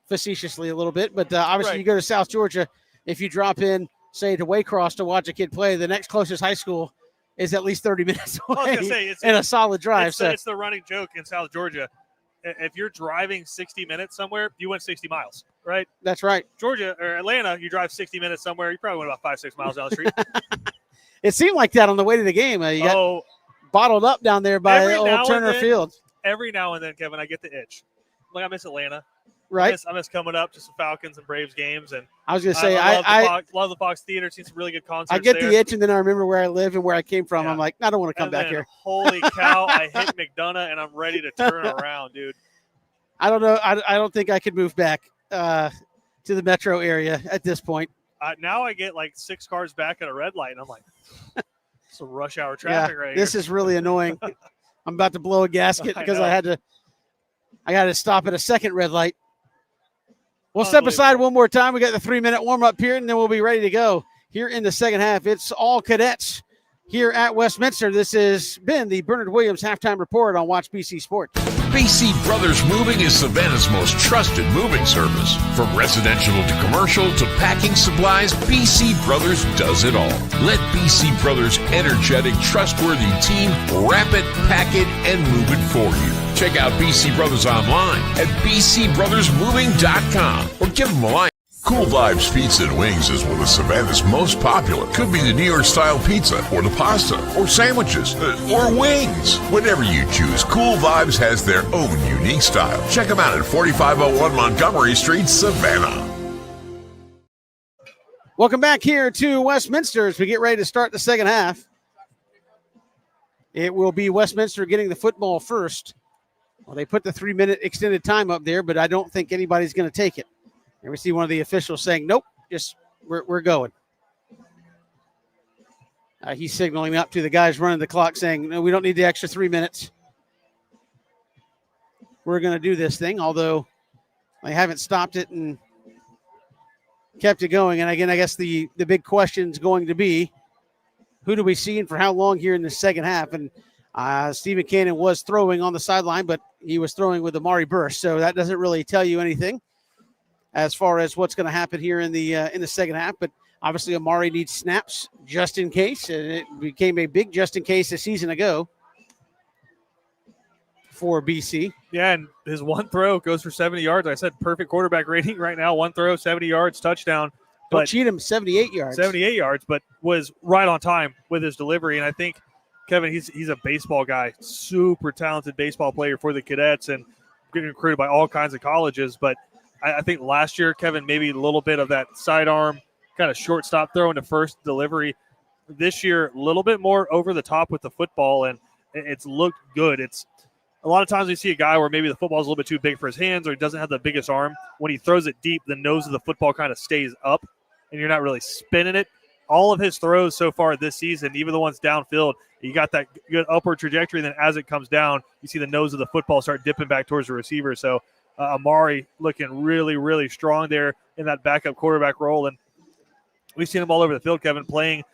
facetiously a little bit. But obviously, right. You go to South Georgia, if you drop in, say, to Waycross to watch a kid play, the next closest high school is at least 30 minutes away and a solid drive. It's the running joke in South Georgia. If you're driving 60 minutes somewhere, you went 60 miles, right? That's right. Georgia or Atlanta, you drive 60 minutes somewhere, you probably went about 5-6 miles down the street. It seemed like that on the way to the game. You got bottled up down there by old Turner Field. Every now and then, Kevin, I get the itch. Like, I miss Atlanta. Right. I miss coming up to some Falcons and Braves games. And I was going to say, I love the Fox Theater. Seen some really good concerts. I get the itch, and then I remember where I live and where I came from. Yeah. I'm like, I don't want to come back here. Holy cow. I hit McDonough, and I'm ready to turn around, dude. I don't know. I don't think I could move back to the metro area at this point. Now I get like 6 cars back at a red light, and I'm like, it's a rush hour traffic right here. This is really annoying. I'm about to blow a gasket because I got to stop at a second red light. We'll step aside one more time. We got the 3-minute warm-up here, and then we'll be ready to go here in the second half. It's all Cadets here at Westminster. This has been the Bernard Williams Halftime Report on Watch BC Sports. BC Brothers Moving is Savannah's most trusted moving service. From residential to commercial to packing supplies, BC Brothers does it all. Let BC Brothers' energetic, trustworthy team wrap it, pack it, and move it for you. Check out BC Brothers online at bcbrothersmoving.com or give them a line. Cool Vibes Pizza and Wings is one of Savannah's most popular. Could be the New York style pizza, or the pasta, or sandwiches, or wings. Whatever you choose, Cool Vibes has their own unique style. Check them out at 4501 Montgomery Street, Savannah. Welcome back here to Westminster as we get ready to start the second half. It will be Westminster getting the football first. Well, they put the 3-minute extended time up there, but I don't think anybody's going to take it. And we see one of the officials saying, nope, just we're going. He's signaling up to the guys running the clock saying, no, we don't need the extra 3 minutes. We're going to do this thing, although they haven't stopped it and kept it going. And again, I guess the big question is going to be, who do we see and for how long here in the second half? And Stephen Cannon was throwing on the sideline, but he was throwing with Amari Burst, so that doesn't really tell you anything as far as what's going to happen here in the second half. But obviously Amari needs snaps just in case, and it became a big just in case a season ago. for BC. Yeah, and his one throw goes for 70 yards. I said perfect quarterback rating right now. One throw, 70 yards, touchdown. Don't But cheat him, 78 yards. 78 yards, but was right on time with his delivery. And I think, Kevin, he's a baseball guy, super talented baseball player for the Cadets and getting recruited by all kinds of colleges. But I think last year, Kevin, maybe a little bit of that sidearm kind of shortstop throw into first delivery. This year, a little bit more over the top with the football, and it's looked good. It's a lot of times we see a guy where maybe the football is a little bit too big for his hands or he doesn't have the biggest arm. When he throws it deep, the nose of the football kind of stays up, and you're not really spinning it. All of his throws so far this season, even the ones downfield, you got that good upward trajectory. And then as it comes down, you see the nose of the football start dipping back towards the receiver. So Amari looking really, really strong there in that backup quarterback role. And we've seen him all over the field, Kevin, playing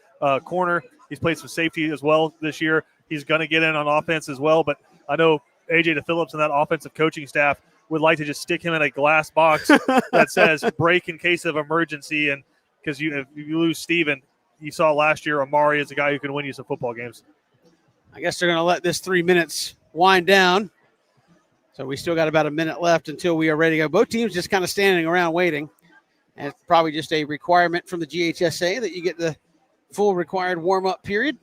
corner. He's played some safety as well this year. He's going to get in on offense as well. But I know A.J. DePhillips and that offensive coaching staff would like to just stick him in a glass box that says break in case of emergency. And because if you lose Steven, you saw last year Amari is a guy who can win you some football games. I guess they're going to let this 3 minutes wind down. So we still got about a minute left until we are ready to go. Both teams just kind of standing around waiting. And it's probably just a requirement from the GHSA that you get the full required warm-up period.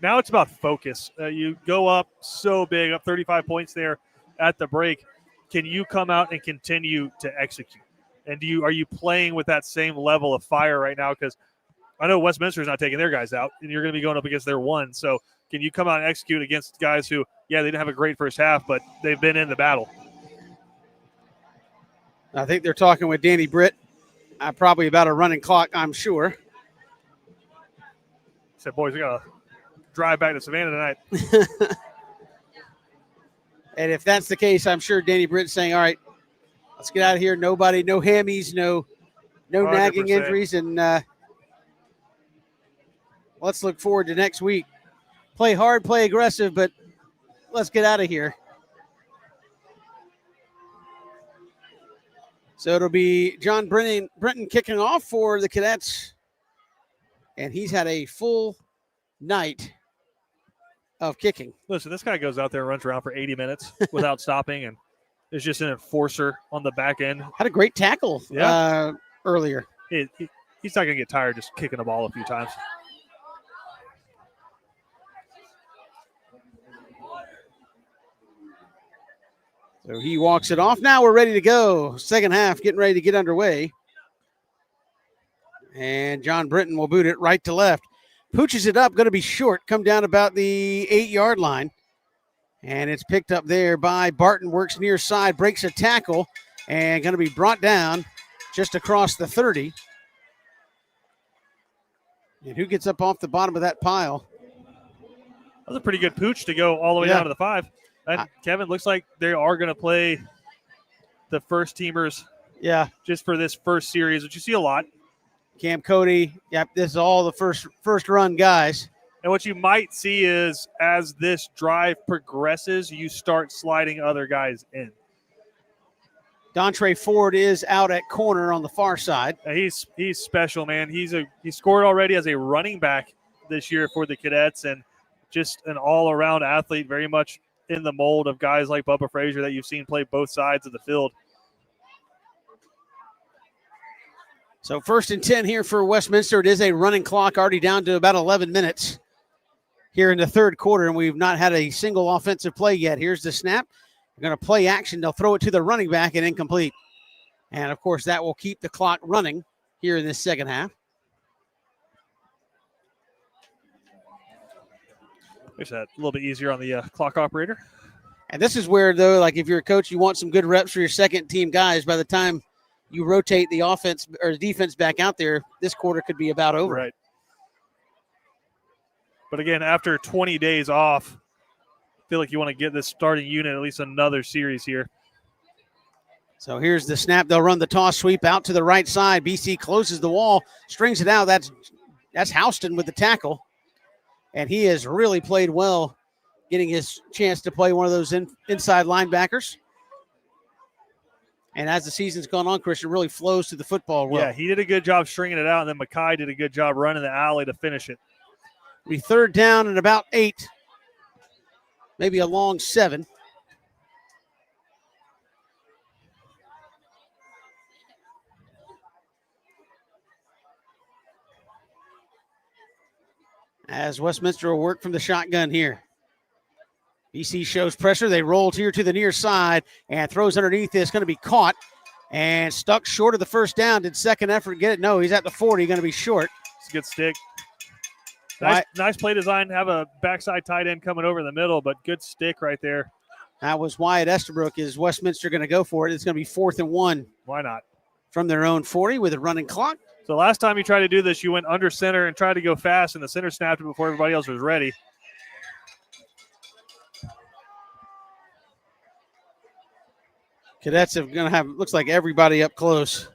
Now it's about focus. You go up so big, up 35 points there at the break. Can you come out and continue to execute? And are you playing with that same level of fire right now? Because I know Westminster's not taking their guys out, and you're going to be going up against their one. So can you come out and execute against guys who, yeah, they didn't have a great first half, but they've been in the battle? I think they're talking with Danny Britt, probably about a running clock, I'm sure. He said, boys, we got to drive back to Savannah tonight. And if that's the case, I'm sure Danny Britt's saying, all right, let's get out of here. Nobody, no hammies, no 100%. Nagging injuries, and let's look forward to next week. Play hard, play aggressive, but let's get out of here. So it'll be John Brenton kicking off for the Cadets, and he's had a full night of kicking. Listen, this guy goes out there and runs around for 80 minutes without stopping, and is just an enforcer on the back end. Had a great tackle earlier. He's not going to get tired just kicking the ball a few times. So he walks it off. Now we're ready to go. Second half getting ready to get underway. And John Britton will boot it right to left. Pooches it up, going to be short, come down about the 8-yard line. And it's picked up there by Barton, works near side, breaks a tackle, and going to be brought down just across the 30. And who gets up off the bottom of that pile? That was a pretty good pooch to go all the way down to the 5. And Kevin, looks like they are going to play the first teamers just for this first series, which you see a lot. Cam Cody, this is all the first run guys. And what you might see is as this drive progresses, you start sliding other guys in. Dontre Ford is out at corner on the far side. He's special, man. He scored already as a running back this year for the Cadets, and just an all-around athlete, very much in the mold of guys like Bubba Frazier that you've seen play both sides of the field. So 1st and 10 here for Westminster. It is a running clock, already down to about 11 minutes here in the third quarter, and we've not had a single offensive play yet. Here's the snap. They're going to play action. They'll throw it to the running back and incomplete. And, of course, that will keep the clock running here in this second half. Makes that a little bit easier on the clock operator. And this is where, though, like if you're a coach, you want some good reps for your second-team guys. By the time you rotate the offense or the defense back out there, this quarter could be about over. Right. But, again, after 20 days off, I feel like you want to get this starting unit at least another series here. So here's the snap. They'll run the toss sweep out to the right side. BC closes the wall, strings it out. That's Houston with the tackle. And he has really played well, getting his chance to play one of those inside linebackers. And as the season's gone on, Christian really flows to the football well. Yeah, he did a good job stringing it out, and then Mackay did a good job running the alley to finish it. Be 3rd down and about 8. maybe a long 7. As Westminster will work from the shotgun here. BC shows pressure. They rolled here to the near side and throws underneath. It's going to be caught and stuck short of the first down. Did second effort get it? No, he's at the 40, going to be short. It's a good stick. Nice play design. Have a backside tight end coming over the middle, but good stick right there. That was Wyatt Estabrook. Is Westminster going to go for it? It's going to be 4th and 1. Why not? From their own 40 with a running clock. So last time you tried to do this, you went under center and tried to go fast, and the center snapped it before everybody else was ready. Cadets are going to have, looks like everybody up close.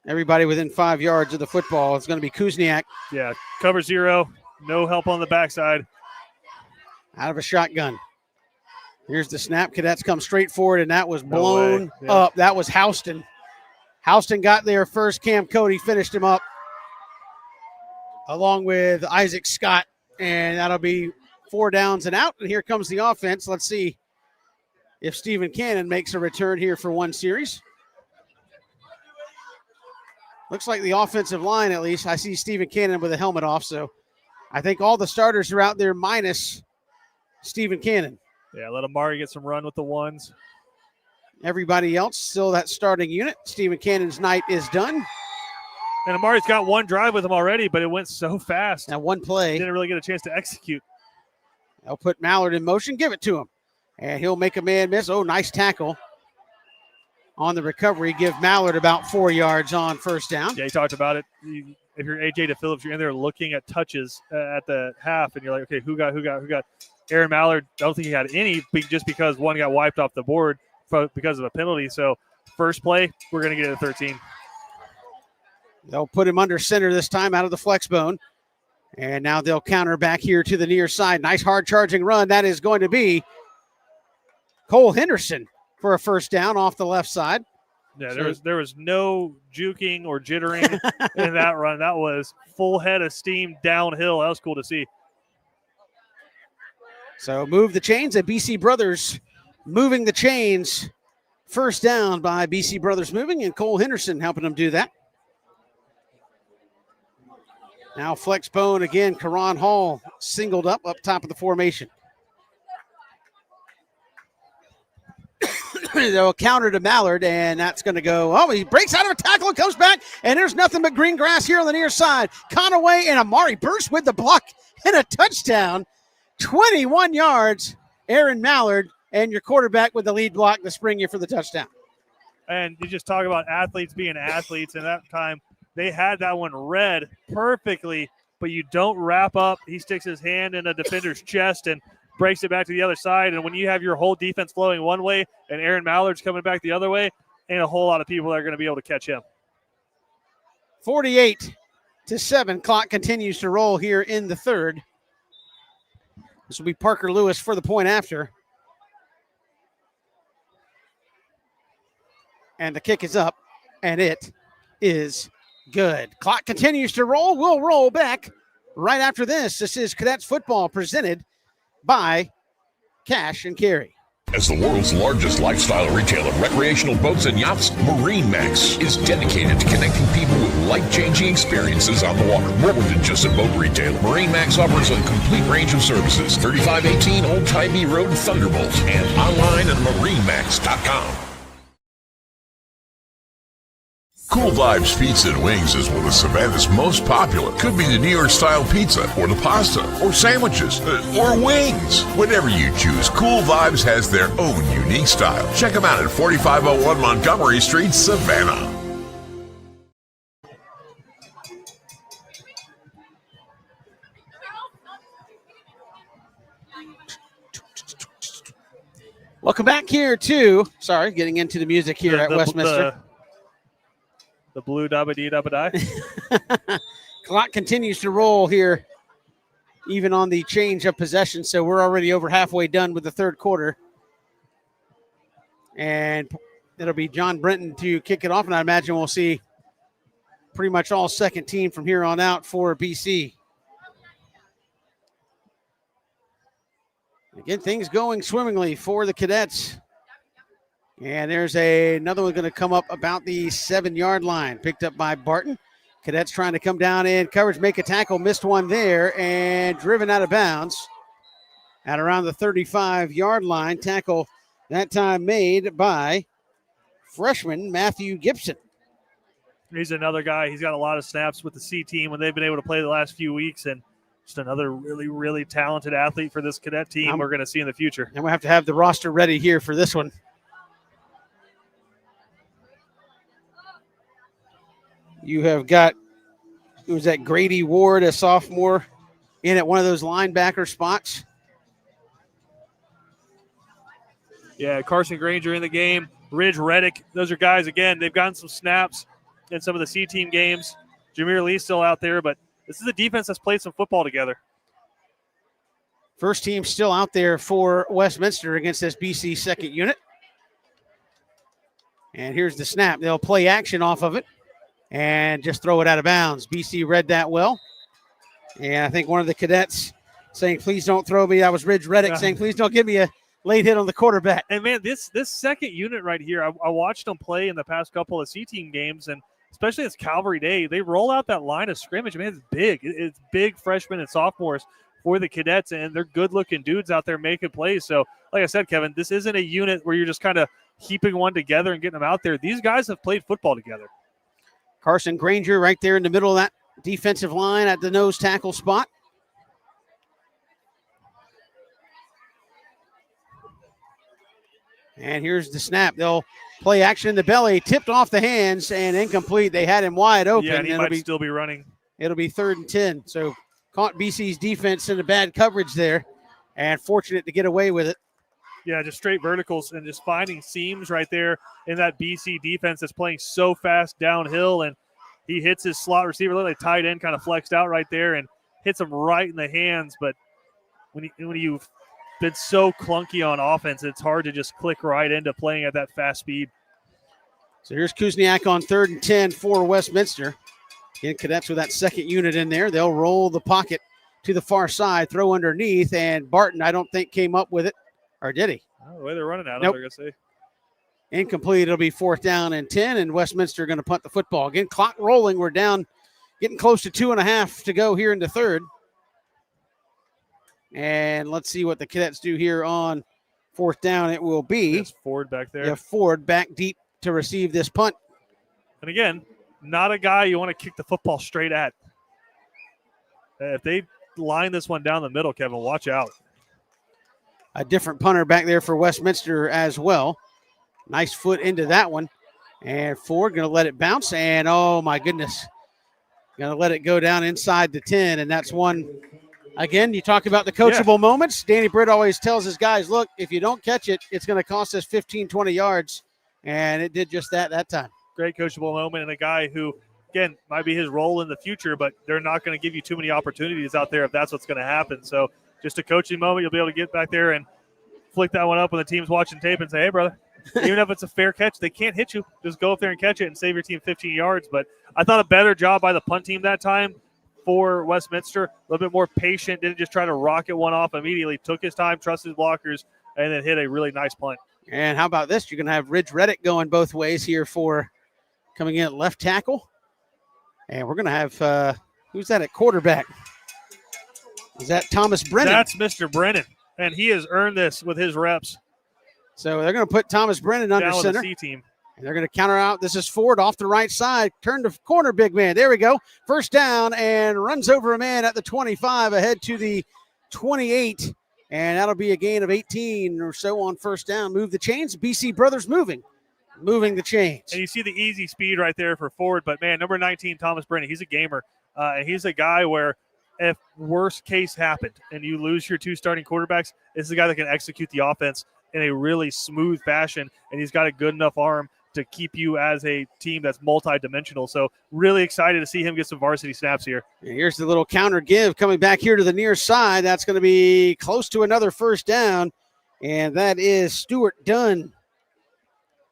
Everybody within 5 yards of the football. It's going to be Kuzniak. Yeah, cover 0. No help on the backside. Out of a shotgun. Here's the snap. Cadets come straight forward, and that was blown up. That was Houston. Houston got there first. Cam Cody finished him up along with Isaac Scott, and that'll be 4 downs and out. And here comes the offense. Let's see if Stephen Cannon makes a return here for one series. Looks like the offensive line, at least. I see Stephen Cannon with a helmet off, so I think all the starters are out there minus Stephen Cannon. Yeah, let Amari get some run with the ones. Everybody else still that starting unit. Stephen Cannon's night is done. And Amari's got one drive with him already, but it went so fast. Now one play. Didn't really get a chance to execute. They'll put Mallard in motion, give it to him. And he'll make a man miss. Oh, nice tackle. On the recovery, give Mallard about 4 yards on first down. Yeah, he talked about it. If you're AJ DePhillips, you're in there looking at touches at the half, and you're like, okay, who got? Aaron Mallard, I don't think he had any, just because one got wiped off the board because of a penalty. So first play, we're going to get it at 13. They'll put him under center this time out of the flex bone. And now they'll counter back here to the near side. Nice hard charging run. That is going to be Cole Henderson for a first down off the left side. Yeah, there was no juking or jittering in that run. That was full head of steam downhill. That was cool to see. So move the chains at BC Brothers moving the chains. First down by BC Brothers moving, and Cole Henderson helping them do that. Now flex bone again. Karan Hall singled up top of the formation. They'll counter to Mallard, and that's going to go. Oh, he breaks out of a tackle and comes back, and there's nothing but green grass here on the near side. Conaway and Amari burst with the block and a touchdown. 21 yards, Aaron Mallard, and your quarterback with the lead block to spring you for the touchdown. And you just talk about athletes being athletes, and that time they had that one read perfectly, but you don't wrap up. He sticks his hand in a defender's chest and breaks it back to the other side. And when you have your whole defense flowing one way and Aaron Mallard's coming back the other way, ain't a whole lot of people that are going to be able to catch him. 48-7. Clock continues to roll here in the third. This will be Parker Lewis for the point after. And the kick is up, and it is good. Clock continues to roll. We'll roll back right after this. This is Cadets football presented by Cash and Carry. As the world's largest lifestyle retailer of recreational boats and yachts, MarineMax is dedicated to connecting people with life-changing experiences on the water. More than just a boat retailer, MarineMax offers a complete range of services. 3518 Old Tybee Road, Thunderbolt, and online at marinemax.com. Cool Vibes Pizza and Wings is one of Savannah's most popular. Could be the New York style pizza, or the pasta, or sandwiches, or wings. Whatever you choose, Cool Vibes has their own unique style. Check them out at 4501 Montgomery Street, Savannah. Welcome back here to, getting into the music here at Westminster. The blue dabba-dee-dabba-die. Clock continues to roll here, even on the change of possession. So we're already over halfway done with the third quarter. And it'll be John Brenton to kick it off. And I imagine we'll see pretty much all second team from here on out for BC. Again, things going swimmingly for the Cadets. And there's another one going to come up about the 7-yard line, picked up by Barton. Cadets trying to come down in coverage, make a tackle, missed one there, and driven out of bounds at around the 35-yard line. Tackle that time made by freshman Matthew Gibson. He's another guy. He's got a lot of snaps with the C team when they've been able to play the last few weeks, and just another really, really talented athlete for this Cadet team we're going to see in the future. And we have to have the roster ready here for this one. You have got, who's that, Grady Ward, a sophomore, in at one of those linebacker spots. Yeah, Carson Granger in the game. Ridge Reddick, those are guys, again, they've gotten some snaps in some of the C-team games. Jameer Lee's still out there, but this is a defense that's played some football together. First team still out there for Westminster against this BC second unit. And here's the snap. They'll play action off of it and just throw it out of bounds. BC read that well. And I think one of the Cadets saying, please don't throw me. That was Ridge Reddick saying, please don't give me a late hit on the quarterback. And, man, this second unit right here, I watched them play in the past couple of C-team games, and especially this Calvary Day, they roll out that line of scrimmage. Man, it's big. It's big freshmen and sophomores for the Cadets, and they're good-looking dudes out there making plays. So, like I said, Kevin, this isn't a unit where you're just kind of keeping one together and getting them out there. These guys have played football together. Carson Granger right there in the middle of that defensive line at the nose tackle spot. And here's the snap. They'll play action in the belly, tipped off the hands and incomplete. They had him wide open. Yeah, and he might still be running. It'll be 3rd and 10. So caught BC's defense in a bad coverage there and fortunate to get away with it. Yeah, just straight verticals and just finding seams right there in that BC defense that's playing so fast downhill. And he hits his slot receiver, literally tight end, kind of flexed out right there and hits him right in the hands. But when you've been so clunky on offense, it's hard to just click right into playing at that fast speed. So here's Kuzniak on 3rd and 10 for Westminster. Again, Cadets with that second unit in there. They'll roll the pocket to the far side, throw underneath, and Barton, I don't think, came up with it. Or did he? Oh, the way they're running out, nope. I'm going to say. Incomplete. It'll be 4th down and 10, and Westminster going to punt the football. Again, clock rolling. We're down, getting close to 2.5 to go here in the third. And let's see what the Cadets do here on 4th down. It will be. It's Ford back there. Yeah, Ford back deep to receive this punt. And again, not a guy you want to kick the football straight at. If they line this one down the middle, Kevin, watch out. A different punter back there for Westminster as well. Nice foot into that one. And Ford going to let it bounce. And, oh, my goodness, going to let it go down inside the 10. And that's one, again, you talk about the coachable moments. Danny Britt always tells his guys, look, if you don't catch it, it's going to cost us 15, 20 yards. And it did just that time. Great coachable moment, and a guy who, again, might be his role in the future, but they're not going to give you too many opportunities out there if that's what's going to happen. So just a coaching moment. You'll be able to get back there and flick that one up when the team's watching tape and say, hey, brother, even if it's a fair catch, they can't hit you. Just go up there and catch it and save your team 15 yards. But I thought a better job by the punt team that time for Westminster. A little bit more patient, didn't just try to rocket one off immediately. Took his time, trusted his blockers, and then hit a really nice punt. And how about this? You're going to have Ridge Reddick going both ways here for coming in at left tackle. And we're going to have, who's that at quarterback? Is that Thomas Brennan? That's Mr. Brennan, and he has earned this with his reps. So they're going to put Thomas Brennan under down center. The C-team. And they're going to counter out. This is Ford off the right side. Turn to corner, big man. There we go. 1st down and runs over a man at the 25 ahead to the 28. And that'll be a gain of 18 or so on 1st down. Move the chains. BC Brothers moving the chains. And you see the easy speed right there for Ford. But, man, number 19, Thomas Brennan, he's a gamer. And he's a guy where if worst case happened and you lose your 2 starting quarterbacks, this is a guy that can execute the offense in a really smooth fashion. And he's got a good enough arm to keep you as a team that's multi-dimensional. So really excited to see him get some varsity snaps here. And here's the little counter give coming back here to the near side. That's going to be close to another 1st down, and that is Stuart Dunn.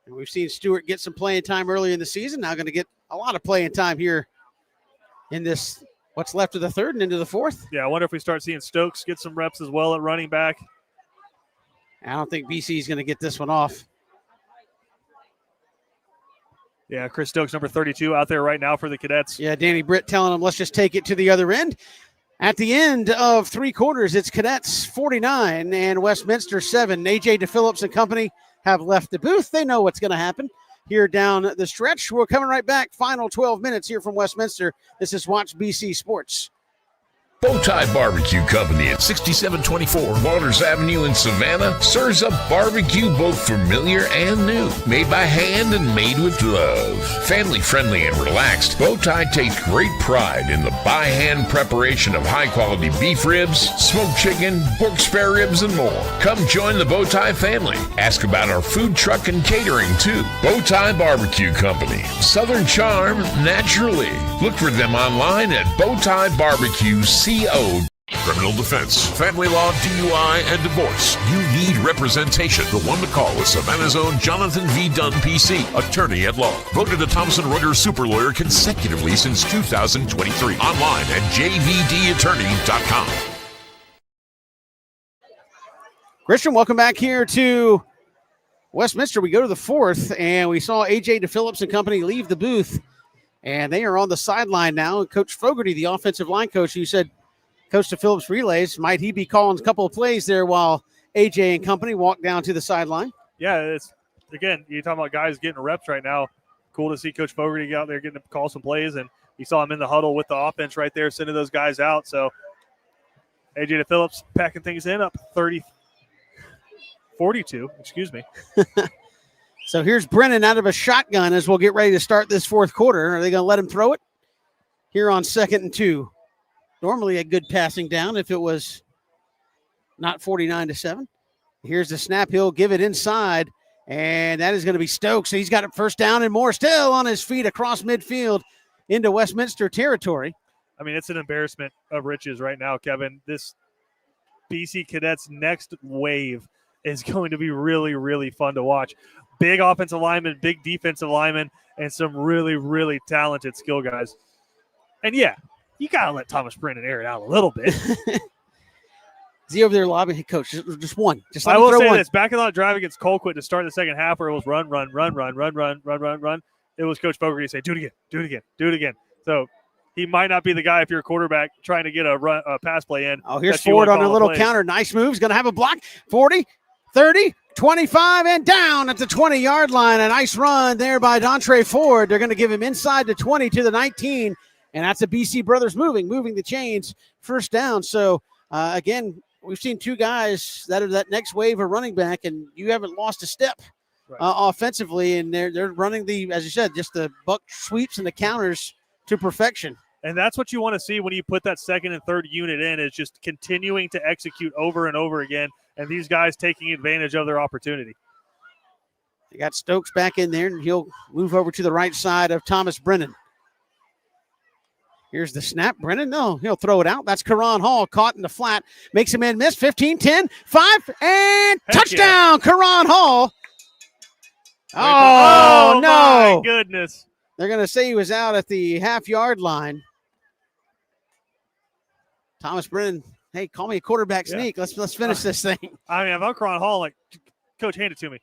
And we've seen Stuart get some playing time early in the season. Now going to get a lot of playing time here in this, what's left of the 3rd and into the 4th. Yeah, I wonder if we start seeing Stokes get some reps as well at running back. I don't think BC is going to get this one off. Yeah, Chris Stokes, number 32, out there right now for the Cadets. Yeah, Danny Britt telling him, let's just take it to the other end. At the end of 3 quarters, it's Cadets 49 and Westminster 7. AJ DePhillips and company have left the booth. They know what's going to happen here down the stretch. We're coming right back. Final 12 minutes here from Westminster. This is Watch BC Sports. Bowtie Barbecue Company at 6724 Waters Avenue in Savannah serves up barbecue both familiar and new. Made by hand and made with love. Family friendly and relaxed, Bowtie takes great pride in the by hand preparation of high quality beef ribs, smoked chicken, pork spare ribs, and more. Come join the Bowtie family. Ask about our food truck and catering too. Bowtie Barbecue Company. Southern charm naturally. Look for them online at Bowtie Barbecue CO. Criminal defense, family law, DUI, and divorce. You need representation. The one to call is Savannah's own Jonathan V. Dunn, PC, attorney at law. Voted a Thomson Reuters super lawyer consecutively since 2023. Online at jvdattorney.com. Christian, welcome back here to Westminster. We go to the 4th, and we saw AJ DePhillips and company leave the booth, and they are on the sideline now. Coach Fogarty, the offensive line coach, you said Coach DePhillips relays. Might he be calling a couple of plays there while AJ and company walk down to the sideline? Yeah, it's again, you're talking about guys getting reps right now. Cool to see Coach Fogarty get out there getting to call some plays, and you saw him in the huddle with the offense right there, sending those guys out. So AJ DePhillips packing things in, up 42, excuse me. So here's Brennan out of a shotgun as we'll get ready to start this 4th quarter. Are they going to let him throw it? Here on 2nd and 2. Normally a good passing down if it was not 49-7. Here's the snap. He'll give it inside, and that is going to be Stokes. He's got it first down and more, still on his feet across midfield into Westminster territory. I mean, it's an embarrassment of riches right now, Kevin. This BC Cadets next wave is going to be really, really fun to watch. Big offensive linemen, big defensive linemen, and some really, really talented skill guys. And, yeah, you got to let Thomas Brennan air it out a little bit. Is he over there lobbying? Hey, coach, just one. Just let I me will throw say one. this. Back in the drive against Colquitt to start the second half where it was run. It was Coach Fogarty saying, do it again. So he might not be the guy if you're a quarterback trying to get a pass play in. Oh, here's Ford on a little counter. Nice moves. Going to have a block. 40, 30, 25, and down at the 20-yard line. A nice run there by Dontre Ford. They're going to give him inside the 20 to the 19. And that's the BC brothers moving the chains. First down. So, again, we've seen 2 guys that are that next wave of running back, and you haven't lost a step offensively. And they're running as you said, just the buck sweeps and the counters to perfection. And that's what you want to see when you put that 2nd and 3rd unit in, is just continuing to execute over and over again, and these guys taking advantage of their opportunity. They got Stokes back in there, and he'll move over to the right side of Thomas Brennan. Here's the snap. Brennan, no, he'll throw it out. That's Karan Hall caught in the flat. Makes a man miss. 15, 10, 5, and touchdown, yeah. Karan Hall. Oh, no. My goodness. They're going to say he was out at the half-yard line. Thomas Brennan, hey, call me a quarterback sneak. Let's finish this thing. I mean, if I'm Karan Hall, like, coach, hand it to me.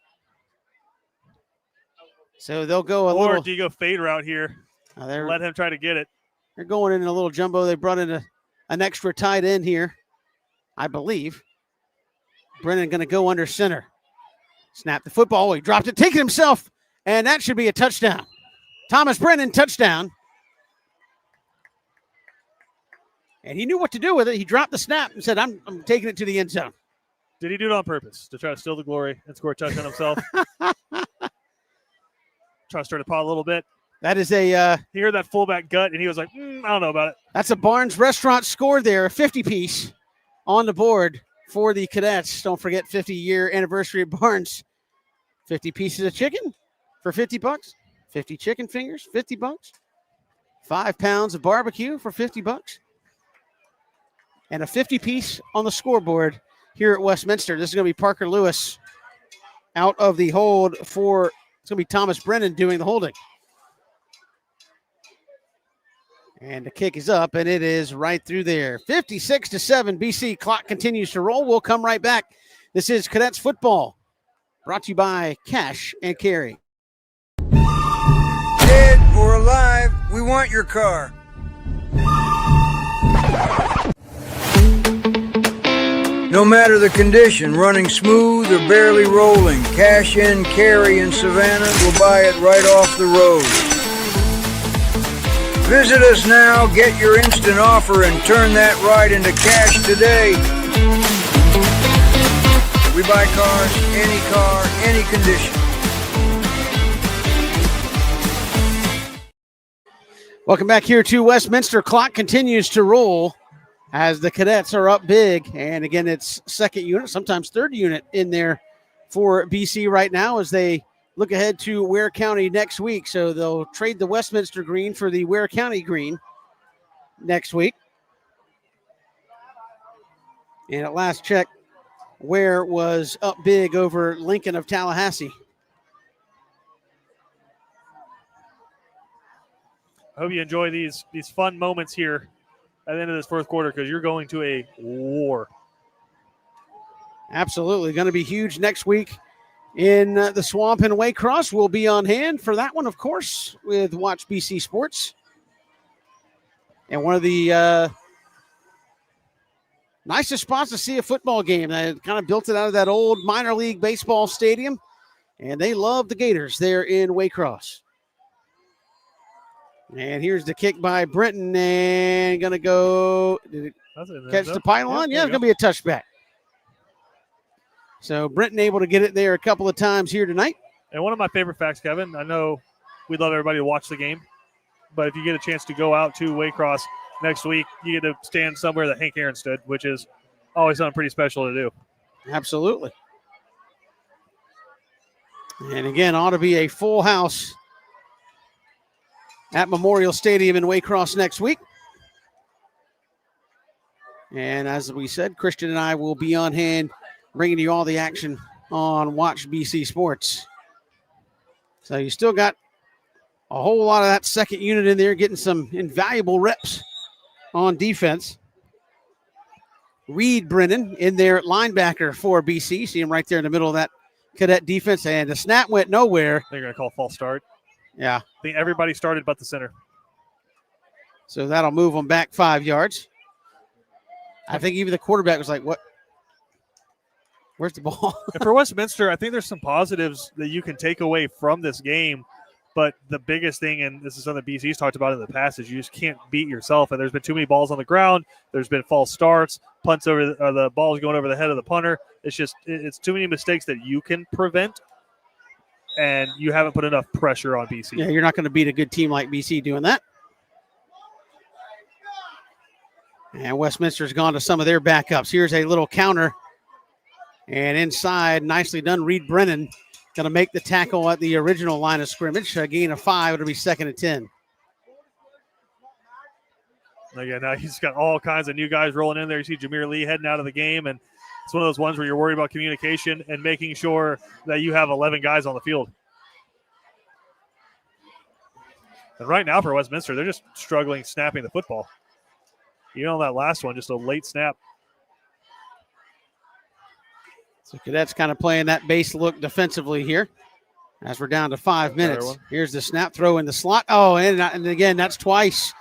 So they'll go or do you go fade route here? Let him try to get it. They're going in a little jumbo. They brought in an extra tight end here, I believe. Brennan going to go under center. Snap the football. He dropped it, taking himself, and that should be a touchdown. Thomas Brennan, touchdown. And he knew what to do with it. He dropped the snap and said, I'm taking it to the end zone. Did he do it on purpose to try to steal the glory and score a touchdown himself? Try to stir the pot a little bit. That is a he heard that fullback gut, and he was like, I don't know about it. That's a Barnes Restaurant score there, a 50-piece on the board for the Cadets. Don't forget 50-year anniversary of Barnes. 50 pieces of chicken for $50. 50 chicken fingers, $50. 5 pounds of barbecue for $50. And a 50-piece on the scoreboard here at Westminster. This is going to be Parker Lewis out of the hold for, it's going to be Thomas Brennan doing the holding. And the kick is up, and it is right through there. 56-7, BC. Clock continues to roll. We'll come right back. This is Cadets football, brought to you by Cash and Carry. Dead or alive, we want your car. No matter the condition, running smooth or barely rolling, Cash and Carry in Savannah will buy it right off the road. Visit us now, get your instant offer, and turn that ride into cash today. We buy cars, any condition. Welcome back here to Westminster. Clock continues to roll as the Cadets are up big. And again, it's second unit, sometimes third unit in there for BC right now as they look ahead to Ware County next week. So they'll trade the Westminster green for the Ware County green next week. And at last check, Ware was up big over Lincoln of Tallahassee. I hope you enjoy these fun moments here at the end of this fourth quarter because you're going to a war. Absolutely. Going to be huge next week in the Swamp and Waycross. We'll be on hand for that one, of course, with Watch BC Sports. And one of the nicest spots to see a football game. They kind of built it out of that old minor league baseball stadium, and they love the Gators there in Waycross. And here's the kick by Brenton, and going to go catch the pylon. Yeah, it's going to be a touchback. So Brenton able to get it there a couple of times here tonight. And one of my favorite facts, Kevin, I know we'd love everybody to watch the game, but if you get a chance to go out to Waycross next week, you get to stand somewhere that Hank Aaron stood, which is always something pretty special to do. Absolutely. And again, ought to be a full house at Memorial Stadium in Waycross next week. And as we said, Christian and I will be on hand bringing you all the action on Watch BC Sports. So you still got a whole lot of that second unit in there getting some invaluable reps on defense. Reed Brennan in there at linebacker for BC. See him right there in the middle of that Cadet defense. And the snap went nowhere. They're going to call false start. Yeah. I think everybody started but the center. So that'll move them back 5 yards. I think even the quarterback was like, what? Where's the ball? And for Westminster, I think there's some positives that you can take away from this game. But the biggest thing, and this is something BC's talked about in the past, is you just can't beat yourself. And there's been too many balls on the ground. There's been false starts, punts over the balls going over the head of the punter. It's too many mistakes that you can prevent. And you haven't put enough pressure on BC. Yeah, you're not going to beat a good team like BC doing that. And Westminster's gone to some of their backups. Here's a little counter. And inside, nicely done. Reed Brennan going to make the tackle at the original line of scrimmage. A gain of 5. It'll be 2nd and 10. Again, now he's got all kinds of new guys rolling in there. You see Jameer Lee heading out of the game, and it's one of those ones where you're worried about communication and making sure that you have 11 guys on the field. And right now for Westminster, they're just struggling snapping the football. You know, that last one, just a late snap. So Cadets kind of playing that base look defensively here as we're down to 5 minutes. Here's the snap, throw in the slot. Oh, and again, that's twice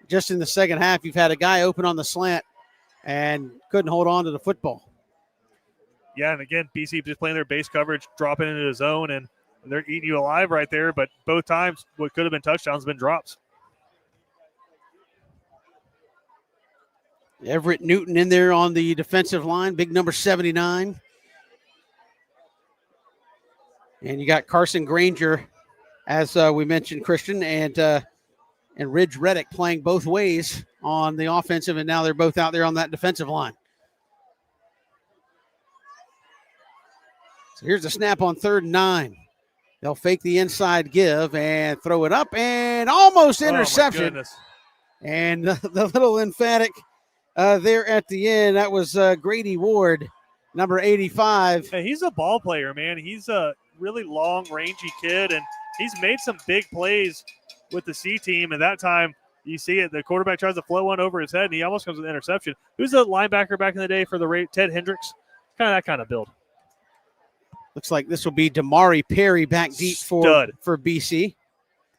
just in the second half. You've had a guy open on the slant and couldn't hold on to the football. Yeah, and again, BC just playing their base coverage, dropping into the zone, and they're eating you alive right there. But both times, what could have been touchdowns have been drops. Everett Newton in there on the defensive line, big number 79. And you got Carson Granger, as we mentioned, Christian, and Ridge Reddick playing both ways on the offensive, and now they're both out there on that defensive line. So here's the snap on 3rd and 9. They'll fake the inside give and throw it up, and almost interception. Oh, and the little emphatic there at the end, that was Grady Ward, number 85. Hey, he's a ball player, man. He's a really long, rangy kid, and he's made some big plays with the C team. And that time, you see it, the quarterback tries to flow one over his head, and he almost comes with an interception. Who's the linebacker back in the day for the Ted Hendricks? Kind of that kind of build. Looks like this will be Damari Perry back deep for BC.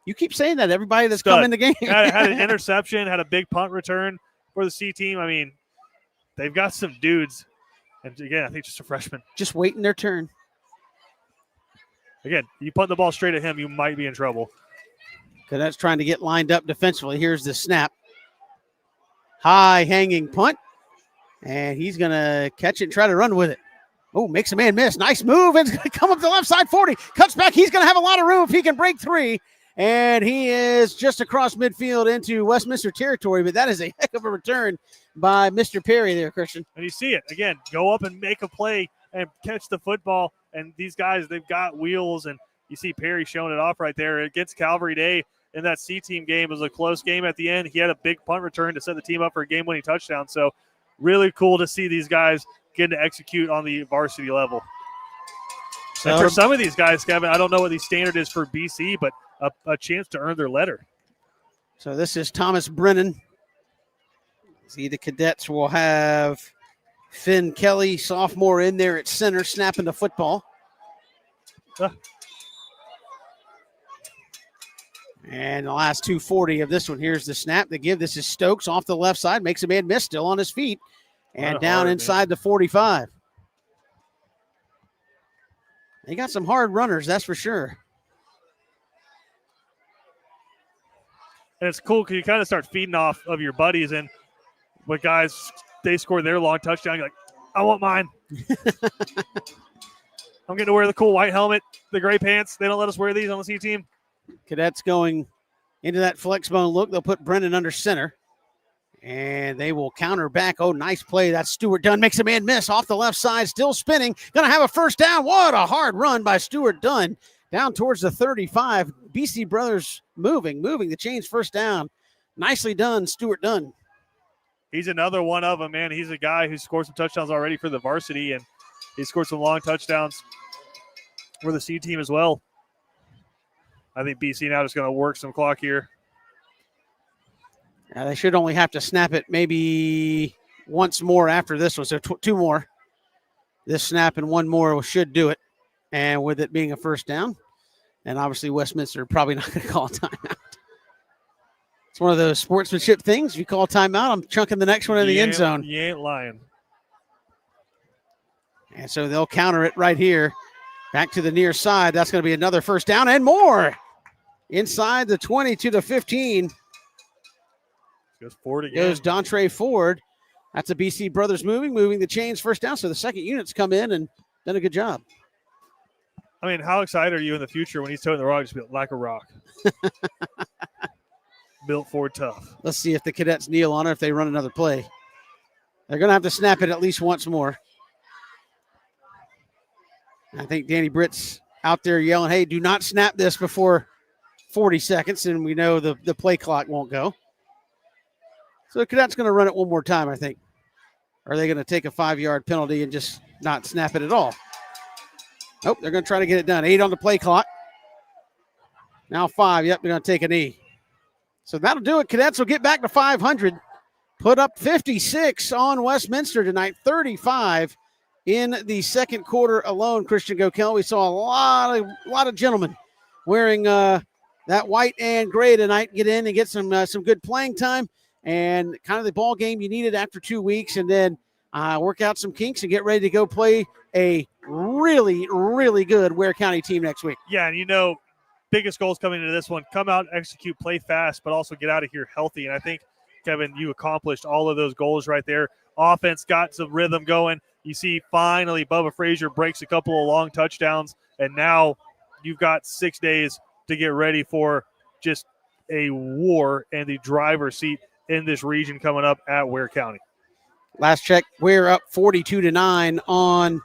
You keep saying that. Everybody that's come in the game. had an interception, had a big punt return for the C team. I mean, they've got some dudes. And again, I think just a freshman. Just waiting their turn. Again, you punt the ball straight at him, you might be in trouble. Cadets trying to get lined up defensively. Here's the snap. High hanging punt. And he's going to catch it and try to run with it. Oh, makes a man miss. Nice move. And it's going to come up to the left side 40. Cuts back. He's going to have a lot of room if he can break three. And he is just across midfield into Westminster territory. But that is a heck of a return by Mr. Perry there, Christian. And you see it. Again, go up and make a play and catch the football. And these guys, they've got wheels. And you see Perry showing it off right there. Against Calvary Day in that C-team game, it was a close game at the end. He had a big punt return to set the team up for a game-winning touchdown. So really cool to see these guys getting to execute on the varsity level. And for some of these guys, Kevin, I don't know what the standard is for BC, but a chance to earn their letter. So this is Thomas Brennan. See, the Cadets will have Finn Kelly, sophomore, in there at center, snapping the football. And the last 2:40 of this one. Here's the snap. The give. This is Stokes off the left side. Makes a man miss, still on his feet. And down inside the 45. They got some hard runners, that's for sure. And it's cool because you kind of start feeding off of your buddies. And when guys, they score their long touchdown, you're like, I want mine. I'm getting to wear the cool white helmet, the gray pants. They don't let us wear these on the C team. Cadets going into that flex bone look. They'll put Brennan under center. And they will counter back. Oh, nice play. That's Stewart Dunn. Makes a man miss off the left side. Still spinning. Going to have a first down. What a hard run by Stewart Dunn. Down towards the 35. BC Brothers moving the chains, first down. Nicely done, Stewart Dunn. He's another one of them, man. He's a guy who scored some touchdowns already for the varsity, and he scored some long touchdowns for the C team as well. I think BC now is going to work some clock here. They should only have to snap it maybe once more after this one. So two more. This snap and one more should do it. And with it being a first down. And obviously Westminster probably not going to call a timeout. It's one of those sportsmanship things. If you call a timeout, I'm chunking the next one in the end zone. You ain't lying. And so they'll counter it right here. Back to the near side. That's going to be another first down and more. Inside the 20 to the 15. Goes Ford again. Goes Dontre Ford. That's a BC Brothers moving the chains, first down. So the second unit's come in and done a good job. I mean, how excited are you in the future when he's towing the rock just built like a rock? Built Ford tough. Let's see if the Cadets kneel on it if they run another play. They're going to have to snap it at least once more. I think Danny Britt's out there yelling, hey, do not snap this before 40 seconds, and we know the play clock won't go. So the Cadets going to run it one more time, I think. Or are they going to take a 5-yard penalty and just not snap it at all? Nope, they're going to try to get it done. 8 on the play clock. Now 5. Yep, they're going to take a knee. So that'll do it. Cadets will get back to 500. Put up 56 on Westminster tonight, 35 in the second quarter alone. Christian Gokel, we saw a lot of gentlemen wearing that white and gray tonight get in and get some good playing time. And kind of the ball game you needed after 2 weeks, and then work out some kinks and get ready to go play a really, really good Ware County team next week. Yeah, and you know, biggest goals coming into this one, come out, execute, play fast, but also get out of here healthy. And I think, Kevin, you accomplished all of those goals right there. Offense got some rhythm going. You see finally Bubba Frazier breaks a couple of long touchdowns, and now you've got 6 days to get ready for just a war and the driver's seat in this region coming up at Ware County. Last check, we're up 42-9 on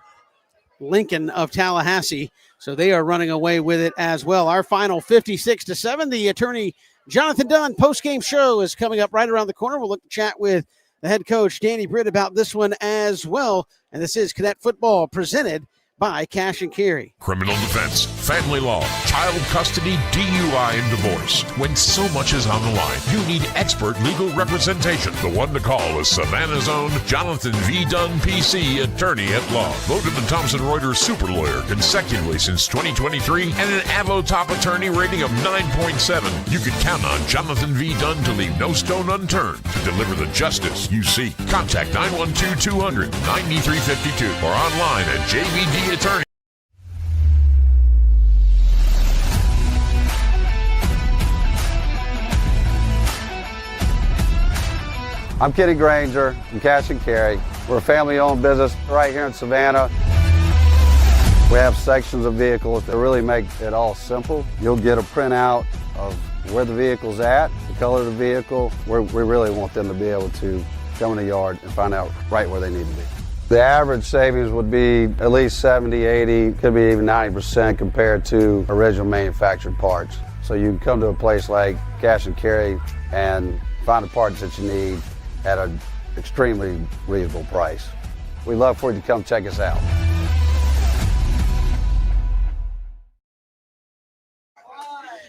Lincoln of Tallahassee. So they are running away with it as well. Our final 56-7. The attorney Jonathan Dunn post-game show is coming up right around the corner. We'll look to chat with the head coach Danny Britt about this one as well. And this is Cadet Football presented by Cash and Carry. Criminal defense, family law, child custody, DUI, and divorce. When so much is on the line, you need expert legal representation. The one to call is Savannah's own Jonathan V. Dunn, PC, attorney at law. Voted the Thomson Reuters super lawyer consecutively since 2023 and an Avo top attorney rating of 9.7. You can count on Jonathan V. Dunn to leave no stone unturned to deliver the justice you seek. Contact 912-200-9352 or online at JVD Attorney. I'm Kenny Granger from Cash and Carry. We're a family-owned business right here in Savannah. We have sections of vehicles that really make it all simple. You'll get a printout of where the vehicle's at, the color of the vehicle. We really want them to be able to come in the yard and find out right where they need to be. The average savings would be at least 70, 80, could be even 90% compared to original manufactured parts. So you can come to a place like Cash and Carry and find the parts that you need at an extremely reasonable price. We'd love for you to come check us out.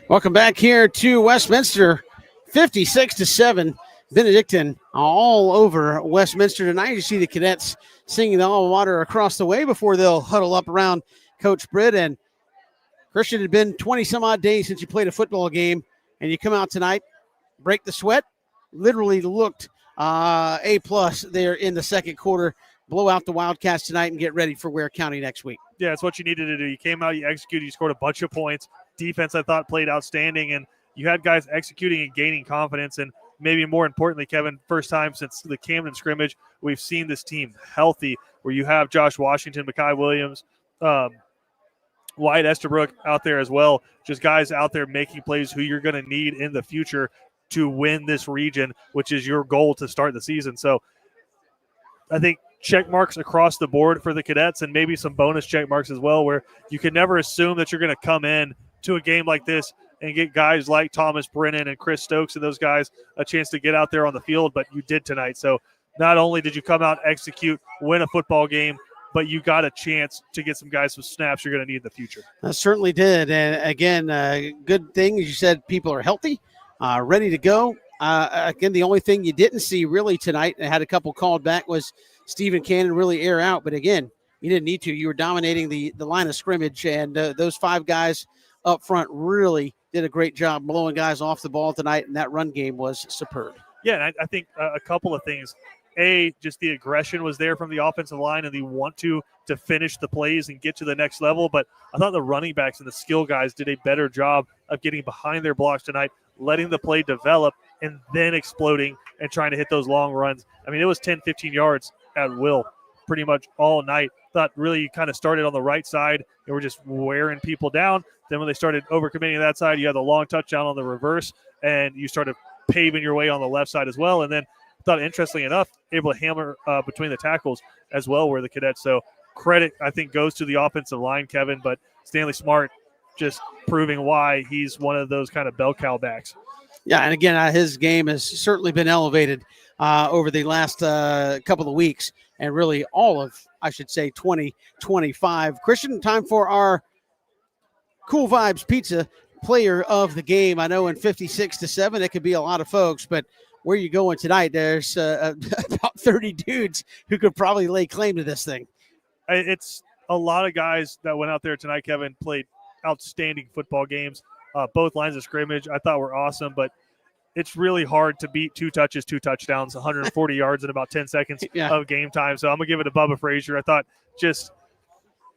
Welcome back here to Westminster, 56-7. Benedictine all over Westminster tonight. You see the Cadets singing the All Water across the way before they'll huddle up around Coach Britt. And Christian, it had been 20-some-odd days since you played a football game, and you come out tonight, break the sweat, literally looked A+ there in the second quarter, blow out the Wildcats tonight and get ready for Ware County next week. Yeah, it's what you needed to do. You came out, you executed, you scored a bunch of points. Defense, I thought, played outstanding, and you had guys executing and gaining confidence. And maybe more importantly, Kevin, first time since the Camden scrimmage, we've seen this team healthy, where you have Josh Washington, Mekhi Williams, Wyatt Estabrook out there as well. Just guys out there making plays who you're going to need in the future to win this region, which is your goal to start the season. So I think check marks across the board for the Cadets, and maybe some bonus check marks as well, where you can never assume that you're going to come in to a game like this and get guys like Thomas Brennan and Chris Stokes and those guys a chance to get out there on the field, but you did tonight. So not only did you come out, execute, win a football game, but you got a chance to get some guys some snaps you're going to need in the future. I certainly did. And again, good thing, as you said, people are healthy, ready to go. Again, the only thing you didn't see really tonight, and had a couple called back, was Stephen Cannon really air out. But again, you didn't need to. You were dominating the line of scrimmage, and those five guys up front really did a great job blowing guys off the ball tonight, and that run game was superb. Yeah, and I think a couple of things. Just the aggression was there from the offensive line, and the want to finish the plays and get to the next level. But I thought the running backs and the skill guys did a better job of getting behind their blocks tonight, letting the play develop, and then exploding and trying to hit those long runs. I mean, it was 10, 15 yards at will pretty much all night. Thought really kind of started on the right side. They were just wearing people down. Then when they started overcommitting that side, you had the long touchdown on the reverse, and you started paving your way on the left side as well. And then I thought, interestingly enough, able to hammer between the tackles as well were the Cadets. So credit, I think, goes to the offensive line, Kevin, but Stanley Smart just proving why he's one of those kind of bell cow backs. Yeah, and again, his game has certainly been elevated over the last couple of weeks, and really all of, I should say, 2025. Christian, time for our Cool Vibes Pizza player of the game. I know in 56-7, it could be a lot of folks, but where you going tonight, there's about 30 dudes who could probably lay claim to this thing. It's a lot of guys that went out there tonight, Kevin, played outstanding football games. Both lines of scrimmage I thought were awesome, but it's really hard to beat 2 touches, 2 touchdowns, 140 yards in about 10 seconds of game time. So I'm going to give it to Bubba Frazier. I thought just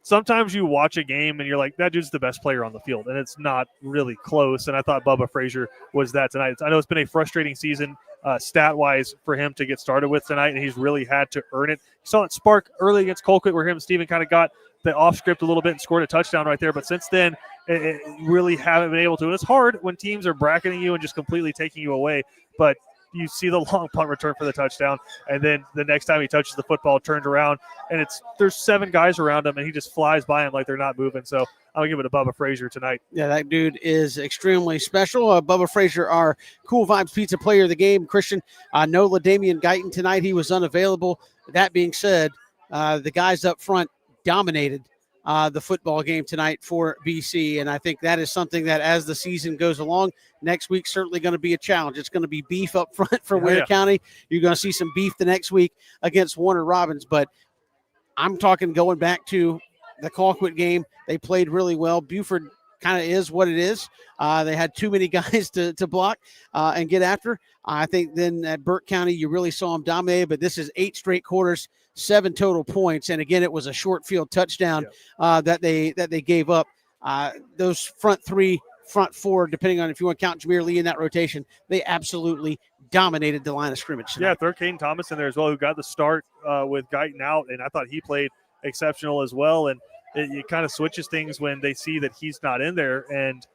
sometimes you watch a game and you're like, that dude's the best player on the field, and it's not really close. And I thought Bubba Frazier was that tonight. I know it's been a frustrating season stat-wise for him to get started with tonight, and he's really had to earn it. You saw it spark early against Colquitt where him and Steven kind of got the off script a little bit and scored a touchdown right there. But since then, it really haven't been able to. And it's hard when teams are bracketing you and just completely taking you away. But you see the long punt return for the touchdown, and then the next time he touches the football, turns around, and there's 7 guys around him, and he just flies by him like they're not moving. So I'll give it to Bubba Frazier tonight. Yeah, that dude is extremely special. Bubba Frazier, our Cool Vibes Pizza player of the game. Christian, no LaDamian Guyton tonight. He was unavailable. That being said, the guys up front dominated the football game tonight for BC. And I think that is something that as the season goes along, next week certainly going to be a challenge. It's going to be beef up front for Ware County. You're going to see some beef the next week against Warner Robins. But I'm talking going back to the Colquitt game. They played really well. Buford kind of is what it is. They had too many guys to block and get after. I think then at Burke County, you really saw them dominate, but this is 8 straight quarters, 7 total points. And again, it was a short field touchdown that they gave up. Those front 3, front 4, depending on if you want to count Jameer Lee in that rotation, they absolutely dominated the line of scrimmage tonight. Yeah, throw Caden Thomas in there as well, who got the start with Guyton out, and I thought he played exceptional as well. And it kind of switches things when they see that he's not in there, and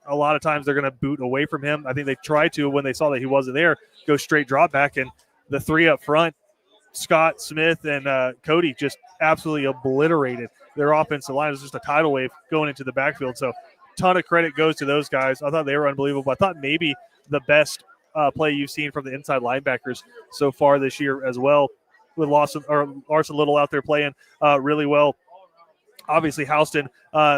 a lot of times they're going to boot away from him. I think they tried to, when they saw that he wasn't there, go straight drop back, and the 3 up front, Scott, Smith, and Cody just absolutely obliterated their offensive line. It was just a tidal wave going into the backfield. So ton of credit goes to those guys. I thought they were unbelievable. I thought maybe the best play you've seen from the inside linebackers so far this year as well, with Larson Little out there playing really well. Obviously, Houston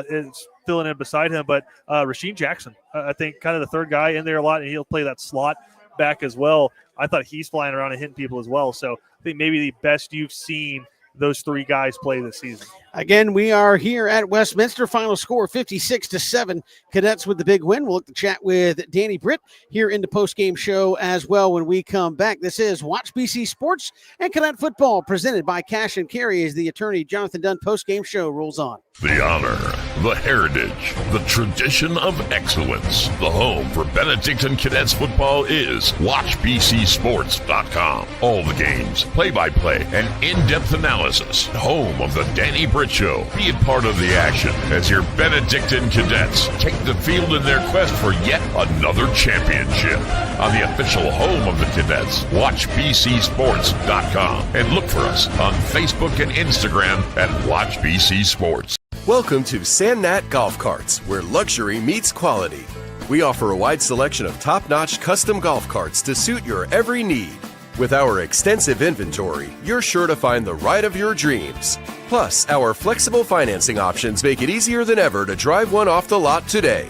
is filling in beside him, but Rasheed Jackson, I think, kind of the third guy in there a lot, and he'll play that slot back as well. I thought he's flying around and hitting people as well. So I think maybe the best you've seen those 3 guys play this season. Again, we are here at Westminster. Final score 56-7. Cadets with the big win. We'll look to chat with Danny Britt here in the postgame show as well when we come back. This is Watch BC Sports and Cadet Football, presented by Cash and Carry, as the attorney Jonathan Dunn postgame show rolls on. The honor, the heritage, the tradition of excellence. The home for Benedictine Cadets football is WatchBCSports.com. All the games, play-by-play, and in-depth analysis. Home of the Danny Britt Show. Be a part of the action as your Benedictine Cadets take the field in their quest for yet another championship. On the official home of the Cadets, WatchBCSports.com. And look for us on Facebook and Instagram at WatchBC Sports. Welcome to Sandnat Golf Carts, where luxury meets quality. We offer a wide selection of top-notch custom golf carts to suit your every need. With our extensive inventory, you're sure to find the ride of your dreams. Plus, our flexible financing options make it easier than ever to drive one off the lot today.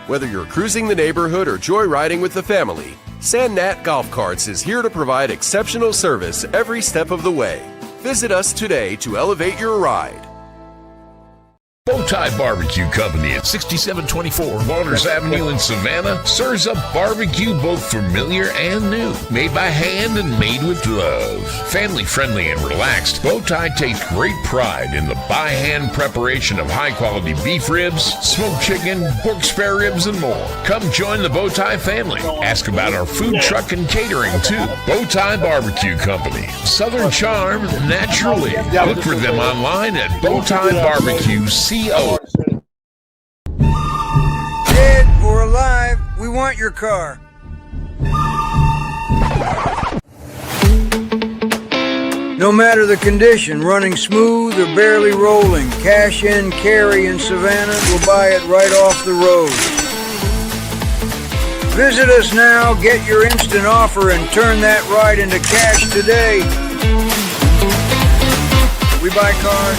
Whether you're cruising the neighborhood or joyriding with the family, Sandnat Golf Carts is here to provide exceptional service every step of the way. Visit us today to elevate your ride. Bowtie Barbecue Company at 6724 Waters Avenue in Savannah serves up barbecue both familiar and new, made by hand and made with love. Family friendly and relaxed, Bowtie takes great pride in the by hand preparation of high quality beef ribs, smoked chicken, pork spare ribs, and more. Come join the Bowtie family. Ask about our food truck and catering too. Bowtie Barbecue Company, Southern charm naturally. Look for them online at Bowtie Barbecue CO. Dead or alive, we want your car. No matter the condition, running smooth or barely rolling, Cash and Carry in Savannah will buy it right off the road. Visit us now, get your instant offer, and turn that ride into cash today. We buy cars,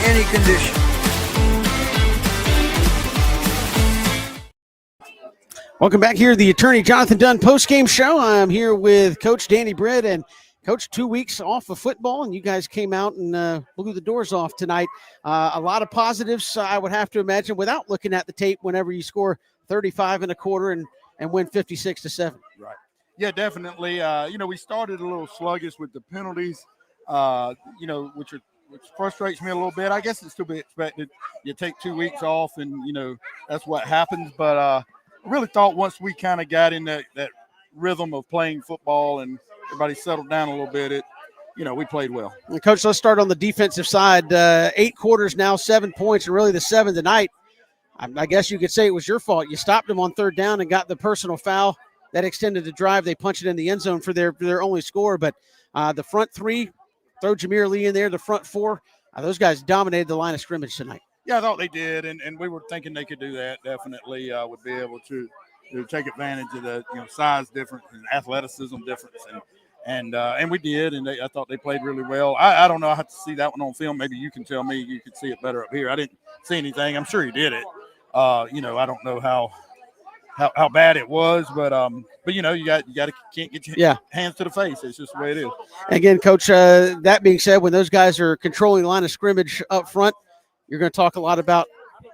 any condition. Welcome back here to the attorney Jonathan Dunn postgame show. I'm here with Coach Danny Britt. And Coach, 2 weeks off of football, and you guys came out and blew the doors off tonight. A lot of positives, I would have to imagine, without looking at the tape, whenever you score 35 in a quarter and win 56-7. Right. Yeah, definitely. We started a little sluggish with the penalties, which frustrates me a little bit. I guess it's to be expected. You take 2 weeks off, and, that's what happens. But I really thought once we kind of got in that rhythm of playing football and everybody settled down a little bit, we played well. And Coach, let's start on the defensive side. 8 quarters now, 7 points, and really the 7th tonight. I guess you could say it was your fault. You stopped them on 3rd down and got the personal foul. That extended the drive. They punched it in the end zone for their only score. But the front 3, throw Jameer Lee in there, the front 4, those guys dominated the line of scrimmage tonight. Yeah, I thought they did, and we were thinking they could do that. Definitely would be able to take advantage of the size difference and athleticism difference, And we did, and I thought they played really well. I don't know. I have to see that one on film. Maybe you can tell me. You could see it better up here. I didn't see anything. I'm sure he did it. I don't know how bad it was, but you can't get your hands to the face. It's just the way it is. Again, Coach, that being said, when those guys are controlling the line of scrimmage up front, you're going to talk a lot about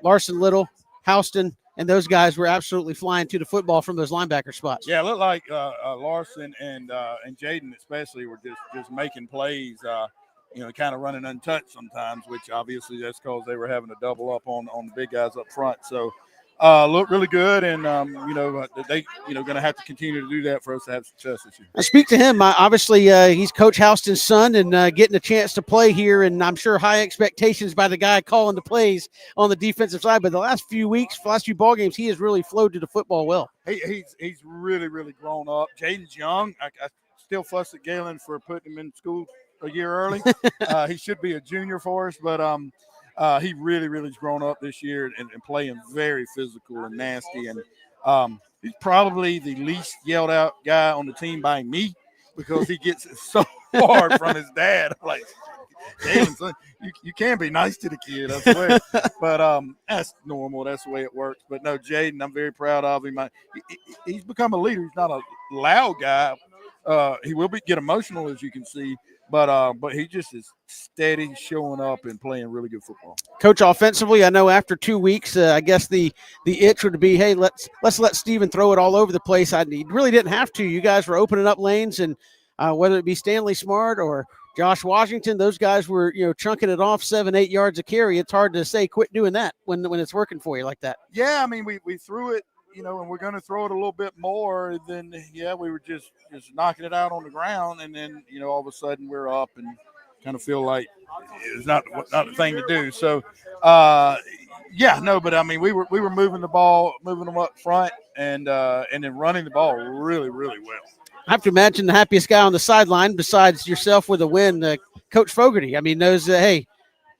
Larson Little, Houston, and those guys were absolutely flying to the football from those linebacker spots. Yeah, it looked like Larson and Jaden especially were just making plays, kind of running untouched sometimes, which obviously that's because they were having to double up on the big guys up front. So looked really good, and they going to have to continue to do that for us to have success this year. I speak to him. Obviously, he's Coach Houston's son, and getting a chance to play here, and I'm sure high expectations by the guy calling the plays on the defensive side. But the last few ball games, he has really flowed to the football well. He's really, really grown up. Jaden's young. I still fuss at Galen for putting him in school a year early. He should be a junior for us, but he really, really has grown up this year and playing very physical and nasty. And he's probably the least yelled out guy on the team by me because he gets it so hard from his dad. I'm like, Galen, son, you can be nice to the kid, I swear. But that's normal. That's the way it works. But no, Jaden, I'm very proud of him. He's become a leader. He's not a loud guy. He will get emotional, as you can see. But he just is steady, showing up and playing really good football. Coach, offensively, I know after 2 weeks, I guess the itch would be, hey, let's let Steven throw it all over the place. He really didn't have to. You guys were opening up lanes, and whether it be Stanley Smart or Josh Washington, those guys were chunking it off 7-8 yards a carry. It's hard to say quit doing that when it's working for you like that. Yeah, I mean we threw it. And we're going to throw it a little bit more than, we were just knocking it out on the ground. And then, all of a sudden we're up and kind of feel like it's not the thing to do. So, but I mean, we were moving the ball, moving them up front and then running the ball really, really well. I have to imagine the happiest guy on the sideline besides yourself with a win, Coach Fogarty. I mean, knows that, hey,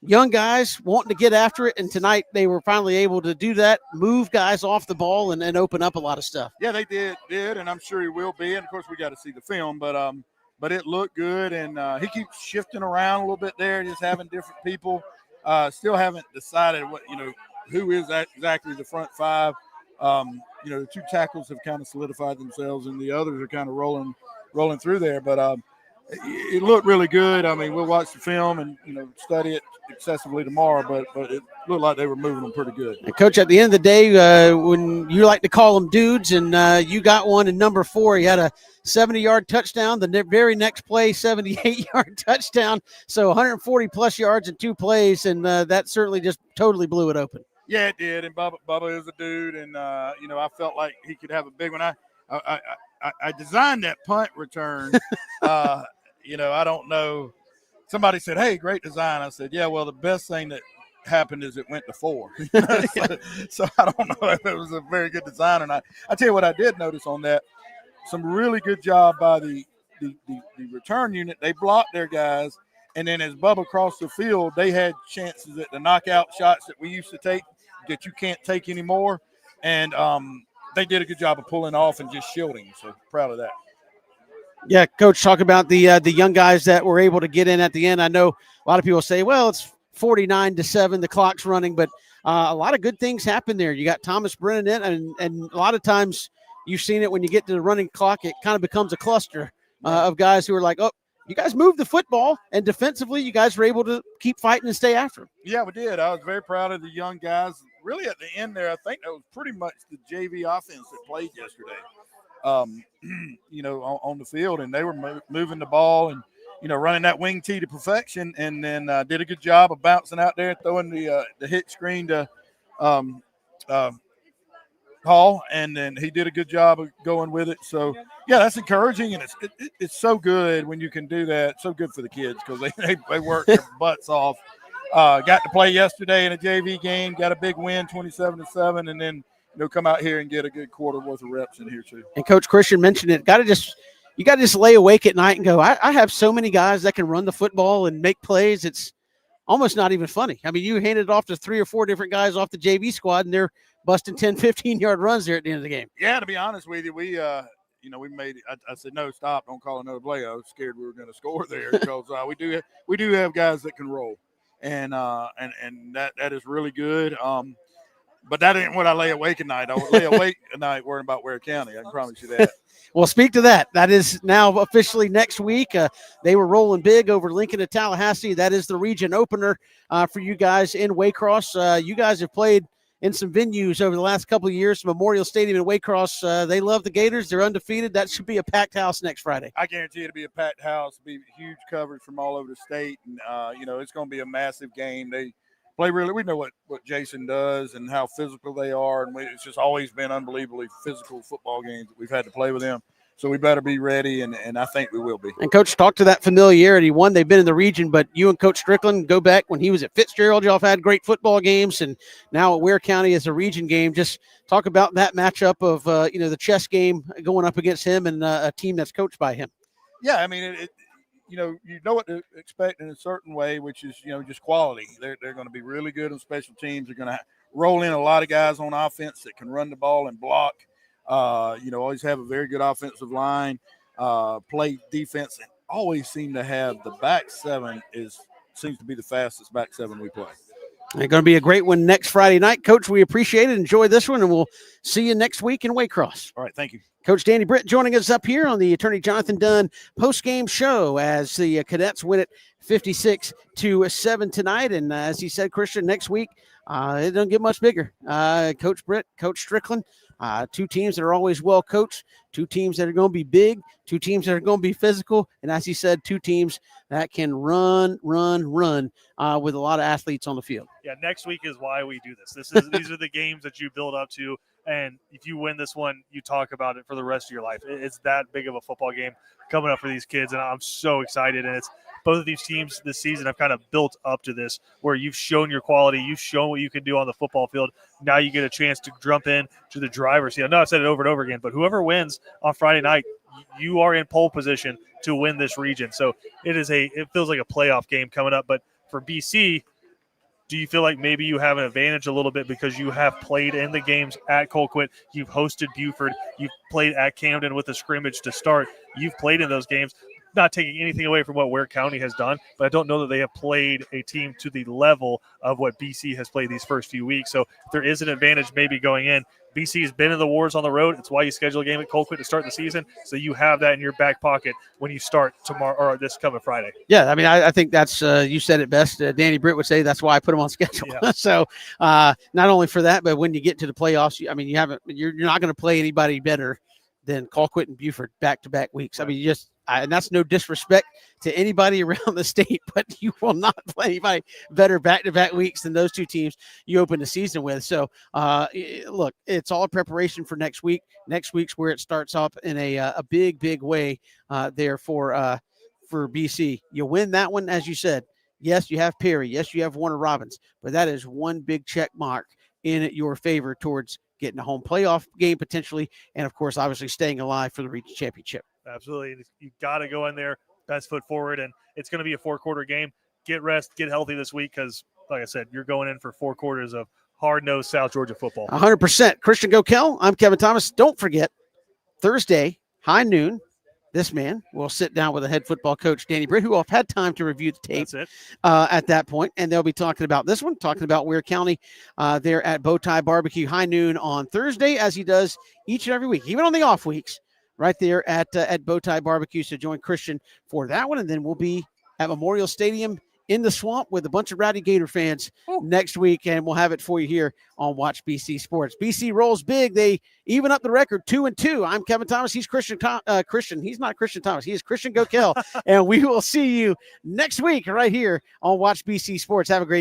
young guys wanting to get after it, and tonight they were finally able to do that, move guys off the ball, and open up a lot of stuff. Yeah, they did, and I'm sure he will be. And, of course, we got to see the film, but it looked good, and he keeps shifting around a little bit there, just having different people. Still haven't decided who is exactly the front five. The two tackles have kind of solidified themselves, and the others are kind of rolling through there, but it looked really good. I mean, we'll watch the film and study it excessively tomorrow, but it looked like they were moving them pretty good. And Coach, at the end of the day, when you like to call them dudes, and you got one in number 4, he had a 70-yard touchdown. The very next play, 78-yard touchdown. So 140 plus yards in 2 plays, and that certainly just totally blew it open. Yeah, it did. And Bubba is a dude, and I felt like he could have a big one. I designed that punt return. I don't know. Somebody said, hey, great design. I said, yeah, well, the best thing that happened is it went to 4. So I don't know if it was a very good design or not. I tell you what I did notice on that, some really good job by the return unit. They blocked their guys, and then as Bubba crossed the field, they had chances at the knockout shots that we used to take that you can't take anymore. And they did a good job of pulling off and just shielding. So proud of that. Yeah, Coach, talk about the young guys that were able to get in at the end. I know a lot of people say, well, it's 49-7, the clock's running, but a lot of good things happen there. You got Thomas Brennan in, and a lot of times you've seen it when you get to the running clock, it kind of becomes a cluster of guys who are like, oh, you guys moved the football, and defensively you guys were able to keep fighting and stay after them. Yeah, we did. I was very proud of the young guys. Really at the end there, I think that was pretty much the JV offense that played yesterday. On the field, and they were moving the ball and, running that wing tee to perfection, and then did a good job of bouncing out there, throwing the hit screen to Hall, and then he did a good job of going with it. So, yeah, that's encouraging, and it's so good when you can do that. So good for the kids because they work their butts off. Got to play yesterday in a JV game, got a big win, 27-7, and then come out here and get a good quarter worth of reps in here too. And Coach Christian mentioned it. You got to just lay awake at night and go, I have so many guys that can run the football and make plays. It's almost not even funny. I mean, you handed it off to 3 or 4 different guys off the JV squad, and they're busting 10, 15-yard runs there at the end of the game. Yeah, to be honest with you, we we made it. I said, no, stop, don't call another play. I was scared we were going to score there because we do have guys that can roll, and that is really good. But that ain't what I lay awake at night. I would lay awake at night worrying about Ware County. I can promise you that. Well, speak to that. That is now officially next week. They were rolling big over Lincoln and Tallahassee. That is the region opener for you guys in Waycross. You guys have played in some venues over the last couple of years. Memorial Stadium in Waycross. They love the Gators. They're undefeated. That should be a packed house next Friday. I guarantee it'll be a packed house. It'll be huge coverage from all over the state. And, it's going to be a massive game. They play really – we know what Jason does and how physical they are. And it's just always been unbelievably physical football games that we've had to play with them. So we better be ready, and I think we will be. And, Coach, talk to that familiarity. One, they've been in the region, but you and Coach Strickland go back when he was at Fitzgerald. Y'all have had great football games, and now at Ware County as a region game. Just talk about that matchup of, the chess game going up against him and a team that's coached by him. Yeah, I mean, you know what to expect in a certain way, which is, just quality. They're going to be really good on special teams. They're going to roll in a lot of guys on offense that can run the ball and block. Always have a very good offensive line, play defense, and always seem to have the back seven seems to be the fastest back seven we play. It's going to be a great one next Friday night. Coach, we appreciate it. Enjoy this one, and we'll see you next week in Waycross. All right, thank you. Coach Danny Britt joining us up here on the Attorney Jonathan Dunn postgame show as the Cadets win it 56-7 tonight. And as he said, Christian, next week, it doesn't get much bigger. Coach Britt, Coach Strickland, two teams that are always well coached, two teams that are going to be big, two teams that are going to be physical, and as he said, two teams that can run with a lot of athletes on the field. Yeah, next week is why we do this. These are the games that you build up to, and if you win this one, you talk about it for the rest of your life. It's that big of a football game coming up for these kids, and I'm so excited. And it's both of these teams this season have kind of built up to this, where you've shown your quality, you've shown what you can do on the football field. Now you get a chance to jump in to the driver's seat. I know I've said it over and over again, but whoever wins on Friday night, you are in pole position to win this region. So it feels like a playoff game coming up. But for BC, do you feel like maybe you have an advantage a little bit because you have played in the games at Colquitt, you've hosted Buford, you've played at Camden with a scrimmage to start, you've played in those games? Not taking anything away from what Ware County has done, but I don't know that they have played a team to the level of what BC has played these first few weeks. So if there is an advantage maybe going in. BC has been in the wars on the road. It's why you schedule a game at Colquitt to start the season. So you have that in your back pocket when you start tomorrow or this coming Friday. Yeah, I mean, I think that's you said it best. Danny Britt would say that's why I put him on schedule. Yeah. So not only for that, but when you get to the playoffs, I mean, you're not going to play anybody better than Colquitt and Buford back-to-back weeks. Right. I mean, and that's no disrespect to anybody around the state, but you will not play anybody better back-to-back weeks than those two teams you open the season with. So, look, it's all preparation for next week. Next week's where it starts up in a big way there for BC. You win that one, as you said. Yes, you have Perry. Yes, you have Warner Robins, but that is one big check mark in your favor towards getting a home playoff game potentially, and, of course, obviously staying alive for the region championship. Absolutely. You've got to go in there, best foot forward, and it's going to be a 4-quarter game. Get rest, get healthy this week because, like I said, you're going in for 4 quarters of hard-nosed South Georgia football. 100%. Christian Gokel, I'm Kevin Thomas. Don't forget, Thursday, high noon, this man will sit down with the head football coach, Danny Britt, who will have had time to review the tape at that point, and they'll be talking about this one, talking about Ware County there at Bowtie Barbecue, high noon on Thursday, as he does each and every week, even on the off weeks, right there at Bowtie Barbecue. So join Christian for that one, and then we'll be at Memorial Stadium in the Swamp with a bunch of Rowdy Gator fans next week, and we'll have it for you here on Watch BC Sports. BC rolls big. They even up the record 2-2. I'm Kevin Thomas. He's Christian. He's not Christian Thomas. He is Christian Gokel, and we will see you next week right here on Watch BC Sports. Have a great